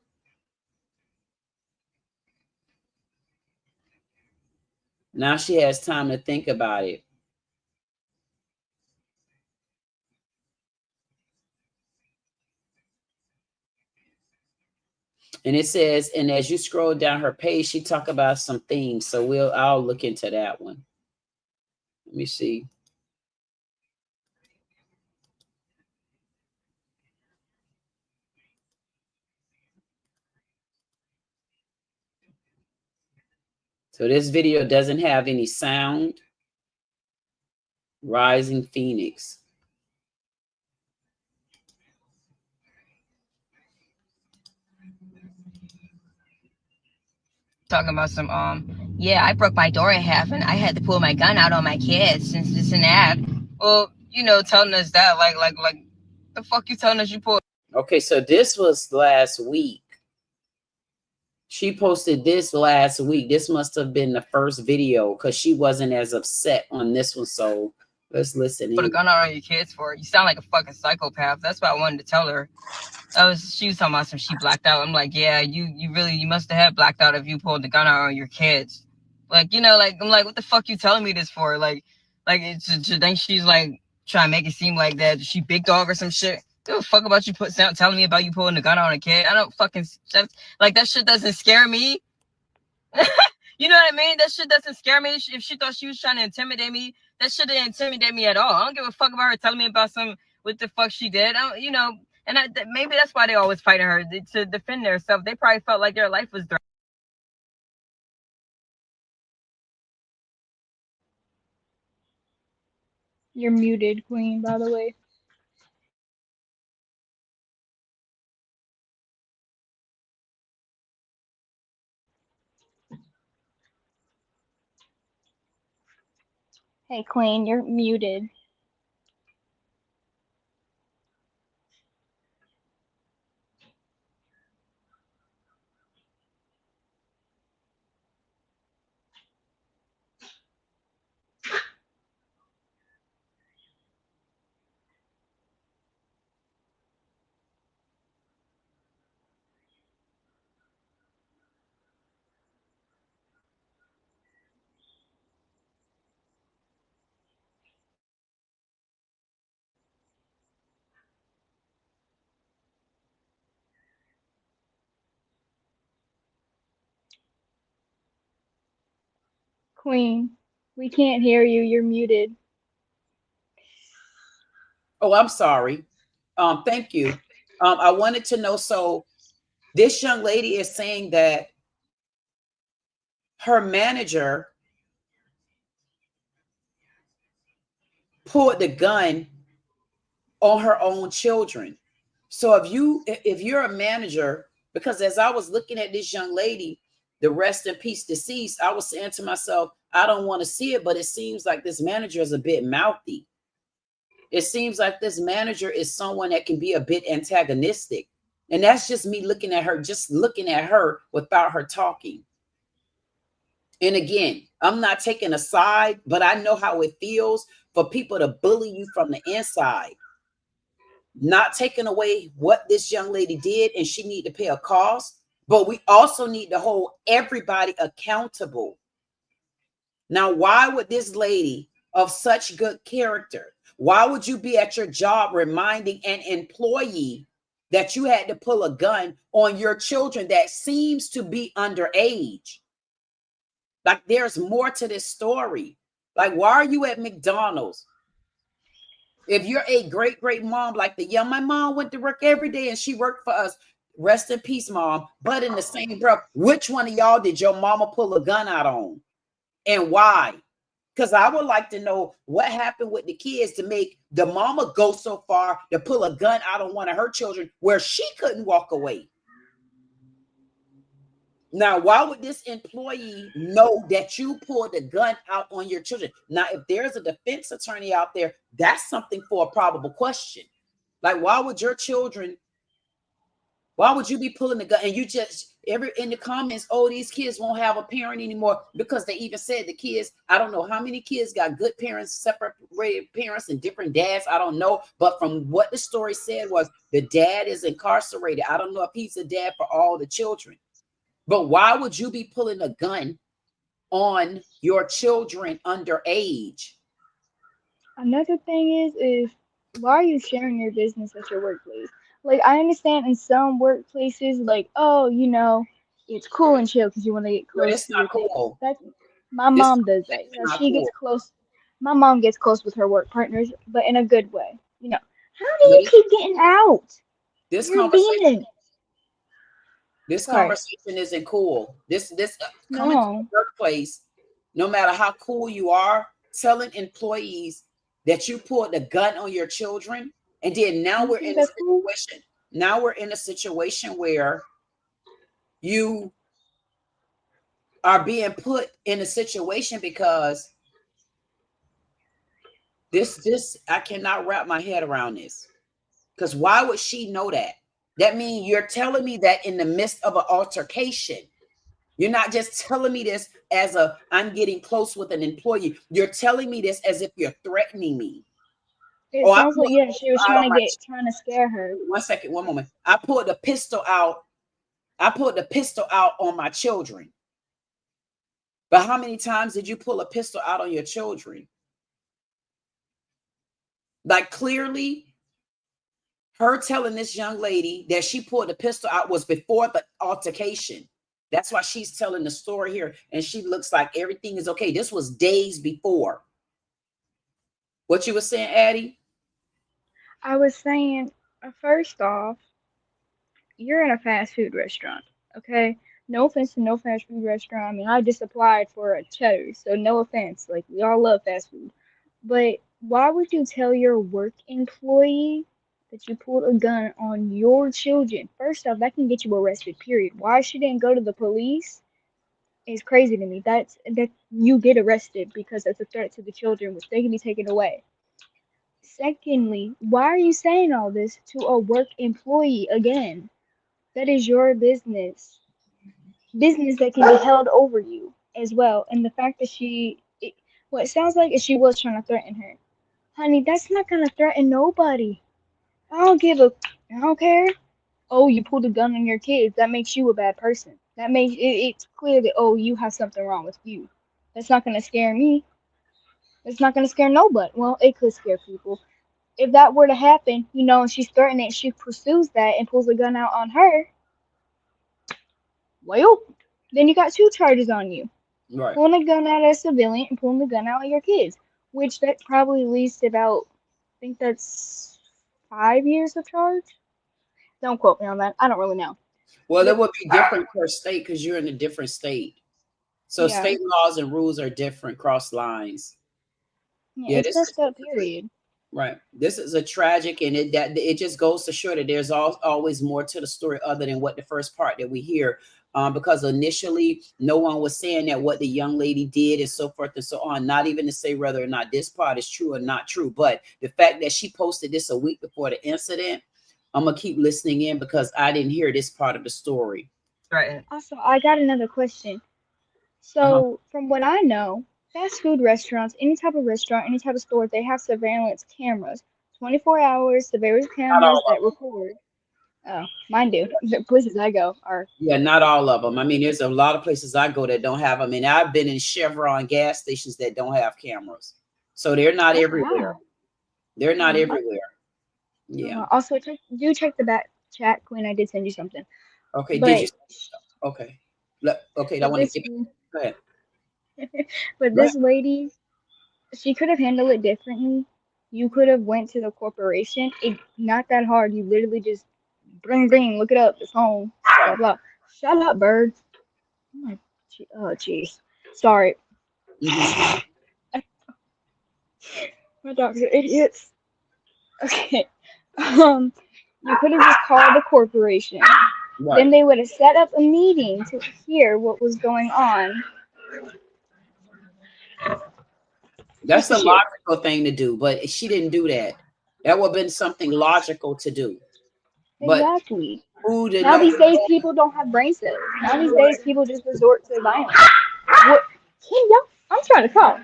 Now she has time to think about it. And it says, and as you scroll down her page, she talk about some things. So I'll look into that one. Let me see. So this video doesn't have any sound. Rising Phoenix. Talking about some yeah, I broke my door in half and I had to pull my gun out on my kids since this and that. Well, you know, telling us that like the fuck you telling us you pulled. Okay, so this was last week. She posted this last week. This must have been the first video because she wasn't as upset on this one. So let's listen. Put a gun out on your kids for it. You sound like a fucking psychopath. That's what I wanted to tell her. She was talking about some she blacked out. I'm like, yeah, you must have had blacked out if you pulled the gun out on your kids. Like, you know, like I'm like, what the fuck you telling me this for? Like it's then she's like trying to make it seem like that she big dog or some shit. Give a fuck about you telling me about you pulling the gun out on a kid. I don't fucking like that shit doesn't scare me. You know what I mean? That shit doesn't scare me. If she thought she was trying to intimidate me, that shit didn't intimidate me at all. I don't give a fuck about her telling me about what the fuck she did. You know, and maybe that's why they always fighting her to defend themselves. They probably felt like their life was threatened. You're muted, Queen, by the way. Hey, Queen, you're muted. Queen, we can't hear you. You're muted. Oh, I'm sorry. Thank you. I wanted to know, so this young lady is saying that her manager pulled the gun on her own children. So if you're a manager, because as I was looking at this young lady, the rest in peace deceased, I was saying to myself, I don't want to see it, but it seems like this manager is a bit mouthy. It seems like this manager is someone that can be a bit antagonistic. And that's just me looking at her without her talking. And again, I'm not taking a side, but I know how it feels for people to bully you from the inside. Not taking away what this young lady did, and she need to pay a cost, but we also need to hold everybody accountable. Now, why would this lady of such good character, why would you be at your job reminding an employee that you had to pull a gun on your children that seems to be underage? Like, there's more to this story. Like, why are you at McDonald's? If you're a great mom, like my mom went to work every day and she worked for us. Rest in peace, mom. But in the same breath, which one of y'all did your mama pull a gun out on? And why? Because I would like to know what happened with the kids to make the mama go so far to pull a gun out on one of her children where she couldn't walk away. Now, why would this employee know that you pulled the gun out on your children? Now, if there's a defense attorney out there, that's something for a probable question. Like, why would you be pulling the gun? And you just, in the comments, oh, these kids won't have a parent anymore, because they even said the kids, I don't know how many kids got good parents, separated parents, and different dads. I don't know. But from what the story said was the dad is incarcerated. I don't know if he's a dad for all the children. But why would you be pulling a gun on your children underage? Another thing is why are you sharing your business at your workplace? Like, I understand in some workplaces, like, oh, you know, it's cool and chill because you want to get close to your cool. My mom does that. You know, she gets close. My mom gets close with her work partners, but in a good way. You know, how do you keep getting out? This You're demon. This conversation isn't cool. Coming to the workplace, no matter how cool you are, telling employees that you pulled a gun on your children, and then now we're in a situation. Now we're in a situation where you are being put in a situation because this I cannot wrap my head around this. Because why would she know that? That means you're telling me that in the midst of an altercation. You're not just telling me this as a I'm getting close with an employee. You're telling me this as if you're threatening me. It sounds like, yeah, she was trying to scare her. One second, one moment. I pulled the pistol out. I pulled the pistol out on my children. But how many times did you pull a pistol out on your children? Like clearly, her telling this young lady that she pulled the pistol out was before the altercation. That's why she's telling the story here. And she looks like everything is okay. This was days before. What you were saying, Addie? I was saying, first off, you're in a fast food restaurant, okay? No offense to no fast food restaurant. I mean, I just applied for a Cheddar's, so no offense. Like, we all love fast food. But why would you tell your work employee that you pulled a gun on your children? First off, that can get you arrested, period. Why she didn't go to the police is crazy to me. That you get arrested because it's a threat to the children, which they can be taken away. Secondly, why are you saying all this to a work employee again? That is your business. Business that can be held over you as well. And the fact that what it sounds like is she was trying to threaten her. Honey, that's not gonna threaten nobody. I don't care. Oh, you pulled a gun on your kids. That makes you a bad person. That makes it's clear that, oh, you have something wrong with you. That's not gonna scare me. It's not gonna scare nobody. Well, it could scare people. If that were to happen, and she's threatening, she pursues that and pulls a gun out on her, well, then you got two charges on you. Right. Pulling a gun out at a civilian and pulling the gun out on your kids, which that probably leads to about, I think that's 5 years of charge. Don't quote me on that. I don't really know. Well, it would be different per state because you're in a different state. So Yeah. state laws and rules are different cross lines. Yeah, it's messed up, period. Right. This is a tragic, and it just goes to show that there's always more to the story other than what the first part that we hear. Because initially, no one was saying that what the young lady did and so forth and so on, not even to say whether or not this part is true or not true. But the fact that she posted this a week before the incident, I'm going to keep listening in because I didn't hear this part of the story. Right. Also, I got another question. So, from what I know, fast food restaurants, any type of restaurant, any type of store, they have surveillance cameras. 24 hours surveillance cameras that record. Oh, mine do. The places I go are. Yeah, not all of them. I mean, there's a lot of places I go that don't have them. And I've been in Chevron gas stations that don't have cameras. So they're not everywhere. They're not everywhere. Yeah. Also, check the back chat, Quinn. I did send you something. Okay, but, did you? Okay. Okay, I want to get. Go ahead. But this lady, she could have handled it differently. You could have went to the corporation. It's not that hard. You literally just bring, look it up. It's home. Blah blah. Shut up, bird. Oh jeez. Sorry. My dogs are idiots. Okay. You could have just called the corporation. Right. Then they would have set up a meeting to hear what was going on. That's a logical thing to do, but she didn't do that. That would have been something logical to do. Exactly. Now these days, people don't have brain cells. Now these days, people just resort to violence. I'm trying to talk.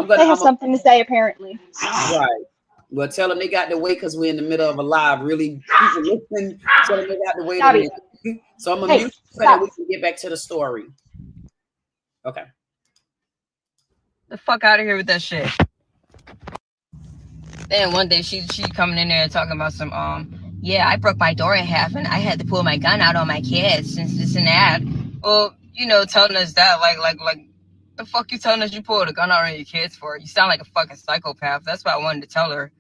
They have something to say, apparently. Right. Well, tell them they got to wait because we're in the middle of a live. Really, people listen. Tell them they got to wait a minute. So I'm gonna mute so that we can get back to the story. Okay. The fuck out of here with that shit. Then one day she coming in there talking about some yeah, I broke my door in half and I had to pull my gun out on my kids since this and that. Well, telling us that like the fuck you telling us you pulled a gun out on your kids for? You sound like a fucking psychopath. That's what I wanted to tell her.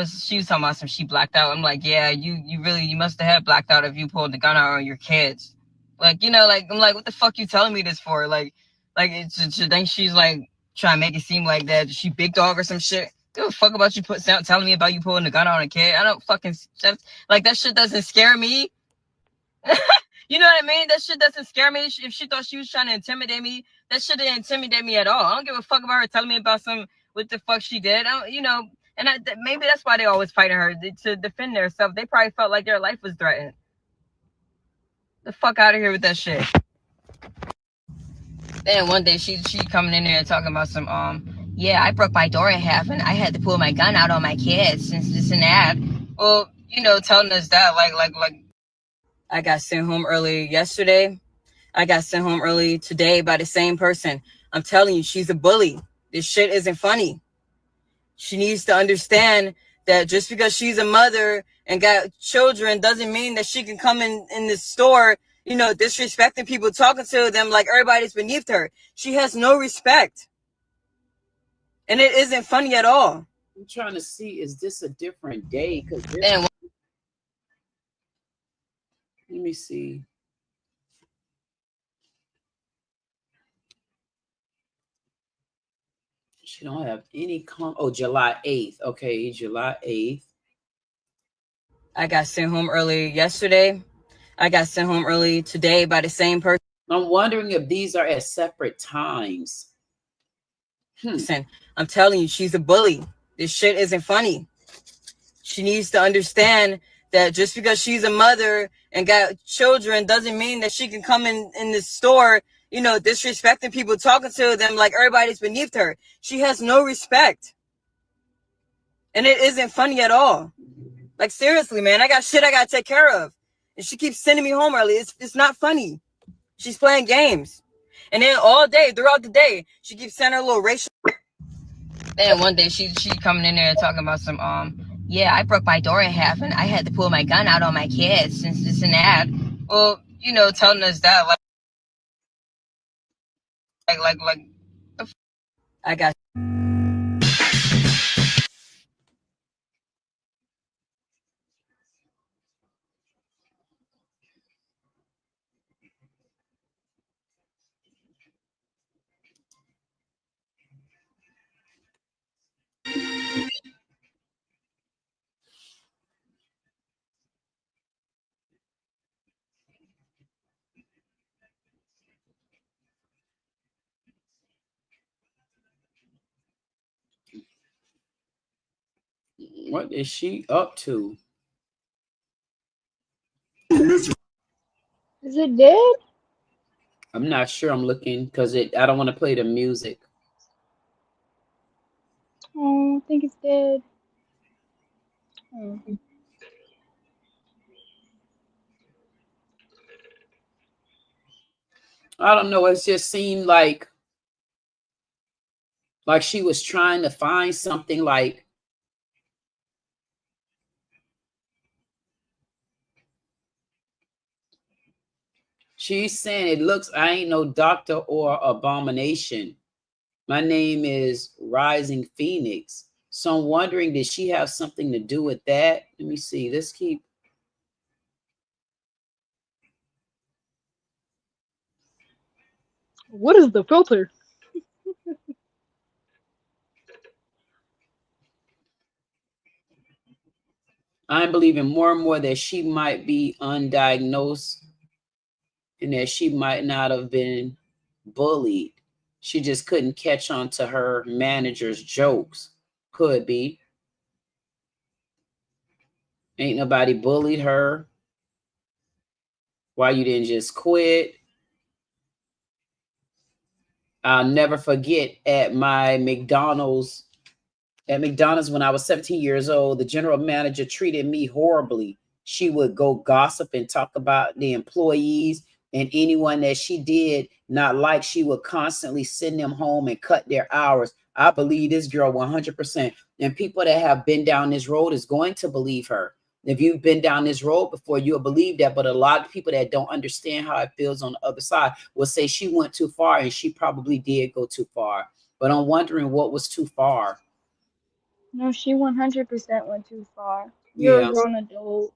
She was talking about some she blacked out. I'm like, yeah, you must have had blacked out if you pulled the gun out on your kids. Like, I'm like, what the fuck you telling me this for? Like she think she's like trying to make it seem like that she big dog or some shit. Give a fuck about you telling me about you pulling the gun on a kid. I don't fucking like that shit doesn't scare me. You know what I mean? That shit doesn't scare me. If she thought she was trying to intimidate me, that shit didn't intimidate me at all. I don't give a fuck about her telling me about what the fuck she did. And maybe that's why they always fighting her to defend themselves. They probably felt like their life was threatened. The fuck out of here with that shit. Then one day she coming in there talking about some yeah, I broke my door in half and I had to pull my gun out on my kids since this and that. Well, telling us that like I got sent home early yesterday. I got sent home early today by the same person. I'm telling you, she's a bully. This shit isn't funny. She needs to understand that just because she's a mother and got children doesn't mean that she can come in the store, disrespecting people, talking to them like everybody's beneath her. She has no respect. And it isn't funny at all. I'm trying to see, is this a different day? Because let me see. She don't have any July 8th. Okay, July 8th. I got sent home early yesterday. I got sent home early today by the same person. I'm wondering if these are at separate times. I'm telling you, she's a bully. This shit isn't funny. She needs to understand that just because she's a mother and got children doesn't mean that she can come in the store, disrespecting people, talking to them like everybody's beneath her. She has no respect. And it isn't funny at all. Like, seriously, man, I got shit I got to take care of. And she keeps sending me home early. It's not funny. She's playing games. And then all day, throughout the day, she keeps sending her little racial. Then one day she coming in there talking about some, yeah, I broke my door in half and I had to pull my gun out on my kids since this and that. Well, telling us that like I got. What is she up to? Is it dead? I'm not sure. I'm looking because I don't want to play the music. Oh, I think it's dead. I don't know. It just seemed like she was trying to find something like. She's saying it looks, I ain't no doctor or abomination. My name is Rising Phoenix. So I'm wondering, did she have something to do with that? Let me see. Let's keep. What is the filter? I'm believing more and more that she might be undiagnosed and that she might not have been bullied. She just couldn't catch on to her manager's jokes. Could be. Ain't nobody bullied her. Why you didn't just quit? I'll never forget at McDonald's when I was 17 years old, the general manager treated me horribly. She would go gossip and talk about the employees, and anyone that she did not like, she would constantly send them home and cut their hours. I believe this girl 100%. And people that have been down this road is going to believe her. If you've been down this road before, you'll believe that. But a lot of people that don't understand how it feels on the other side will say she went too far, and she probably did go too far. But I'm wondering what was too far. No, she 100% went too far. You're a grown adult.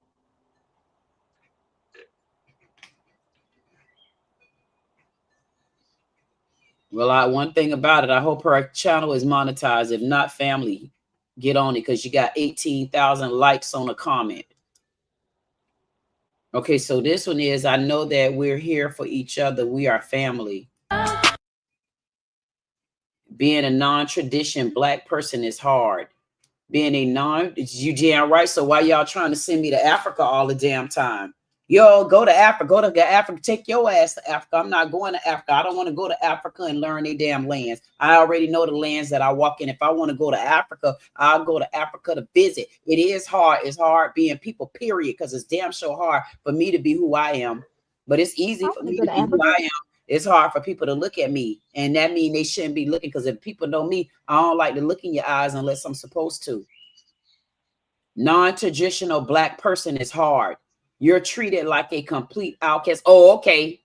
Well, one thing about it, I hope her channel is monetized. If not, family, get on it because you got 18,000 likes on a comment. Okay, so this one is, I know that we're here for each other. We are family. Being a non-tradition Black person is hard. Being a you damn right. So why y'all trying to send me to Africa all the damn time? Yo, go to Africa. Go to Africa. Take your ass to Africa. I'm not going to Africa. I don't want to go to Africa and learn their damn lands. I already know the lands that I walk in. If I want to go to Africa, I'll go to Africa to visit. It is hard. It's hard being people, period, because it's damn so hard for me to be who I am. But it's easy for me to be who I am. It's hard for people to look at me, and that means they shouldn't be looking, because if people know me, I don't like to look in your eyes unless I'm supposed to. Non-traditional Black person is hard. You're treated like a complete outcast. Oh, okay.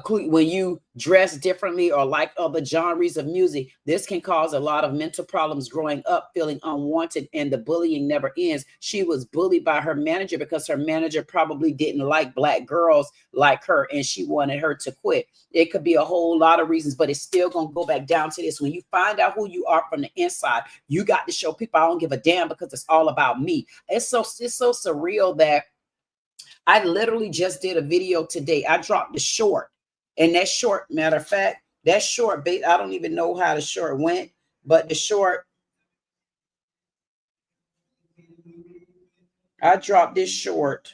When you dress differently or like other genres of music, this can cause a lot of mental problems growing up, feeling unwanted, and the bullying never ends. She was bullied by her manager because her manager probably didn't like Black girls like her, and she wanted her to quit. It could be a whole lot of reasons, but it's still going to go back down to this. When you find out who you are from the inside, you got to show people I don't give a damn, because it's all about me. It's so surreal that I literally just did a video today. I dropped the short. And that short, matter of fact, that short, I don't even know how the short went, but the short, I dropped this short.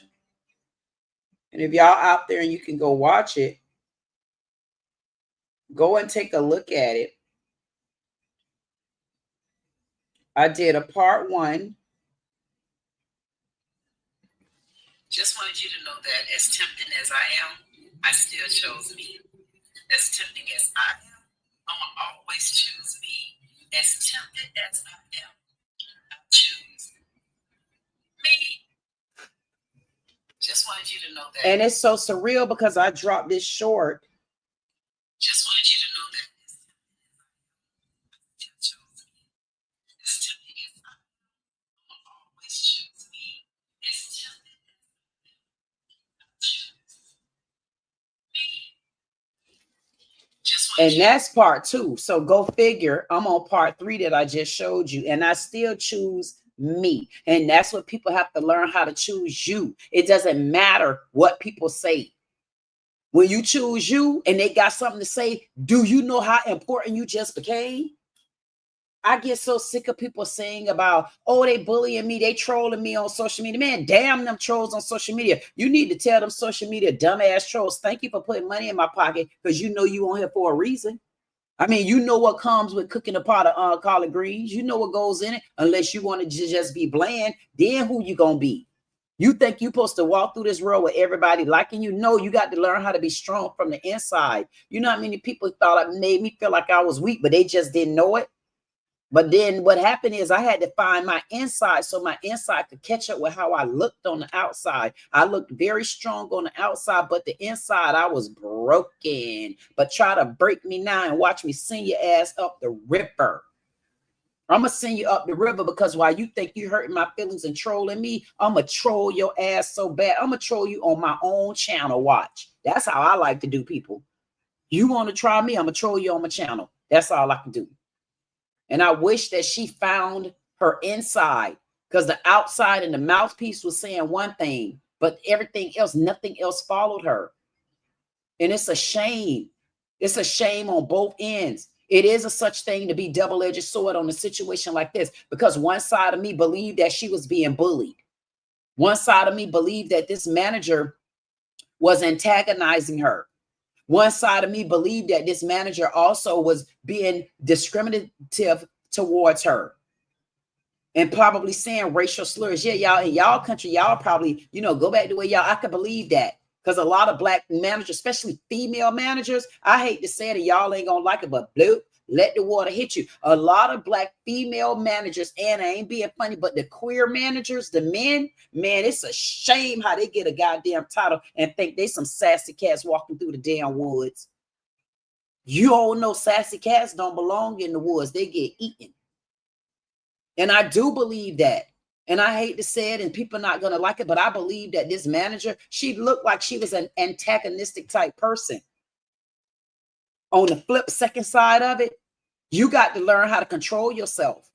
And if y'all out there and you can go watch it, go and take a look at it. I did a part 1. Just wanted you to know that as tempting as I am, I still chose me. As tempting as I am, I'm gonna always choose me. As tempted as I am, I choose me. Just wanted you to know that. And it's so surreal because I dropped this short. Just wanted you to know that. I still chose me. As tempting as I am, I'm gonna always choose me. As tempted as I choose me. And that's part 2. So go figure. I'm on part 3 that I just showed you, and I still choose me. And that's what people have to learn, how to choose you. It doesn't matter what people say. When you choose you and they got something to say, do you know how important you just became? I get so sick of people saying about, oh, they bullying me, they trolling me on social media. Man, damn them trolls on social media. You need to tell them social media dumbass trolls, thank you for putting money in my pocket, because you know you on here for a reason. I mean, you know what comes with cooking a pot of collard greens. You know what goes in it. Unless you want to just be bland, then who you gonna be? You think you're supposed to walk through this world with everybody liking you? No, you got to learn how to be strong from the inside. You know how many people thought it made me feel like I was weak, but they just didn't know it. But then what happened is I had to find my inside so my inside could catch up with how I looked on the outside. I looked very strong on the outside, but the inside I was broken. But try to break me now and watch me send your ass up the river. I'm going to send you up the river, because while you think you hurting my feelings and trolling me, I'm going to troll your ass so bad. I'm going to troll you on my own channel. Watch. That's how I like to do people. You want to try me? I'm going to troll you on my channel. That's all I can do. And I wish that she found her inside, because the outside and the mouthpiece was saying one thing, but everything else, nothing else followed her. And it's a shame. It's a shame on both ends. It is a such thing to be double-edged sword on a situation like this, because one side of me believed that she was being bullied. One side of me believed that this manager was antagonizing her. One side of me believed that this manager also was being discriminative towards her and probably saying racial slurs. Yeah, y'all, in y'all country, y'all probably, go back to where y'all, I could believe that, because a lot of Black managers, especially female managers, I hate to say it, and y'all ain't gonna like it, but bloop, let the water hit you. A lot of Black female managers, and I ain't being funny, but the queer managers, the men, man, it's a shame how they get a goddamn title and think they some sassy cats walking through the damn woods. You all know sassy cats don't belong in the woods. They get eaten. And I do believe that. And I hate to say it, and people are not going to like it, but I believe that this manager, she looked like she was an antagonistic type person. On the flip second side of it, you got to learn how to control yourself.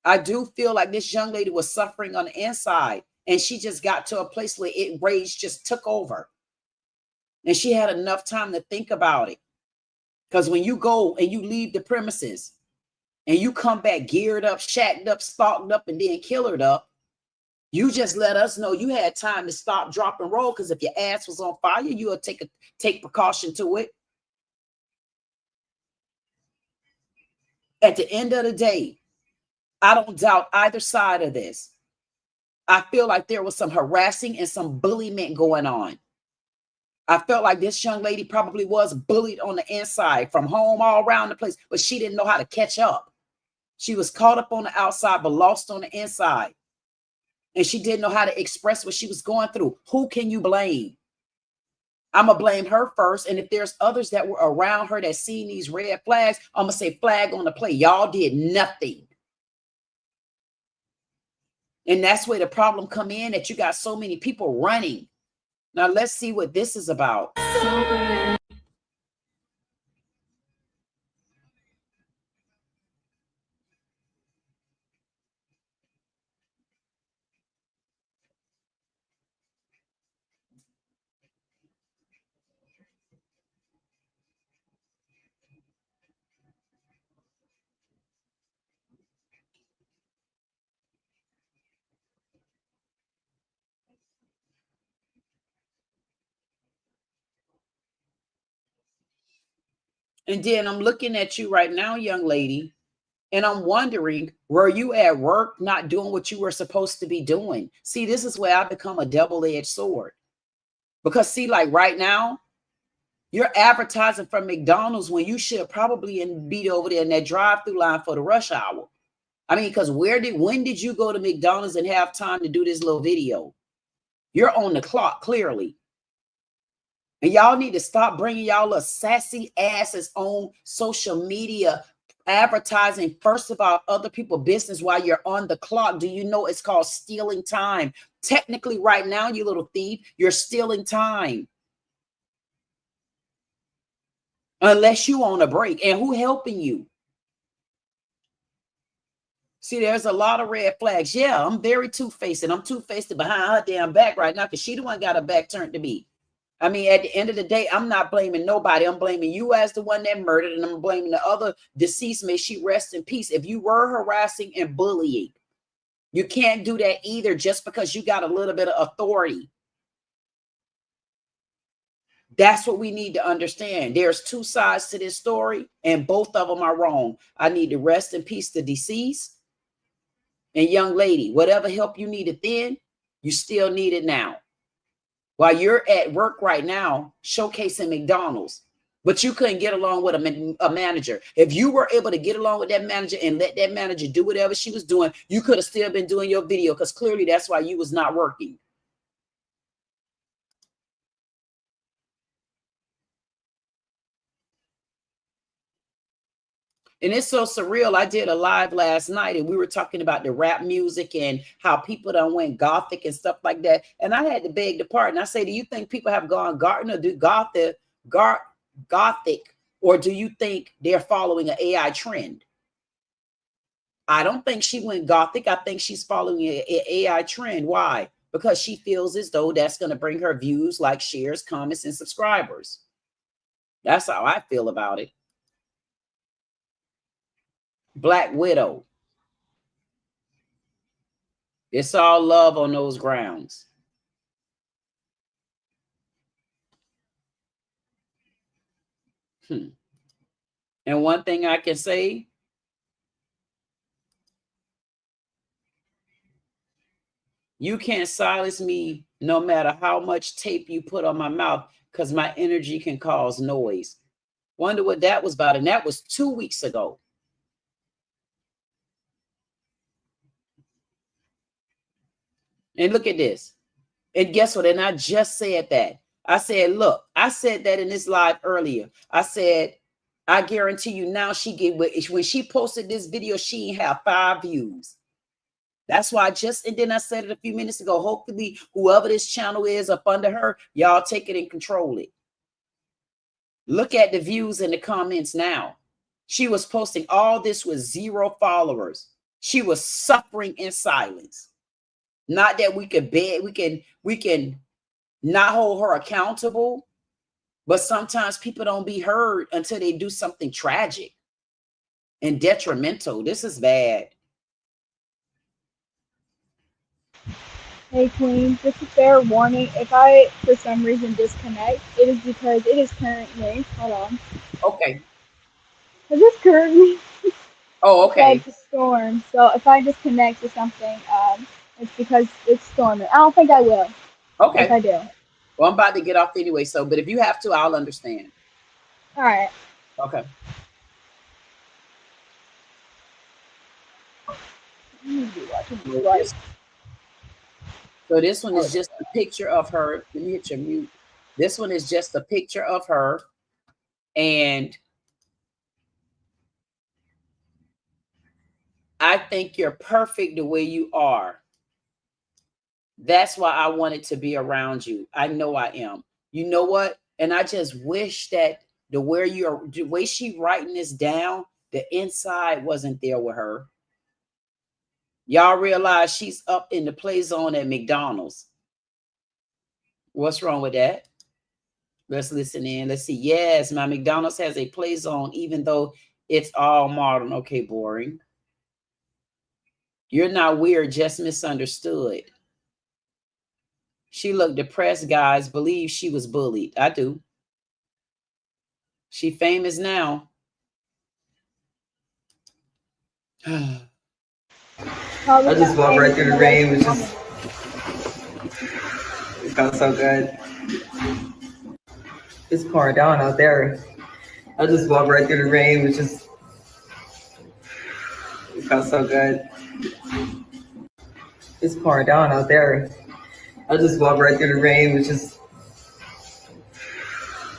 I do feel like this young lady was suffering on the inside. And she just got to a place where rage just took over. And she had enough time to think about it. Because when you go and you leave the premises and you come back geared up, shacked up, stalked up, and then killered up, you just let us know you had time to stop, drop, and roll. Because if your ass was on fire, you would take precaution to it. At the end of the day, I don't doubt either side of this. I feel like there was some harassing and some bullying going on. I felt like this young lady probably was bullied on the inside from home all around the place, but she didn't know how to catch up. She was caught up on the outside, but lost on the inside. And she didn't know how to express what she was going through. Who can you blame? I'm going to blame her first. And if there's others that were around her that seen these red flags, I'm going to say flag on the play. Y'all did nothing. And that's where the problem come in, that you got so many people running. Now let's see what this is about. And then I'm looking at you right now, young lady, and I'm wondering, were you at work not doing what you were supposed to be doing? See, this is where I become a double-edged sword. Because see, like right now, you're advertising for McDonald's when you should probably be over there in that drive-through line for the rush hour. I mean, because when did you go to McDonald's and have time to do this little video? You're on the clock, clearly. And y'all need to stop bringing y'all little sassy asses on social media, advertising first about other people's business while you're on the clock. Do you know it's called stealing time? Technically, right now, you little thief, you're stealing time. Unless you on a break. And who helping you? See, there's a lot of red flags. Yeah, I'm very two-faced, and I'm two-faced behind her damn back right now because she the one got her back turned to me. I mean, at the end of the day, I'm not blaming nobody. I'm blaming you as the one that murdered, and I'm blaming the other deceased. May she rest in peace. If you were harassing and bullying, you can't do that either just because you got a little bit of authority. That's what we need to understand. There's two sides to this story, and both of them are wrong. I need to rest in peace the deceased. And young lady, whatever help you needed then, you still need it now. While you're at work right now, showcasing McDonald's, but you couldn't get along with a manager. If you were able to get along with that manager and let that manager do whatever she was doing, you could have still been doing your video, because clearly that's why you was not working. And it's so surreal. I did a live last night and we were talking about the rap music and how people done went gothic and stuff like that. And I had to beg the pardon. I say, do you think people have gone gothic, or do you think they're following an AI trend? I don't think she went gothic. I think she's following an AI trend. Why? Because she feels as though that's going to bring her views, like shares, comments, and subscribers. That's how I feel about it. Black Widow. It's all love on those grounds. And one thing I can say, you can't silence me no matter how much tape you put on my mouth, because my energy can cause noise. Wonder what that was about. And that was 2 weeks ago. And look at this. And guess what? And I just said that. I said, look, I said that in this live earlier. I said, I guarantee you now when she posted this video, she ain't have 5 views. That's why and then I said it a few minutes ago, hopefully whoever this channel is up under her, y'all take it and control it. Look at the views in the comments now. She was posting all this with 0 followers. She was suffering in silence. Not that we could beg, we can not hold her accountable, but sometimes people don't be heard until they do something tragic and detrimental. This is bad. Hey Queen, just a fair warning, if I for some reason disconnect, it is because it is currently, hold on. Okay. It is currently Oh, okay. like a storm, so if I disconnect or something, it's because it's storming. I don't think I will. Okay. If I do. Well, I'm about to get off anyway, so, but if you have to, I'll understand. All right. Okay. So this one is just a picture of her. Let me hit your mute. This one is just a picture of her. And I think you're perfect the way you are. That's why I wanted to be around you. I know I am. You know what? And I just wish that the way she writing this down, the inside wasn't there with her. Y'all realize she's up in the play zone at McDonald's. What's wrong with that? Let's listen in. Let's see. Yes, my McDonald's has a play zone, even though it's all modern. Okay, boring. You're not weird, just misunderstood. She looked depressed, guys. Believe she was bullied. I do. She famous now. I just walked right through the rain, which is it felt so good. It's pouring down out there. I just walked right through the rain, which is it felt so good. It's pouring down out there. I just walked right through the rain, which is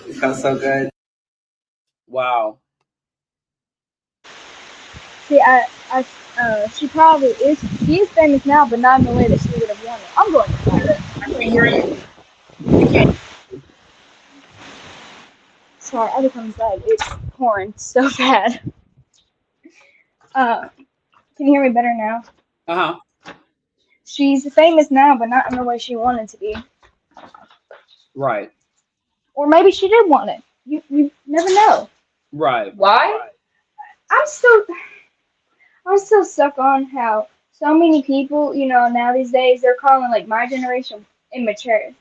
it felt so good. Wow. See, she probably is. She is famous now, but not in the way that she would have wanted. I'm going to find her. I can't hear you. You can't. Sorry, I become inside. It's pouring so bad. Can you hear me better now? Uh-huh. She's famous now, but not in the way she wanted to be. Right. Or maybe she did want it. You never know. Right. Why? I'm still stuck on how so many people, now these days they're calling like my generation immature.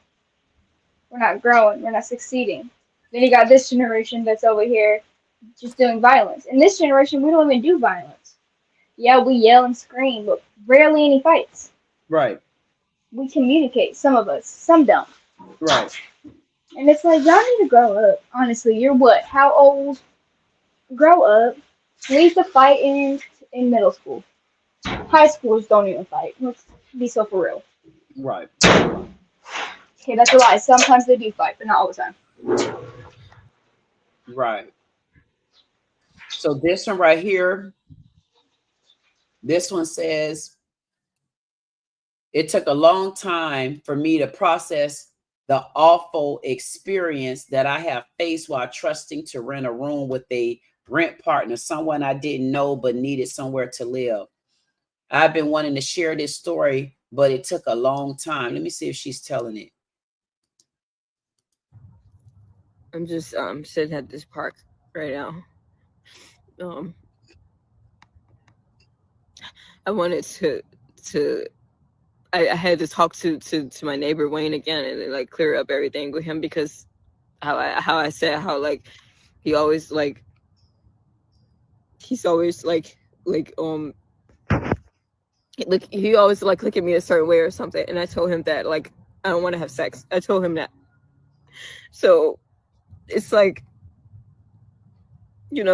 We're not growing, we're not succeeding. Then you got this generation that's over here just doing violence. In this generation, we don't even do violence. Yeah, we yell and scream, but rarely any fights. Right. We communicate, some of us, some don't. Right. And it's like, y'all need to grow up. Honestly, you're what? How old? Grow up. Leave the fighting in middle school. High schoolers don't even fight. Let's be so for real. Right. Okay, that's a lie. Sometimes they do fight, but not all the time. Right. So this one right here, this one says, it took a long time for me to process the awful experience that I have faced while trusting to rent a room with a rent partner, someone I didn't know but needed somewhere to live. I've been wanting to share this story, but it took a long time. Let me see if she's telling it. I'm just sitting at this park right now. I wanted to I had to talk to my neighbor Wayne again and like clear up everything with him, because how I said how like he always like he's always like he always like look at me a certain way or something, and I told him that like I don't want to have sex. I told him that. So it's like,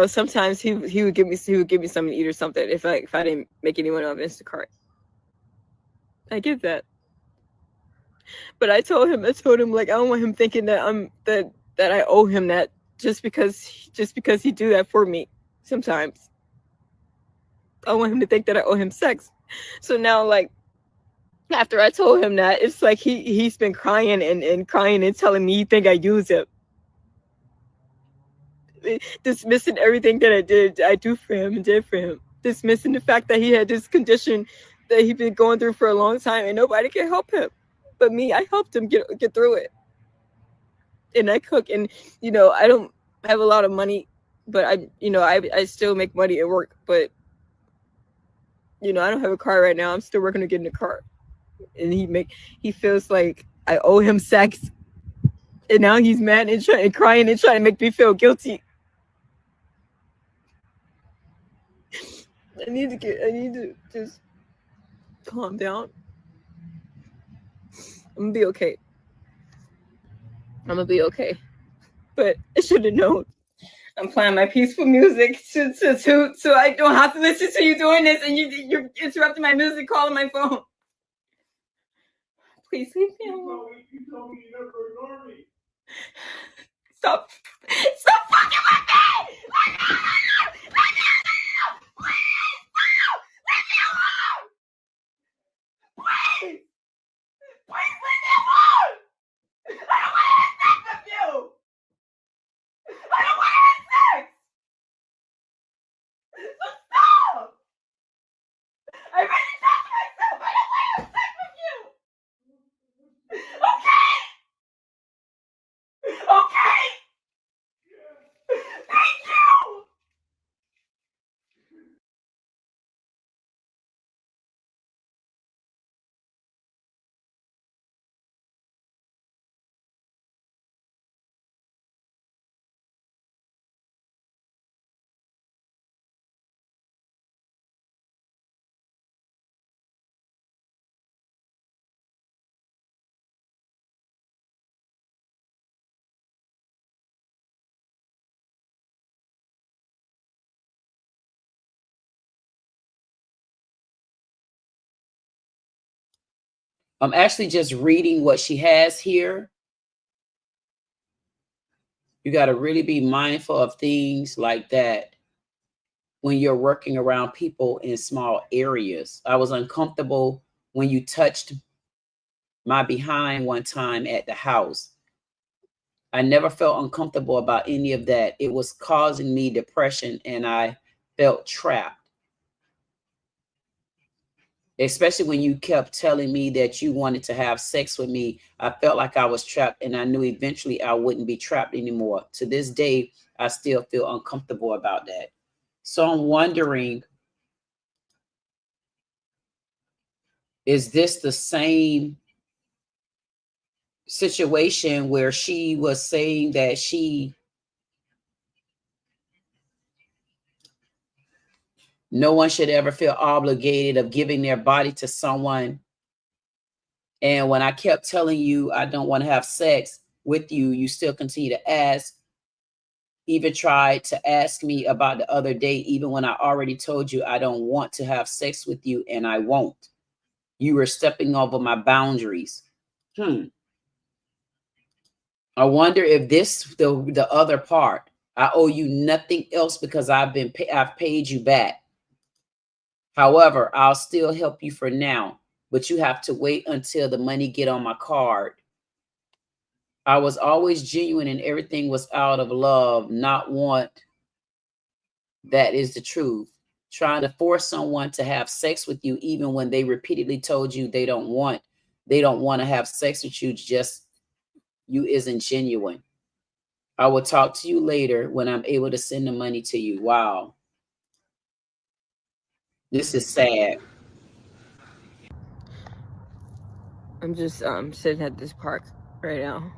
sometimes he would give me something to eat or something if I didn't make anyone on Instacart. I get that. But I told him like I don't want him thinking that that I owe him that just because he do that for me sometimes. I want him to think that I owe him sex. So now like after I told him that, it's like he's been crying and crying and telling me he think I use him. Dismissing everything that I do for him and did for him. Dismissing the fact that he had this condition that he's been going through for a long time, and nobody can help him but me. I helped him get through it. And I cook, and I don't have a lot of money, but I still make money at work. But I don't have a car right now. I'm still working to get in a car. And he feels like I owe him sex. And now he's mad and crying and trying to make me feel guilty. I need to just calm down. I'm gonna be okay. But I should have known. I'm playing my peaceful music so I don't have to listen to you doing this, and you're interrupting my music, calling my phone. Please leave me alone. You told me you never ignored me. Stop fucking with me! Please! Please leave me alone! I don't want to have sex with you! I don't want to have sex! So stop! I really talked to myself! I don't want to have sex with you! Okay? Okay? Thank you! I'm actually just reading what she has here. You got to really be mindful of things like that when you're working around people in small areas. I was uncomfortable when you touched my behind one time at the house. I never felt uncomfortable about any of that. It was causing me depression, and I felt trapped. Especially when you kept telling me that you wanted to have sex with me. I felt like I was trapped, and I knew eventually I wouldn't be trapped anymore. To this day, I still feel uncomfortable about that. So I'm wondering, is this the same situation where she was saying that no one should ever feel obligated of giving their body to someone? And when I kept telling you I don't want to have sex with you, you still continue to ask, even tried to ask me about the other day, even when I already told you I don't want to have sex with you and I won't. You were stepping over my boundaries. I wonder if this the other part. I owe you nothing else because I've paid you back. However, I'll still help you for now, but you have to wait until the money get on my card. I was always genuine and everything was out of love, not want. That is the truth. Trying to force someone to have sex with you, even when they repeatedly told you they don't want to have sex with you, just you isn't genuine. I will talk to you later when I'm able to send the money to you. Wow. This is sad. I'm just sitting at this park right now.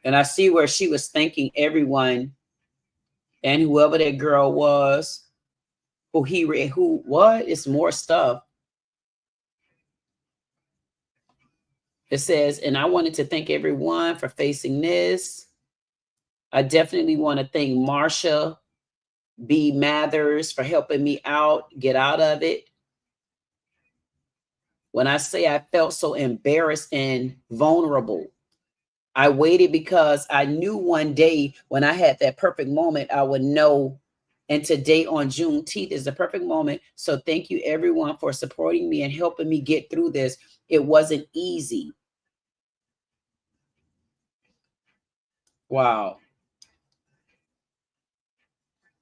And I see where she was thanking everyone and whoever that girl was, it's more stuff. It says, and I wanted to thank everyone for facing this. I definitely want to thank Marsha B. Mathers for helping me get out of it. When I say I felt so embarrassed and vulnerable, I waited because I knew one day when I had that perfect moment, I would know. And today on Juneteenth is the perfect moment. So thank you everyone for supporting me and helping me get through this. It wasn't easy. Wow.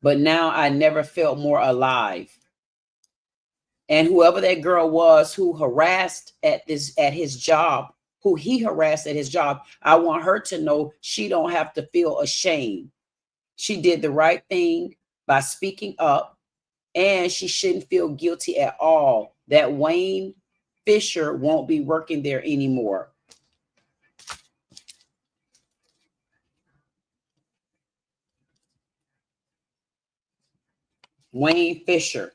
But now I never felt more alive. And whoever that girl was who harassed at his job, who he harassed at his job, I want her to know she don't have to feel ashamed. She did the right thing by speaking up, and she shouldn't feel guilty at all that Wayne Fisher won't be working there anymore. Wayne Fisher.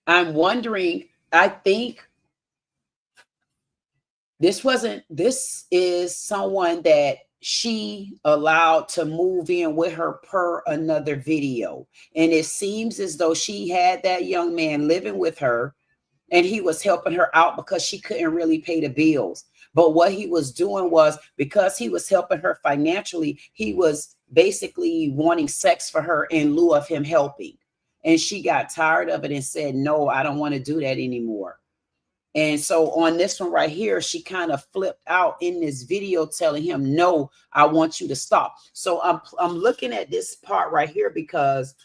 I'm wondering, I think this is someone that she allowed to move in with her per another video. And it seems as though she had that young man living with her and he was helping her out because she couldn't really pay the bills. But what he was doing was, because he was helping her financially, he was basically wanting sex for her in lieu of him helping. And she got tired of it and said, no, I don't want to do that anymore. And so on this one right here, she kind of flipped out in this video telling him, no, I want you to stop. So I'm looking at this part right here because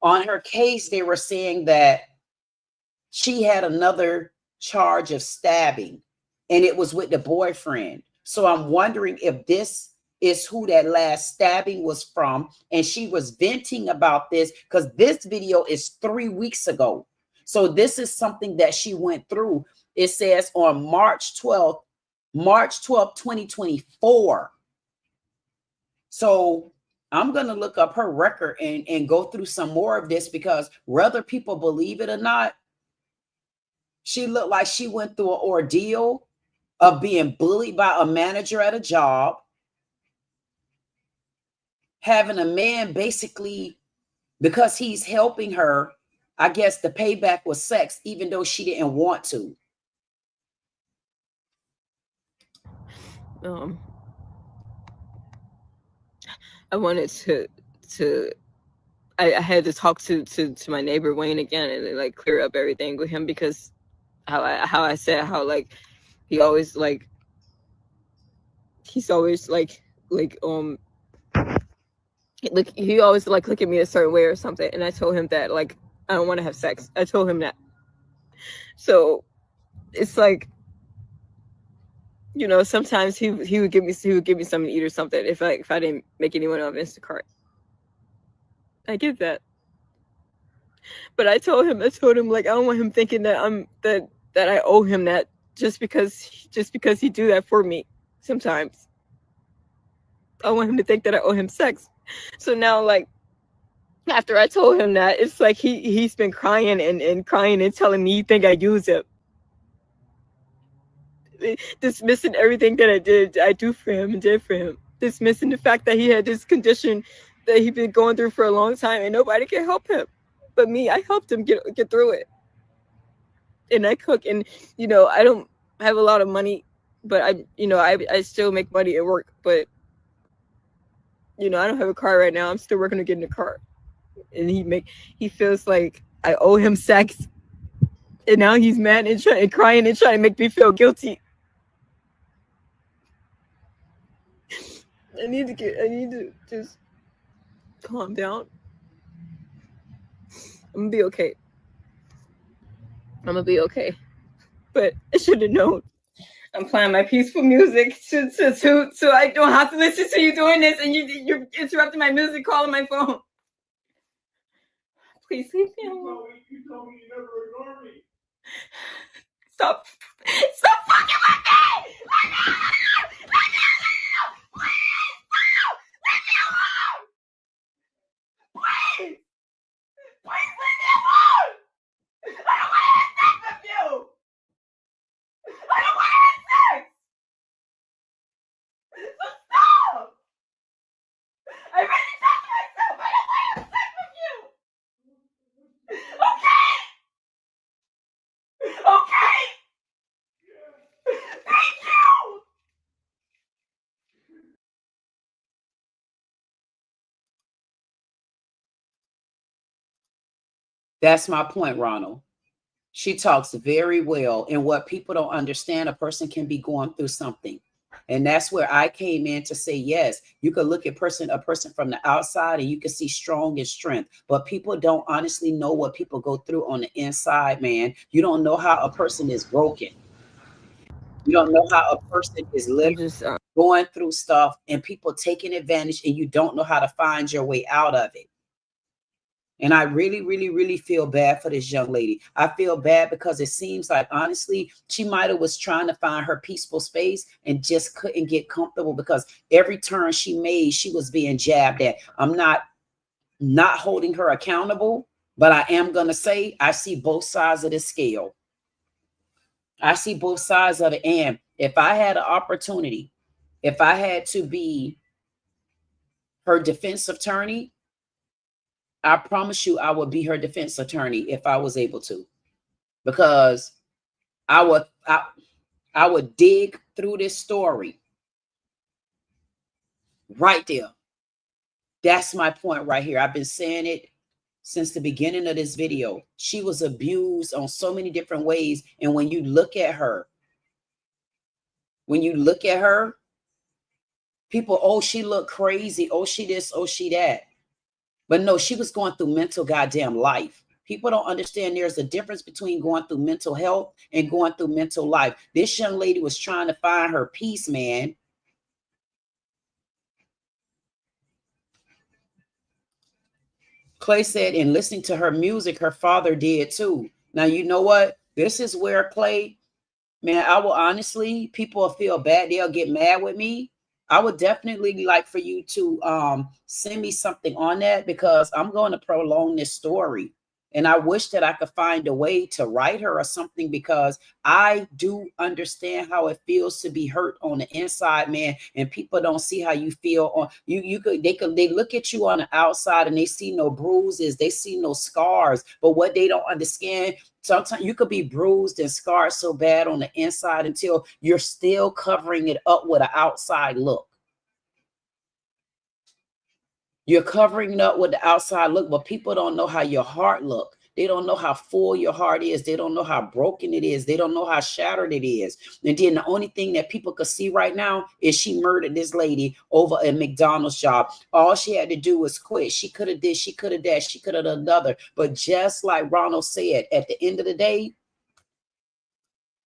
on her case, they were saying that she had another charge of stabbing and it was with the boyfriend. So I'm wondering if this is who that last stabbing was from. And she was venting about this because this video is 3 weeks ago. So this is something that she went through. It says on March 12th, 2024. So I'm going to look up her record and go through some more of this because whether people believe it or not, she looked like she went through an ordeal of being bullied by a manager at a job, having a man basically, because he's helping her, I guess the payback was sex, even though she didn't want to. I wanted I had to talk to my neighbor Wayne again and like clear up everything with him because how I said how like he's always like he always like look at me a certain way or something, and I told him that like I don't want to have sex. I told him that. So it's like, you know, sometimes he would give me something to eat or something if I didn't make anyone on Instacart. I get that. But I told him like I don't want him thinking that that I owe him that just because he do that for me sometimes. I want him to think that I owe him sex. So now like after I told him that, it's like he's been crying and crying and telling me he think I use him. Dismissing everything that I do for him and did for him. Dismissing the fact that he had this condition that he'd been going through for a long time and nobody can help him. But me, I helped him get through it. And I cook, and you know, I don't have a lot of money, but I still make money at work. But you know, I don't have a car right now. I'm still working to get in a car. And he feels like I owe him sex. And now he's mad and crying and trying to make me feel guilty. I need to just calm down. I'm gonna be okay. But I should have known. I'm playing my peaceful music so I don't have to listen to you doing this, and you're interrupting my music, calling my phone. Please leave me alone. You told me you never ignored me. Stop fucking with me! Please! Please leave me alone! I don't want to have sex with you! I don't want to have sex! So stop! I really talked to myself! I don't want to have sex with you! Okay! Okay! Thank you! That's my point, Ronald. She talks very well. And what people don't understand, a person can be going through something. And that's where I came in to say, yes, you could look at a person from the outside and you can see strong and strength, but people don't honestly know what people go through on the inside, man. You don't know how a person is broken. You don't know how a person is literally going through stuff and people taking advantage, and you don't know how to find your way out of it. And I really, really, really feel bad for this young lady. I feel bad because it seems like, honestly, she might have was trying to find her peaceful space and just couldn't get comfortable because every turn she made, she was being jabbed at. I'm not holding her accountable, but I am going to say I see both sides of the scale. I see both sides of it. And if I had an opportunity, if I had to be her defense attorney, I promise you I would be her defense attorney if I was able to, because I would dig through this story right there. That's my point right here. I've been saying it since the beginning of this video. She was abused on so many different ways. And when you look at her, people, oh, she looked crazy. Oh, she this, oh, she that. But no, she was going through mental goddamn life. People don't understand there's a difference between going through mental health and going through mental life. This young lady was trying to find her peace, man. Clay said, in listening to her music, her father did too. Now, you know what? This is where Clay, man, I will honestly, people will feel bad. They'll get mad with me. I would definitely like for you to send me something on that, because I'm going to prolong this story. And I wish that I could find a way to write her or something, because I do understand how it feels to be hurt on the inside, man. And people don't see how you feel on they look at you on the outside and they see no bruises, they see no scars. But what they don't understand, sometimes you could be bruised and scarred so bad on the inside until you're still covering it up with an outside look. You're covering it up with the outside look, but people don't know how your heart look. They don't know how full your heart is. They don't know how broken it is. They don't know how shattered it is. And then the only thing that people could see right now is she murdered this lady over a McDonald's job. All she had to do was quit. She could have did, she could have that, she could have done another. But just like Ronald said, at the end of the day,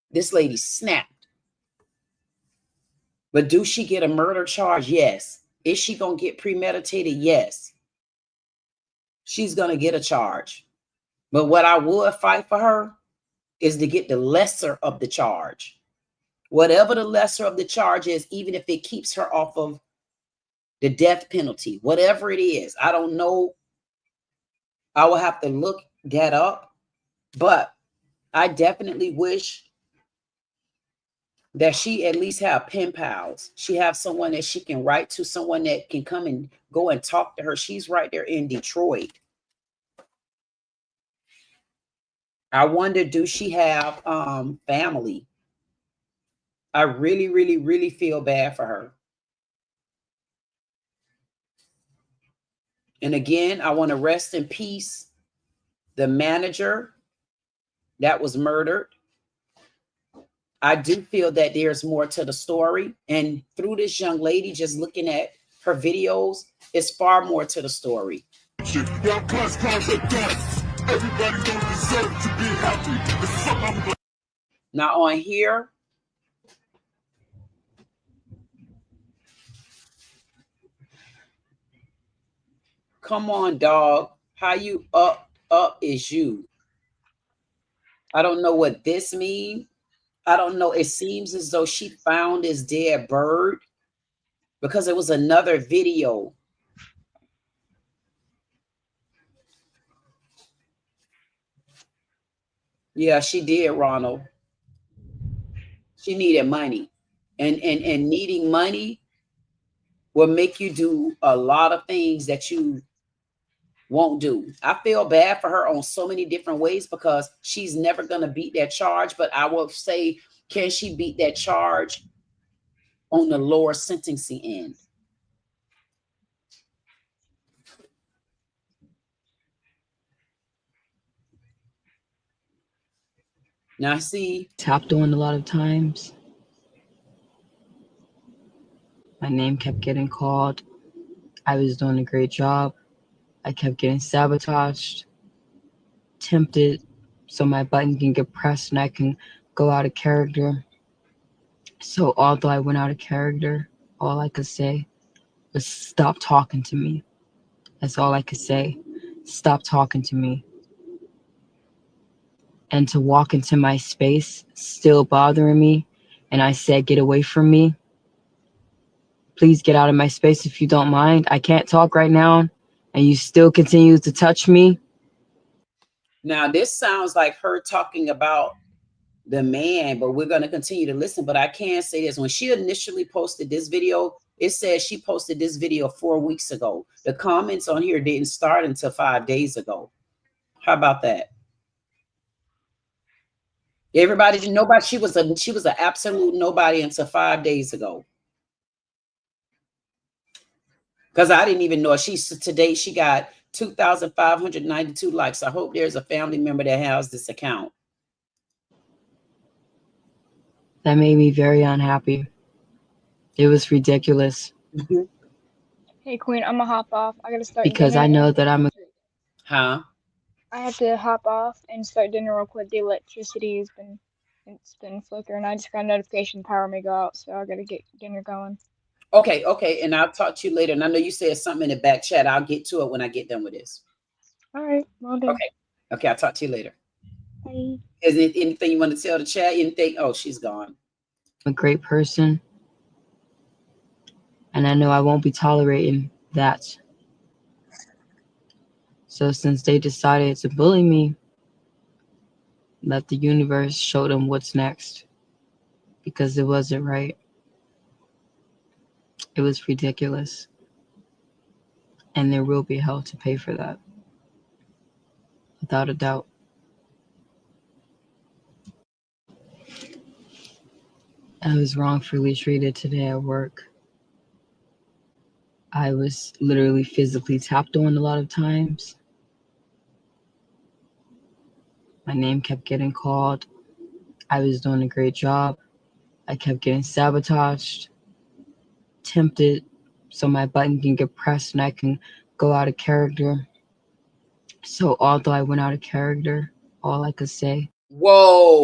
this lady snapped. But do she get a murder charge? Yes. Is she going to get premeditated? Yes. She's going to get a charge. But what I would fight for her is to get the lesser of the charge. Whatever the lesser of the charge is, even if it keeps her off of the death penalty, whatever it is, I don't know. I will have to look that up. But I definitely wish that she at least have pen pals. She have someone that she can write to, someone that can come and go and talk to her. She's right there in Detroit. I wonder, do she have family? I really, really, really feel bad for her. And again, I want to rest in peace the manager that was murdered. I do feel that there's more to the story. And through this young lady, just looking at her videos, it's far more to the story. Now on here, come on, dog. How you up is you. I don't know what this means. I don't know. It seems as though she found this dead bird, because it was another video. Yeah, she did, Ronald. She needed money. And needing money will make you do a lot of things that you won't do. I feel bad for her on so many different ways, because she's never going to beat that charge. But I will say, can she beat that charge on the lower sentencing end? Now, see, Tapped on a lot of times. My name kept getting called. I was doing a great job. I kept getting sabotaged, tempted, so my button can get pressed and I can go out of character. So although I went out of character, all I could say was stop talking to me. That's all I could say. Stop talking to me. And to walk into my space, still bothering me, and I said, get away from me. Please get out of my space if you don't mind. I can't talk right now, and you still continue to touch me. Now, this sounds like her talking about the man, but we're going to continue to listen. But I can say this. When she initially posted this video, it says she posted this video 4 weeks ago. The comments on here didn't start until 5 days ago. How about that? Everybody didn't know about she was an absolute nobody until 5 days ago. Because I didn't even know today she got 2,592 likes. I hope there's a family member that has this account. That made me very unhappy. It was ridiculous. Hey, Queen, I'm gonna hop off. I gotta start Because dinner. I know that I'm a... Huh? I have to hop off and start dinner real quick. The electricity it's been flickering. I just got a notification power may go out, so I gotta get dinner going. Okay. And I'll talk to you later. And I know you said something in the back chat. I'll get to it when I get done with this. All right, well done. Okay, I'll talk to you later. Bye. Is there anything you want to tell the chat? Anything? Oh, she's gone. a great person, and I know I won't be tolerating that. So since they decided to bully me, let the universe show them what's next, because it wasn't right. It was ridiculous, and there will be hell to pay for that, without a doubt. I was wrongfully treated today at work. I was literally physically tapped on a lot of times. My name kept getting called. I was doing a great job. I kept getting sabotaged, tempted, so my button can get pressed and I can go out of character. So although I went out of character, all I could say... Whoa.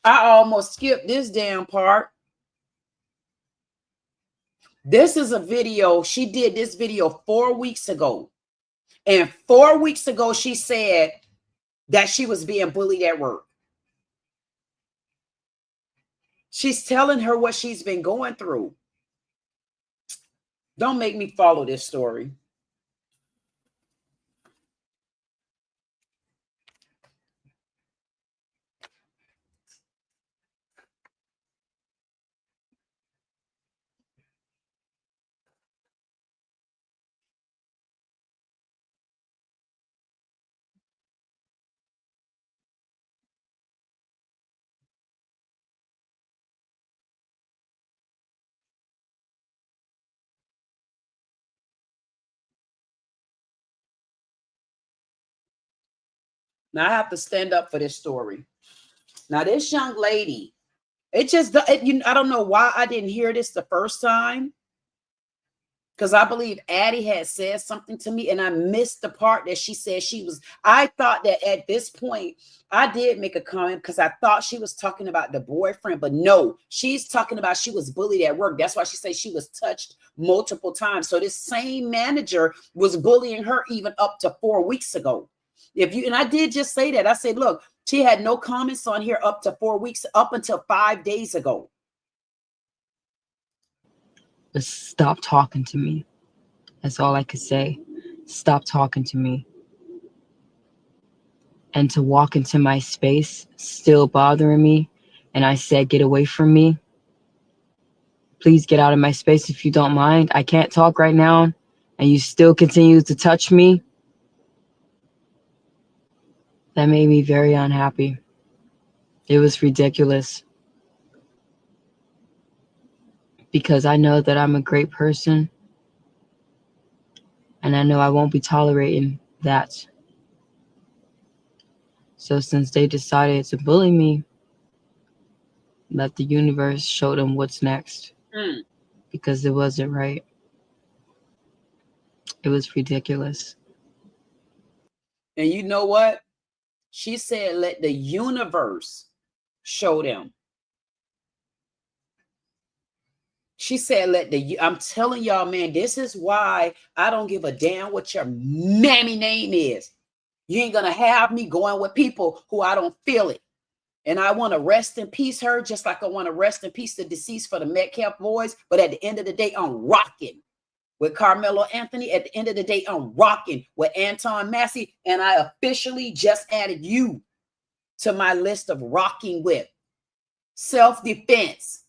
I almost skipped this damn part. This is a video. She did this video 4 weeks ago. And 4 weeks ago, she said that she was being bullied at work. She's telling her what she's been going through. Don't make me follow this story. Now I have to stand up for this story. Now this young lady, I don't know why I didn't hear this the first time. Because I believe Addie had said something to me and I missed the part that she said I thought that at this point, I did make a comment because I thought she was talking about the boyfriend, but no, she's talking about she was bullied at work. That's why she said she was touched multiple times. So this same manager was bullying her even up to 4 weeks ago. And I did just say that. I said, look, she had no comments on here up to 4 weeks, up until 5 days ago. Stop talking to me. That's all I could say. Stop talking to me. And to walk into my space, still bothering me, and I said, get away from me. Please get out of my space if you don't mind. I can't talk right now, and you still continue to touch me. That made me very unhappy. It was ridiculous. Because I know that I'm a great person, and I know I won't be tolerating that. So since they decided to bully me, Let the universe show them what's next. Because it wasn't right. It was ridiculous. And you know what? She said, let the universe show them. She said, I'm telling y'all, man, this is why I don't give a damn what your mammy name is. You ain't going to have me going with people who I don't feel it. And I want to rest in peace her, just like I want to rest in peace the deceased for the Metcalf boys. But at the end of the day, I'm rocking with Carmelo Anthony. At the end of the day, I'm rocking with Anton Massey. And I officially just added you to my list of rocking with. Self-defense.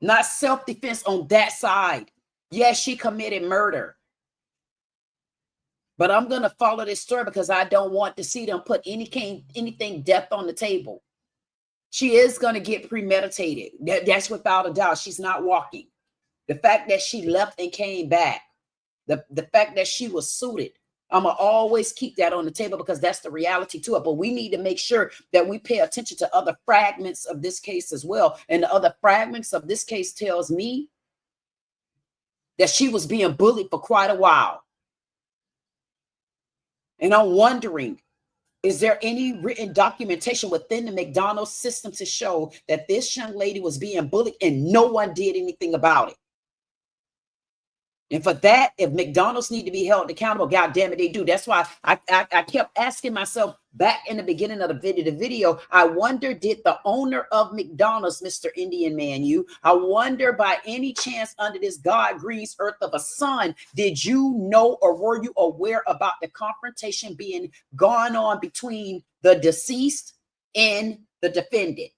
Not self-defense on that side. Yes, she committed murder. But I'm going to follow this story because I don't want to see them put anything death on the table. She is going to get premeditated. That's without a doubt. She's not walking. The fact that she left and came back. The fact that she was suited. I'm going to always keep that on the table because that's the reality to it. But we need to make sure that we pay attention to other fragments of this case as well. And the other fragments of this case tells me that she was being bullied for quite a while. And I'm wondering, is there any written documentation within the McDonald's system to show that this young lady was being bullied and no one did anything about it? And for that, if McDonald's need to be held accountable, God damn it, they do. That's why I kept asking myself back in the beginning of the video, I wonder, did the owner of McDonald's, Mr. Indian Man, I wonder by any chance under this God grease earth of a sun, did you know or were you aware about the confrontation being gone on between the deceased and the defendant?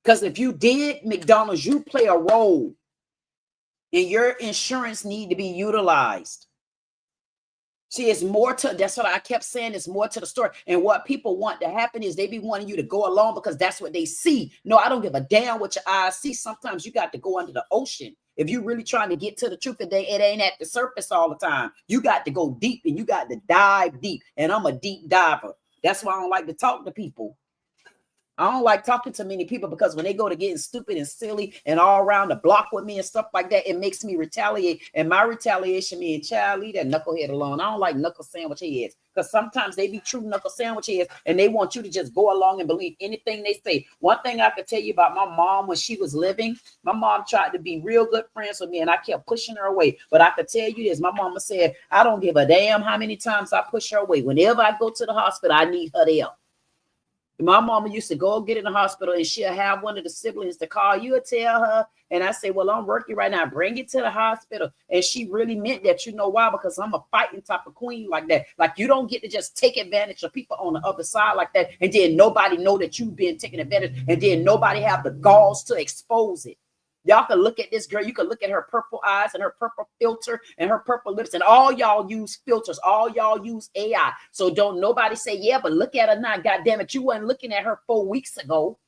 Because if you did, McDonald's, you play a role. And your insurance need to be utilized. See, it's more to, that's what I kept saying, it's more to the story. And what people want to happen is they be wanting you to go along because that's what they see. No, I don't give a damn what your eyes see. Sometimes you got to go under the ocean. If you're really trying to get to the truth, it ain't at the surface all the time. You got to go deep and you got to dive deep. And I'm a deep diver. That's why I don't like to talk to people. I don't like talking to many people because when they go to getting stupid and silly and all around the block with me and stuff like that, it makes me retaliate. And my retaliation means, child, leave that knucklehead alone. I don't like knuckle sandwich heads because sometimes they be true knuckle sandwich heads and they want you to just go along and believe anything they say. One thing I could tell you about my mom when she was living, my mom tried to be real good friends with me and I kept pushing her away. But I could tell you this, my mama said, I don't give a damn how many times I push her away. Whenever I go to the hospital, I need her there. My mama used to go get in the hospital and she'll have one of the siblings to call you or tell her. And I say, well, I'm working right now. Bring it to the hospital. And she really meant that. You know why? Because I'm a fighting type of queen like that. Like you don't get to just take advantage of people on the other side like that. And then nobody know that you've been taking advantage. And then nobody have the galls to expose it. Y'all can look at this girl. You can look at her purple eyes and her purple filter and her purple lips. And all y'all use filters. All y'all use AI. So don't nobody say, yeah, but look at her now. God damn it. You weren't looking at her 4 weeks ago.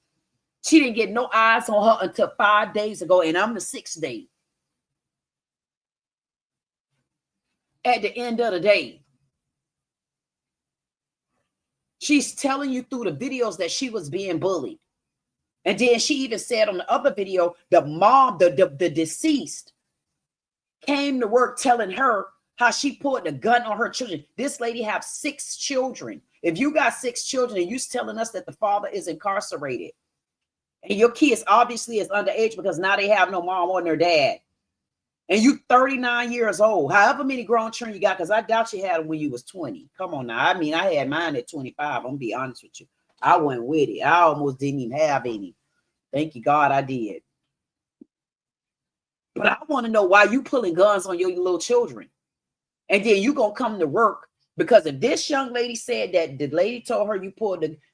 She didn't get no eyes on her until 5 days ago. And I'm the 6th day. At the end of the day, she's telling you through the videos that she was being bullied. And then she even said on the other video, the mom, the deceased, came to work telling her how she pulled the gun on her children. This lady have 6 children. If you got 6 children and you're telling us that the father is incarcerated, and your kids obviously is underage because now they have no mom or their dad, and you 39 years old, however many grown children you got, because I doubt you had them when you was 20. Come on now. I mean, I had mine at 25. I'm going to be honest with you. I went with it. I almost didn't even have any. Thank you, God, I did. But I want to know why you pulling guns on your little children. And then you going to come to work because if this young lady said that the lady told her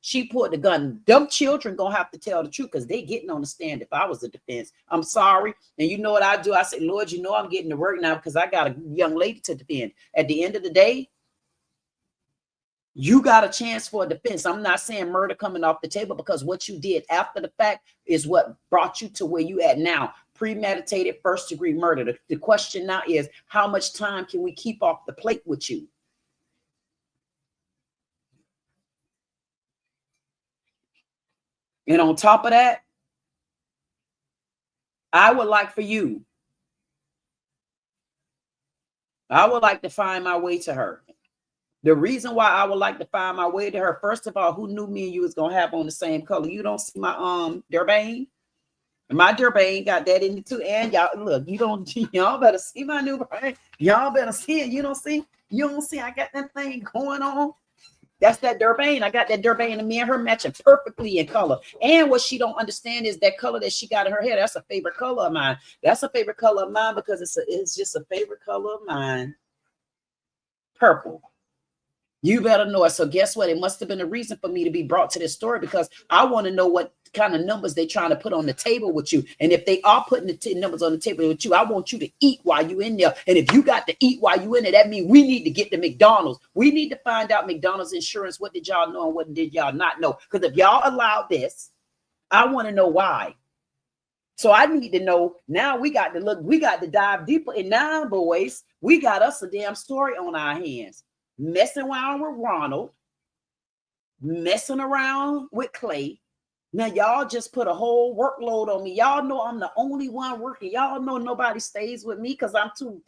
she pulled the gun, them children going to have to tell the truth because they getting on the stand. If I was the defense, I'm sorry. And you know what I do? I say, Lord, you know I'm getting to work now because I got a young lady to defend. At the end of the day, you got a chance for a defense. I'm not saying murder coming off the table because what you did after the fact is what brought you to where you at now. Premeditated first-degree murder. The question now is, how much time can we keep off the plate with you? And on top of that, I would like to find my way to her. The reason why I would like to find my way to her, first of all, who knew me and you was gonna have on the same color? You don't see my Durbane? My Durbane got that in it too. And y'all look, y'all better see my new brand. Y'all better see it. You don't see I got that thing going on. That's that Durbane. I got that Durbane, and me and her matching perfectly in color. And what she don't understand is that color that she got in her hair. That's a favorite color of mine. That's a favorite color of mine because it's just a favorite color of mine. Purple. You better know it. So guess what? It must have been a reason for me to be brought to this story, because I want to know what kind of numbers they trying to put on the table with you. And if they are putting the numbers on the table with you, I want you to eat while you in there. And if you got to eat while you in there, that means we need to get to McDonald's. We need to find out McDonald's insurance. What did y'all know and what did y'all not know? Because if y'all allowed this, I want to know why. So I need to know now. We got to dive deeper. And now, boys, we got us a damn story on our hands. Messing around with Ronald, messing around with Clay. Now y'all just put a whole workload on me. Y'all know I'm the only one working. Y'all know nobody stays with me because I'm too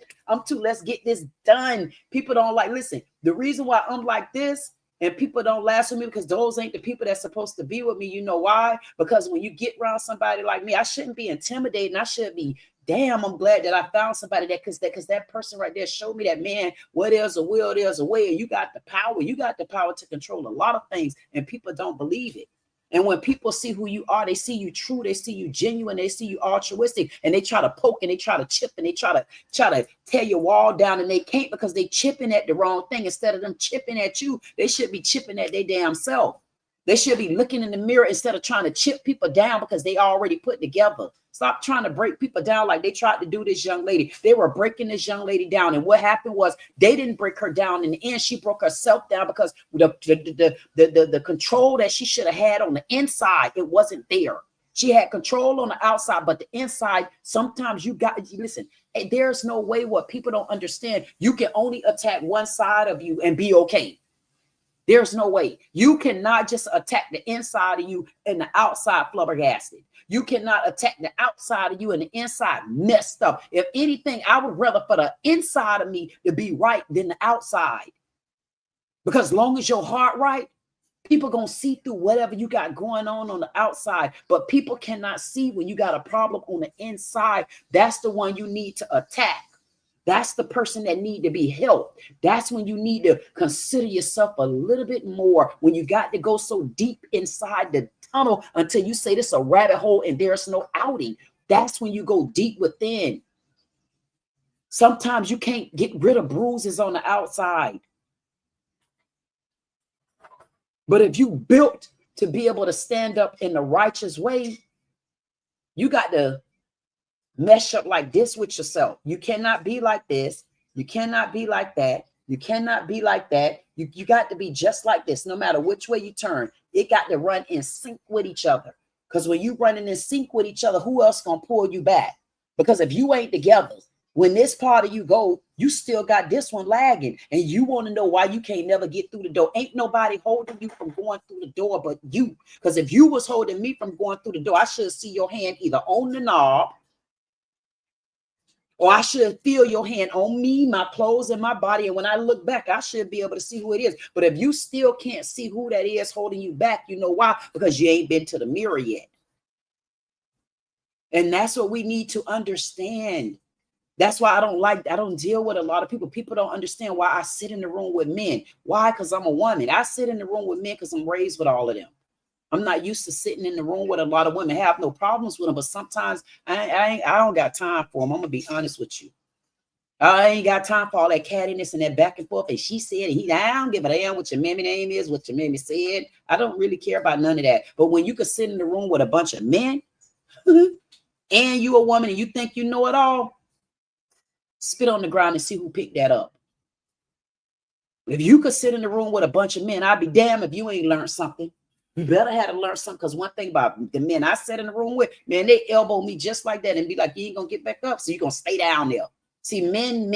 let's get this done. People don't listen, the reason why I'm like this and people don't last with me, because those ain't the people that's supposed to be with me. You know why? Because when you get around somebody like me, I shouldn't be intimidated. I should be, damn, I'm glad that I found somebody because that person right there showed me that, man, where there's a will, there's a way. And you got the power. You got the power to control a lot of things, and people don't believe it. And when people see who you are, they see you true, they see you genuine, they see you altruistic, and they try to poke and they try to chip and they try to tear your wall down, and they can't because they chipping at the wrong thing. Instead of them chipping at you, they should be chipping at their damn self. They should be looking in the mirror instead of trying to chip people down because they already put together. Stop trying to break people down like they tried to do this young lady. They were breaking this young lady down. And what happened was they didn't break her down. In the end, she broke herself down because the control that she should have had on the inside, it wasn't there. She had control on the outside, but the inside, sometimes you got, listen, there's no way. What people don't understand, you can only attack one side of you and be okay. There's no way. You cannot just attack the inside of you and the outside flabbergasted. You cannot attack the outside of you and the inside messed up. If anything, I would rather for the inside of me to be right than the outside. Because as long as your heart right, people gonna see through whatever you got going on the outside. But people cannot see when you got a problem on the inside. That's the one you need to attack. That's the person that need to be helped. That's when you need to consider yourself a little bit more, when you got to go so deep inside the tunnel until you say this is a rabbit hole and there's no outing. That's when you go deep within. Sometimes you can't get rid of bruises on the outside. But if you built to be able to stand up in the righteous way, you got to mesh up like this with yourself. You cannot be like this. You cannot be like that. You cannot be like that. You got to be just like this. No matter which way you turn, it got to run in sync with each other. Because when you running in sync with each other, who else gonna pull you back? Because if you ain't together, when this part of you go, you still got this one lagging, and you want to know why you can't never get through the door. Ain't nobody holding you from going through the door but you. Because if you was holding me from going through the door, I should see your hand either on the knob, or I should feel your hand on me, my clothes, and my body. And when I look back, I should be able to see who it is. But if you still can't see who that is holding you back, you know why? Because you ain't been to the mirror yet. And that's what we need to understand. That's why I don't deal with a lot of people. People don't understand why I sit in the room with men. Why? Because I'm a woman. I sit in the room with men because I'm raised with all of them. I'm not used to sitting in the room with a lot of women. I have no problems with them, but sometimes I don't got time for them. I'm gonna be honest with you. I ain't got time for all that cattiness and that back and forth. And she said, I don't give a damn what your mammy name is, what your mammy said. I don't really care about none of that. But when you could sit in the room with a bunch of men and you a woman and you think you know it all, spit on the ground and see who picked that up. If you could sit in the room with a bunch of men, I'd be damned if you ain't learned something. You better have to learn something, because one thing about the men I sat in the room with, man, they elbow me just like that and be like, you ain't gonna get back up, so you're gonna stay down there. See, men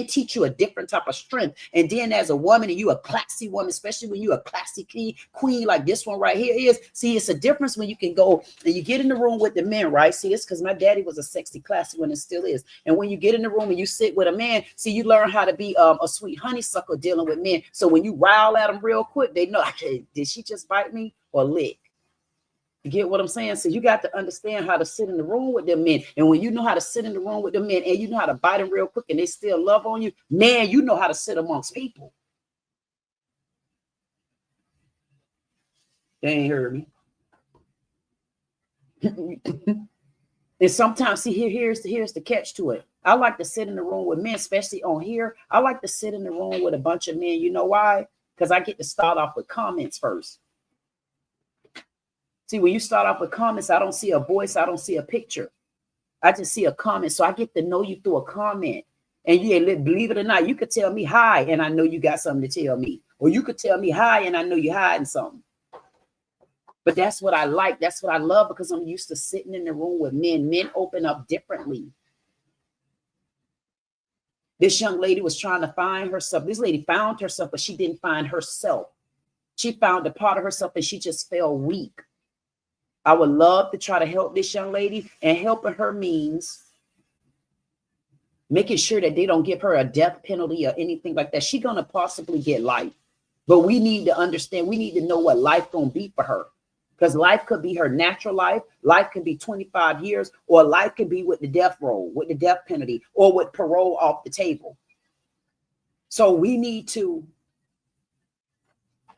teach you a different type of strength. And then as a woman, and you a classy woman, especially when you a classy queen like this one right here is. See, it's a difference when you can go and you get in the room with the men, right? See, it's because my daddy was a sexy, classy one and still is. And when you get in the room and you sit with a man, see, you learn how to be a sweet honeysuckle dealing with men. So when you rile at them real quick, they know, okay, did she just bite me or lick? You get what I'm saying? So you got to understand how to sit in the room with them men. And when you know how to sit in the room with them men and you know how to bite them real quick and they still love on you, man, you know how to sit amongst people. They ain't heard me. And sometimes, see, here's the catch to it. I like to sit in the room with men, especially on here. I like to sit in the room with a bunch of men. You know why? Because I get to start off with comments first. See, when you start off with comments, I don't see a voice. I don't see a picture. I just see a comment. So I get to know you through a comment. And you believe it or not, you could tell me hi and I know you got something to tell me. Or you could tell me hi and I know you're hiding something. But that's what I like. That's what I love because I'm used to sitting in the room with men. Men open up differently. This young lady was trying to find herself. This lady found herself, but she didn't find herself. She found a part of herself and she just felt weak. I would love to try to help this young lady, and helping her means making sure that they don't give her a death penalty or anything like that. She's going to possibly get life, but we need to understand, we need to know what life going to be for her, because life could be her natural life. Life can be 25 years, or life can be with the death roll, with the death penalty, or with parole off the table. So we need to,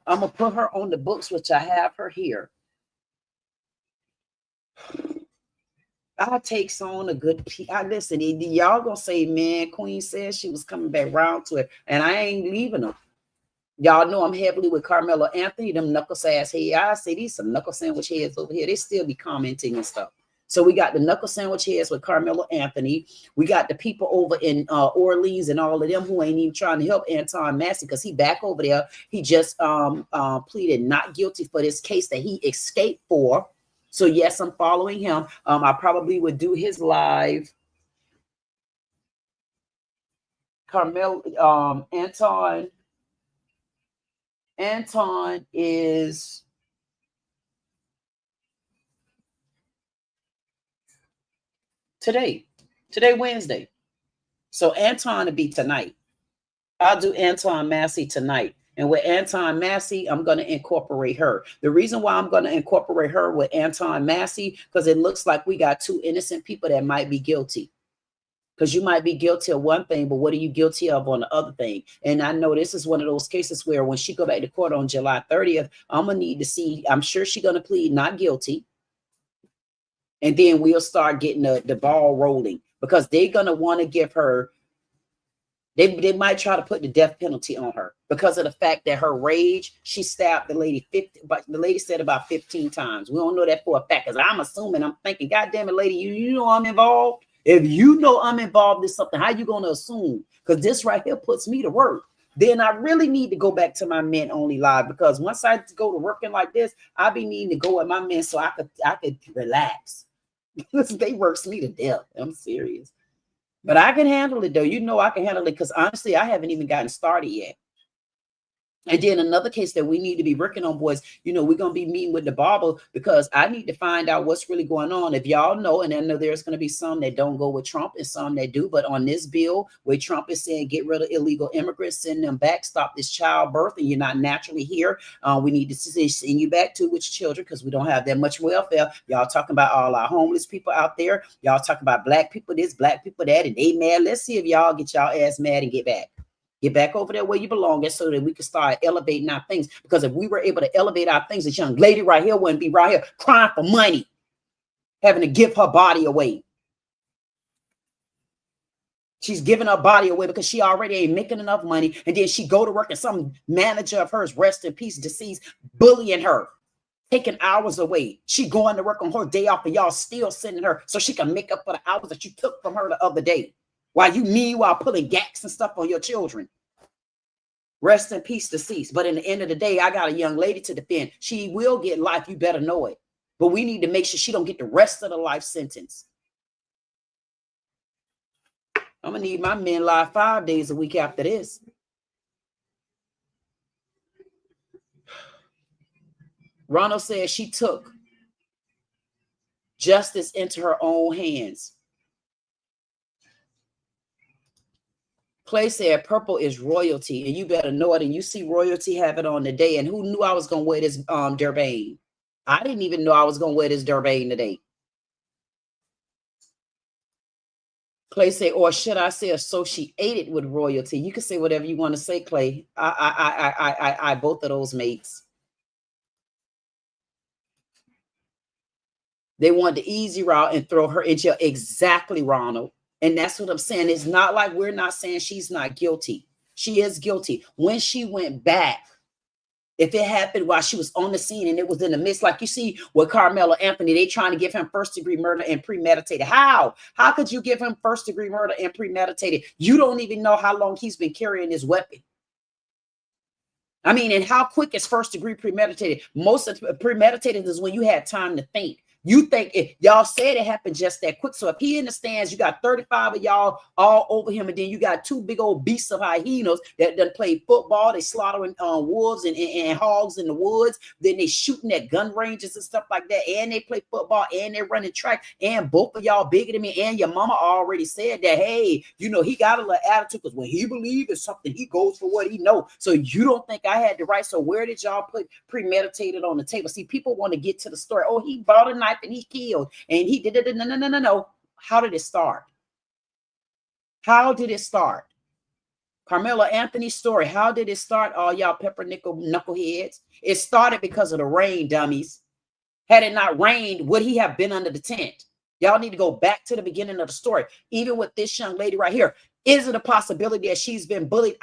I'm going to put her on the books, which I have her here. I'll take on a good listen. Y'all gonna say, man, Queen said she was coming back round to it, and I ain't leaving her. Y'all know I'm heavily with Carmelo Anthony, them knuckles ass head. I say these some knuckle sandwich heads over here. They still be commenting and stuff. So we got the knuckle sandwich heads with Carmelo Anthony. We got the people over in Orleans and all of them who ain't even trying to help Anton Massey because he back over there. He just pleaded not guilty for this case that he escaped for. So yes, I'm following him. I probably would do his live. Carmel, Anton is today Wednesday. So Anton will be tonight. I'll do Anton Massey tonight. And with Anton Massey, I'm going to incorporate her. The reason why I'm going to incorporate her with Anton Massey, because it looks like we got two innocent people that might be guilty. Because you might be guilty of one thing, but what are you guilty of on the other thing? And I know this is one of those cases where when she go back to court on July 30th, I'm going to need to see, I'm sure she's going to plead not guilty. And then we'll start getting the ball rolling because they're going to want to give her, they might try to put the death penalty on her because of the fact that her rage, she stabbed the lady 50, but the lady said about 15 times. We don't know that for a fact because I'm assuming, I'm thinking, God damn it, lady, you know I'm involved. If you know I'm involved in something, how you going to assume? Because this right here puts me to work. Then I really need to go back to my men only live because once I go to working like this, I be needing to go with my men so I could relax. They works me to death. I'm serious. But I can handle it though. You know I can handle it because honestly, I haven't even gotten started yet. And then another case that we need to be working on, boys, you know, we're going to be meeting with the barber because I need to find out what's really going on. If y'all know, and I know there's going to be some that don't go with Trump and some that do, but on this bill where Trump is saying get rid of illegal immigrants, send them back, stop this childbirth, and you're not naturally here. We need to send you back to with your children because we don't have that much welfare. Y'all talking about all our homeless people out there. Y'all talking about black people this, black people that, and they mad. Let's see if y'all get y'all ass mad and get back. Get back over there where you belong so that we can start elevating our things. Because if we were able to elevate our things, this young lady right here wouldn't be right here crying for money, having to give her body away. She's giving her body away because she already ain't making enough money. And then she go to work and some manager of hers, rest in peace, deceased, bullying her, taking hours away. She going to work on her day off and y'all still sending her so she can make up for the hours that you took from her the other day. While you meanwhile pulling gags and stuff on your children. Rest in peace, deceased. But in the end of the day, I got a young lady to defend. She will get life. You better know it. But we need to make sure she don't get the rest of the life sentence. I'm gonna need my men live 5 days a week after this. Ronald said she took justice into her own hands. Clay said purple is royalty, and you better know it. And you see royalty have it on today. And who knew I was gonna wear this Durban? I didn't even know I was gonna wear this Durban today. Clay say, or should I say associated with royalty? You can say whatever you want to say, Clay. I both of those mates. They want the easy route and throw her in jail. Exactly, Ronald. And that's what I'm saying. It's not like we're not saying she's not guilty. She is guilty. When she went back, if it happened while she was on the scene and it was in the midst, like you see with Carmelo Anthony, they trying to give him first-degree murder and premeditated. How could you give him first-degree murder and premeditated? You don't even know how long he's been carrying this weapon. I mean, and how quick is first-degree premeditated? Most of premeditated is when you had time to think. You think if y'all said it happened just that quick. So if he in the stands, you got 35 of y'all all over him, and then you got 2 big old beasts of hyenas that done play football. They slaughtering wolves and hogs in the woods. Then they shooting at gun ranges and stuff like that. And they play football and they running track. And both of y'all bigger than me. And your mama already said that, hey, you know, he got a little attitude because when he believes in something, he goes for what he knows. So you don't think I had the right. So where did y'all put premeditated on the table? See, people want to get to the story. Oh, he bought a knife and he killed and he did it. No. How did it start? How did it start? Carmelo Anthony's story. How did it start? All y'all peppernickel knuckleheads. It started because of the rain, dummies. Had it not rained, would he have been under the tent? Y'all need to go back to the beginning of the story. Even with this young lady right here, is it a possibility that she's been bullied?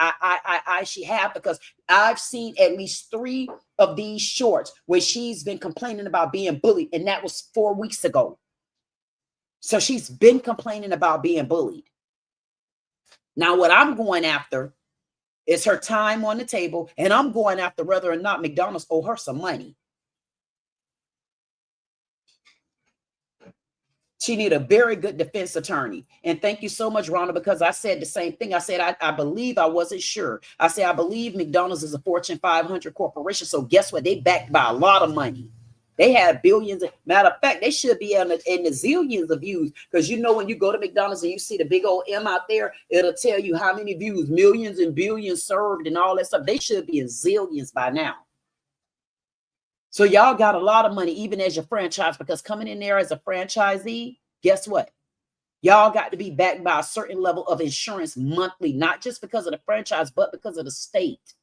She have, because I've seen at least 3 of these shorts where she's been complaining about being bullied, and that was 4 weeks ago. So she's been complaining about being bullied. Now, what I'm going after is her time on the table, and I'm going after whether or not McDonald's owe her some money. She need a very good defense attorney. And thank you so much, Rhonda, because I said the same thing. I said, I believe, I wasn't sure. I said, I believe McDonald's is a Fortune 500 corporation. So guess what? They backed by a lot of money. They have billions. Matter of fact, they should be in the zillions of views, because you know when you go to McDonald's and you see the big old M out there, it'll tell you how many views, millions and billions served and all that stuff. They should be in zillions by now. So y'all got a lot of money, even as your franchise, because coming in there as a franchisee, guess what? Y'all got to be backed by a certain level of insurance monthly, not just because of the franchise, but because of the state.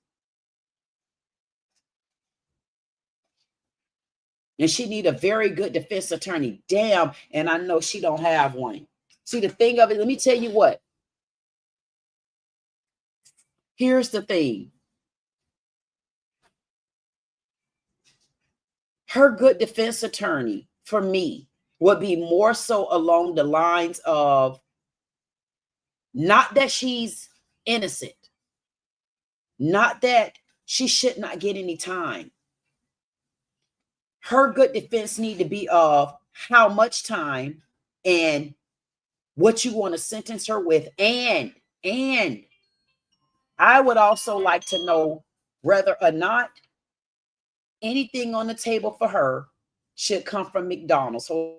And she need a very good defense attorney. Damn, and I know she don't have one. See, the thing of it, let me tell you what. Here's the thing. Her good defense attorney, for me, would be more so along the lines of not that she's innocent, not that she should not get any time. Her good defense need to be of how much time and what you want to sentence her with. And I would also like to know whether or not anything on the table for her should come from McDonald's. So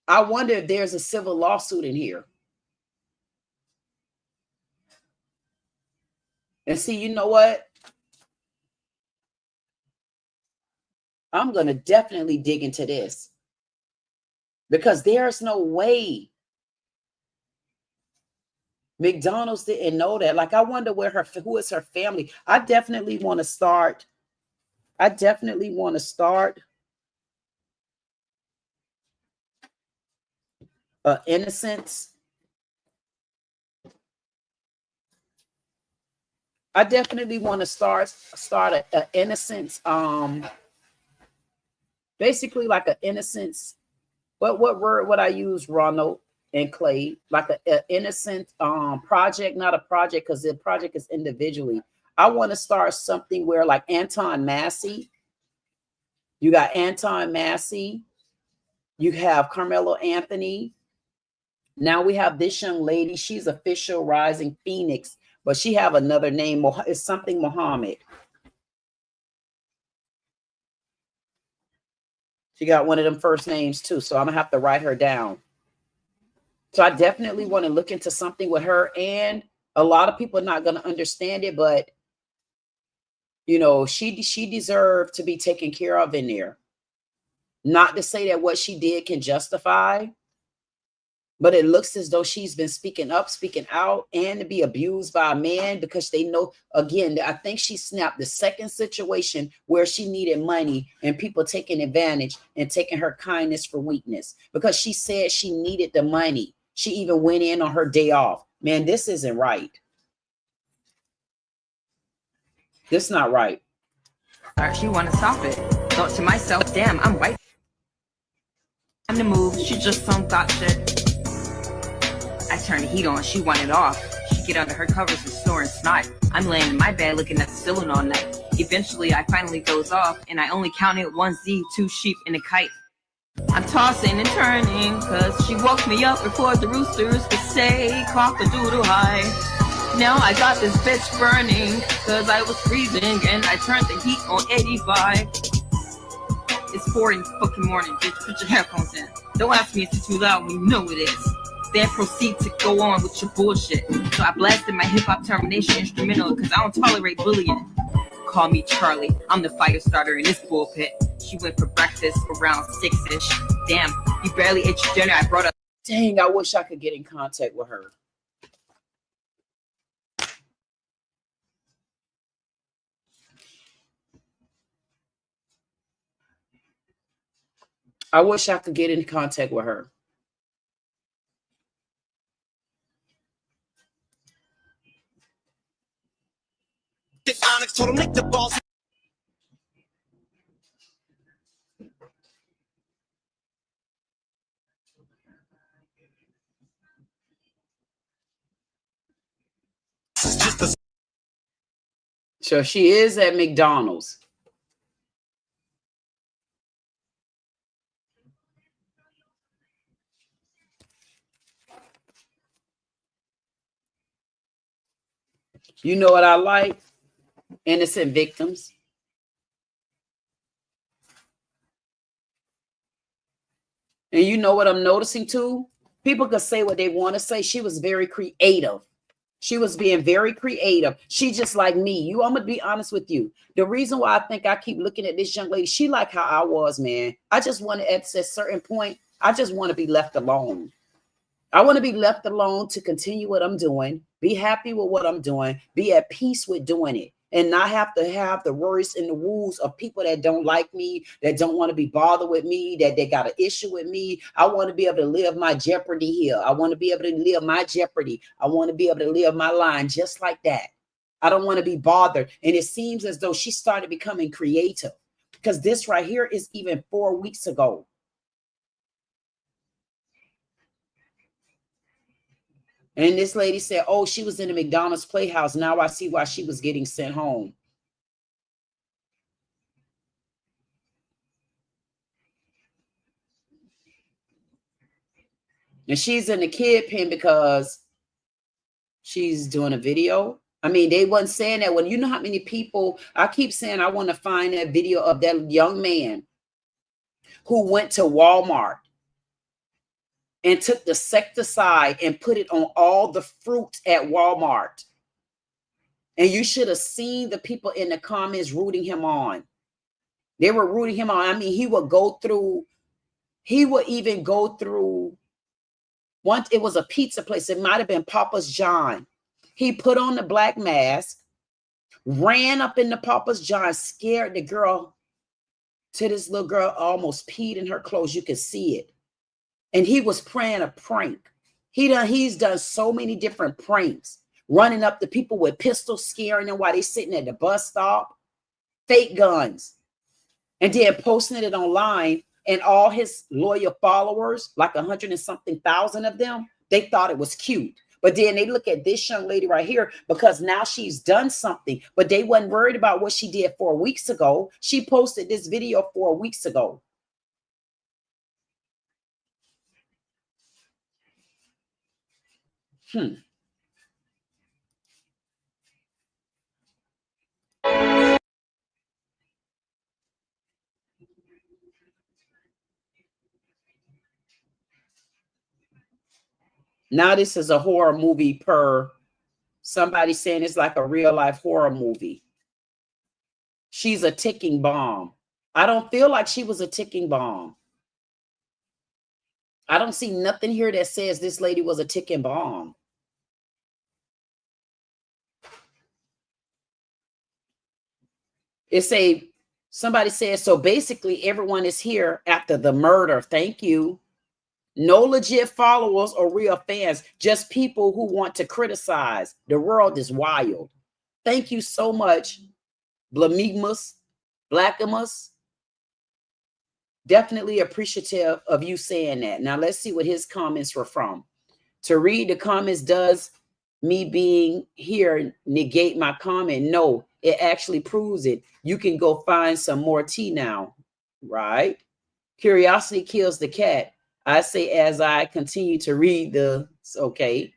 I wonder if there's a civil lawsuit in here. And see, you know what? I'm going to definitely dig into this, because there's no way McDonald's didn't know that. Like, I wonder who is her family. I definitely want to start innocence. I definitely want to start an innocence, basically like an innocence. What word would I use, Ronald? and Clay, like an innocent project, not a project, because the project is individually. I want to start something where like Anton Massey, you got Anton Massey, you have Carmelo Anthony. Now we have this young lady. She's official Rising Phoenix, but she have another name. It's something Muhammad. She got one of them first names too, so I'm gonna have to write her down. So I definitely want to look into something with her, and a lot of people are not gonna understand it, but you know, she deserved to be taken care of in there. Not to say that what she did can justify, but it looks as though she's been speaking up, speaking out, and to be abused by a man because they know, again, I think she snapped the second situation where she needed money and people taking advantage and taking her kindness for weakness because she said she needed the money. She even went in on her day off. Man, this isn't right. This is not right. She want to stop it. Thought to myself, damn, I'm white. Time to move. She just some thought shit. I turn the heat on, she want it off. She get under her covers and snore and snot. I'm laying in my bed looking at the ceiling all night. Eventually, I finally doze off, and I only counted 1 Z, 2 sheep, and a kite. I'm tossing and turning, cause she woke me up before the roosters could say cock-a-doodle high. Now I got this bitch burning, cause I was freezing, and I turned the heat on 85. It's 4 in the fucking morning, bitch, put your headphones in. Don't ask me if it's too loud when you know it is. Then proceed to go on with your bullshit. So I blasted my hip-hop termination instrumental because I don't tolerate bullying. Call me Charlie, I'm the fire starter in this bullpit. She went for breakfast around 6-ish. Damn, you barely ate your dinner, I brought up. Dang, I wish I could get in contact with her. I wish I could get in contact with her. So she is at McDonald's. You know what I like? Innocent victims. And you know what I'm noticing too? People could say what they want to say. She was very creative. She was being very creative. She just like me. I'm going to be honest with you. The reason why I think I keep looking at this young lady, she like how I was, man. I just want to, at a certain point, I just want to be left alone. I want to be left alone to continue what I'm doing, be happy with what I'm doing, be at peace with doing it, and not have to have the worries and the woes of people that don't like me, that don't want to be bothered with me, that they got an issue with me. I want to be able to live my jeopardy here. I want to be able to live my jeopardy. I want to be able to live my line just like that. I don't want to be bothered. And it seems as though she started becoming creative because this right here is even 4 weeks ago. And this lady said, oh, she was in the McDonald's playhouse. Now I see why she was getting sent home. And she's in the kid pen because she's doing a video. I mean, they wasn't saying that when you know how many people, I keep saying I want to find that video of that young man who went to Walmart and took the insecticide and put it on all the fruit at Walmart. And you should have seen the people in the comments rooting him on. They were rooting him on. I mean, he would even go through, once it was a pizza place. It might have been Papa's John. He put on the black mask, ran up in the Papa's John, scared the girl to this little girl, almost peed in her clothes. You could see it. And he was playing a prank. He's done so many different pranks, running up to people with pistols, scaring them while they're sitting at the bus stop, fake guns, and then posting it online and all his loyal followers, like 100 and something thousand of them, they thought it was cute. But then they look at this young lady right here because now she's done something, but they wasn't worried about what she did 4 weeks ago. She posted this video 4 weeks ago. Now this is a horror movie per somebody saying it's like a real life horror movie. She's a ticking bomb. I don't feel like she was a ticking bomb. I don't see nothing here that says this lady was a ticking bomb. Somebody says, so basically everyone is here after the murder. Thank you. No legit followers or real fans, just people who want to criticize. The world is wild. Thank you so much, Blamimus, Blackamus. Definitely appreciative of you saying that. Now let's see what his comments were from. To read the comments, does me being here negate my comment? No, it actually proves it. You can go find some more tea now, right? Curiosity kills the cat. I say as I continue to read the, okay.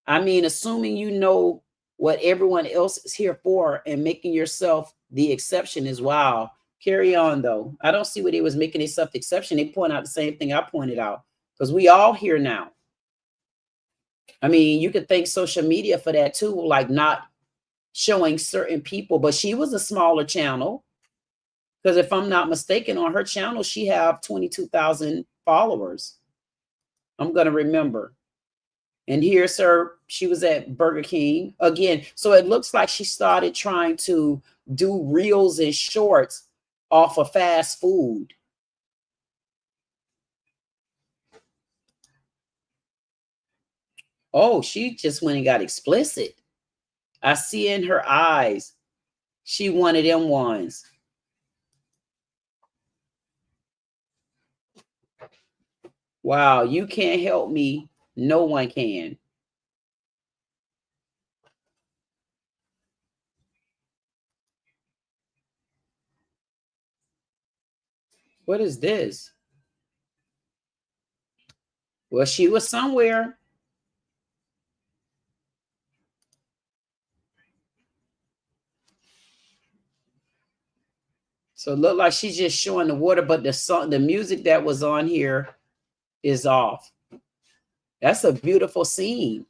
I mean, assuming you know what everyone else is here for and making yourself the exception is wow. Carry on, though. I don't see what they was making themselves the exception. They point out the same thing I pointed out because we all here now. I mean, you could thank social media for that too, like not showing certain people, but she was a smaller channel because if I'm not mistaken, on her channel, she have 22,000 followers. I'm going to remember. And here's her. She was at Burger King again. So it looks like she started trying to do reels and shorts off of fast food. Oh, she just went and got explicit. I see in her eyes. She one of them ones. Wow, you can't help me. No one can. What is this? Well, she was somewhere. So it looked like she's just showing the water, but the song, the music that was on here is off. That's a beautiful scene.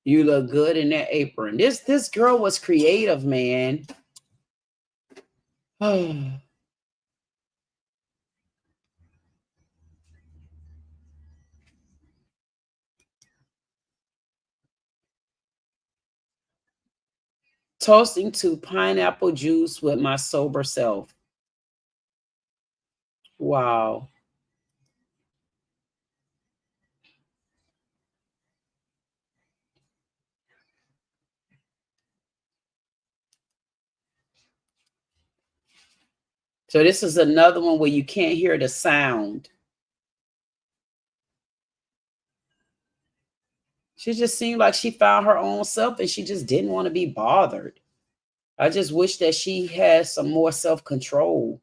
You look good in that apron. This girl was creative, man. Toasting to pineapple juice with my sober self. Wow. So this is another one where you can't hear the sound. She just seemed like she found her own self and she just didn't want to be bothered. I just wish that she had some more self-control.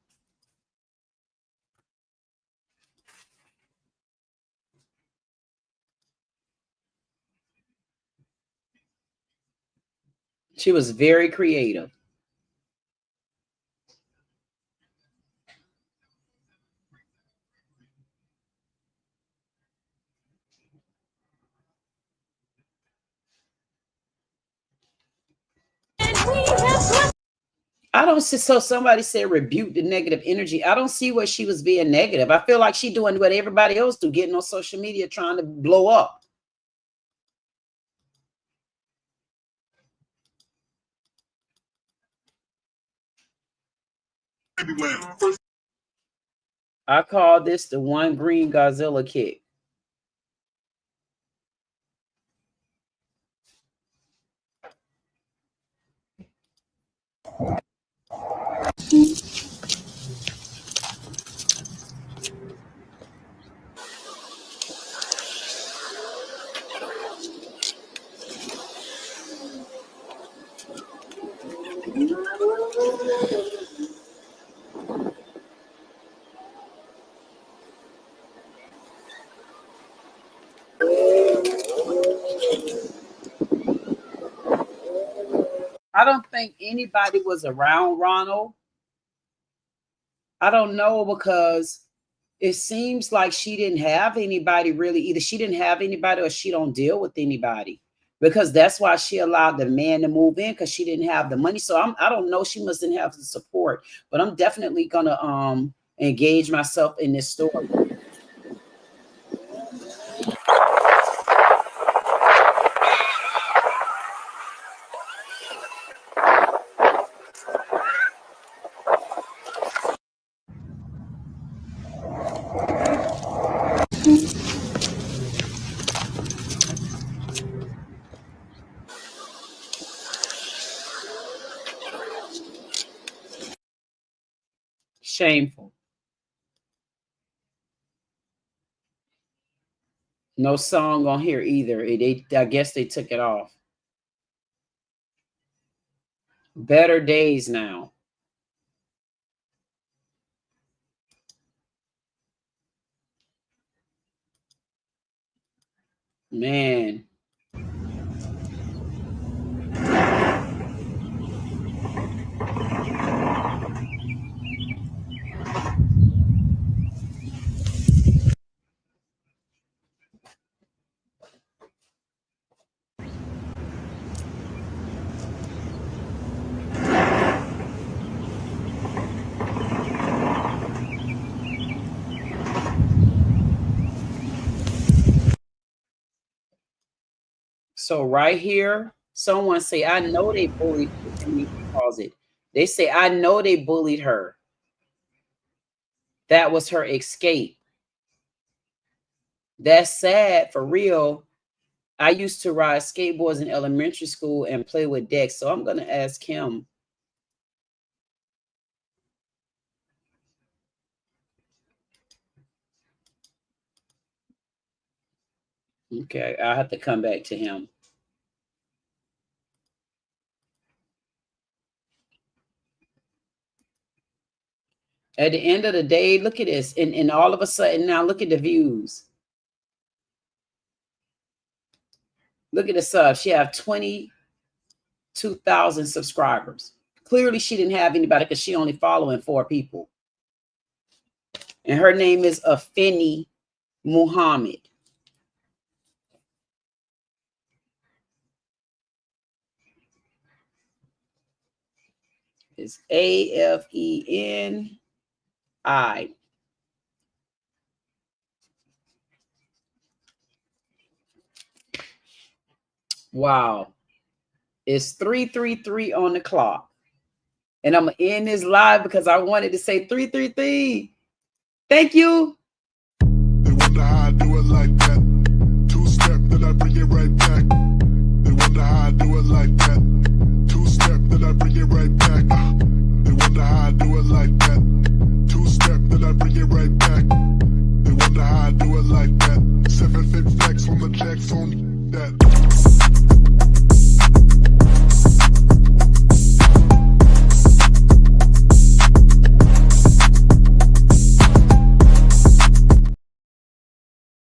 She was very creative. I don't see, so somebody said rebuke the negative energy. I don't see where she was being negative. I feel like she's doing what everybody else do, getting on social media trying to blow up. I call this the one green Godzilla kick. I don't think anybody was around Ronald. I don't know, because it seems like she didn't have anybody really. Either she didn't have anybody or she don't deal with anybody, because that's why she allowed the man to move in, because she didn't have the money. So I don't know. She mustn't have the support, but I'm definitely going to engage myself in this story. Shameful. No song on here either. I guess they took it off. Better days now. Man. So right here, someone say, I know they bullied her. And he calls it. They say, I know they bullied her. That was her escape. That's sad for real. I used to ride skateboards in elementary school and play with Dex. So I'm going to ask him. Okay, I'll have to come back to him. At the end of the day, look at this. And all of a sudden now, look at the views. Look at the subs. She have 22,000 subscribers. Clearly, she didn't have anybody because she only following 4 people. And her name is Afeni Muhammad. It's AFENI. Wow. It's 3:33 on the clock. And I'm going to end this live because I wanted to say 3:33. Thank you. They wonder how I do it like that. 2-step, then I bring it right back. They wonder how I do it like that. 2-step, then I bring it right back. They wonder how I do it like that. 2-step, then I bring it right back. They wonder how I do it like that. 7 fit flex on the jacks on that.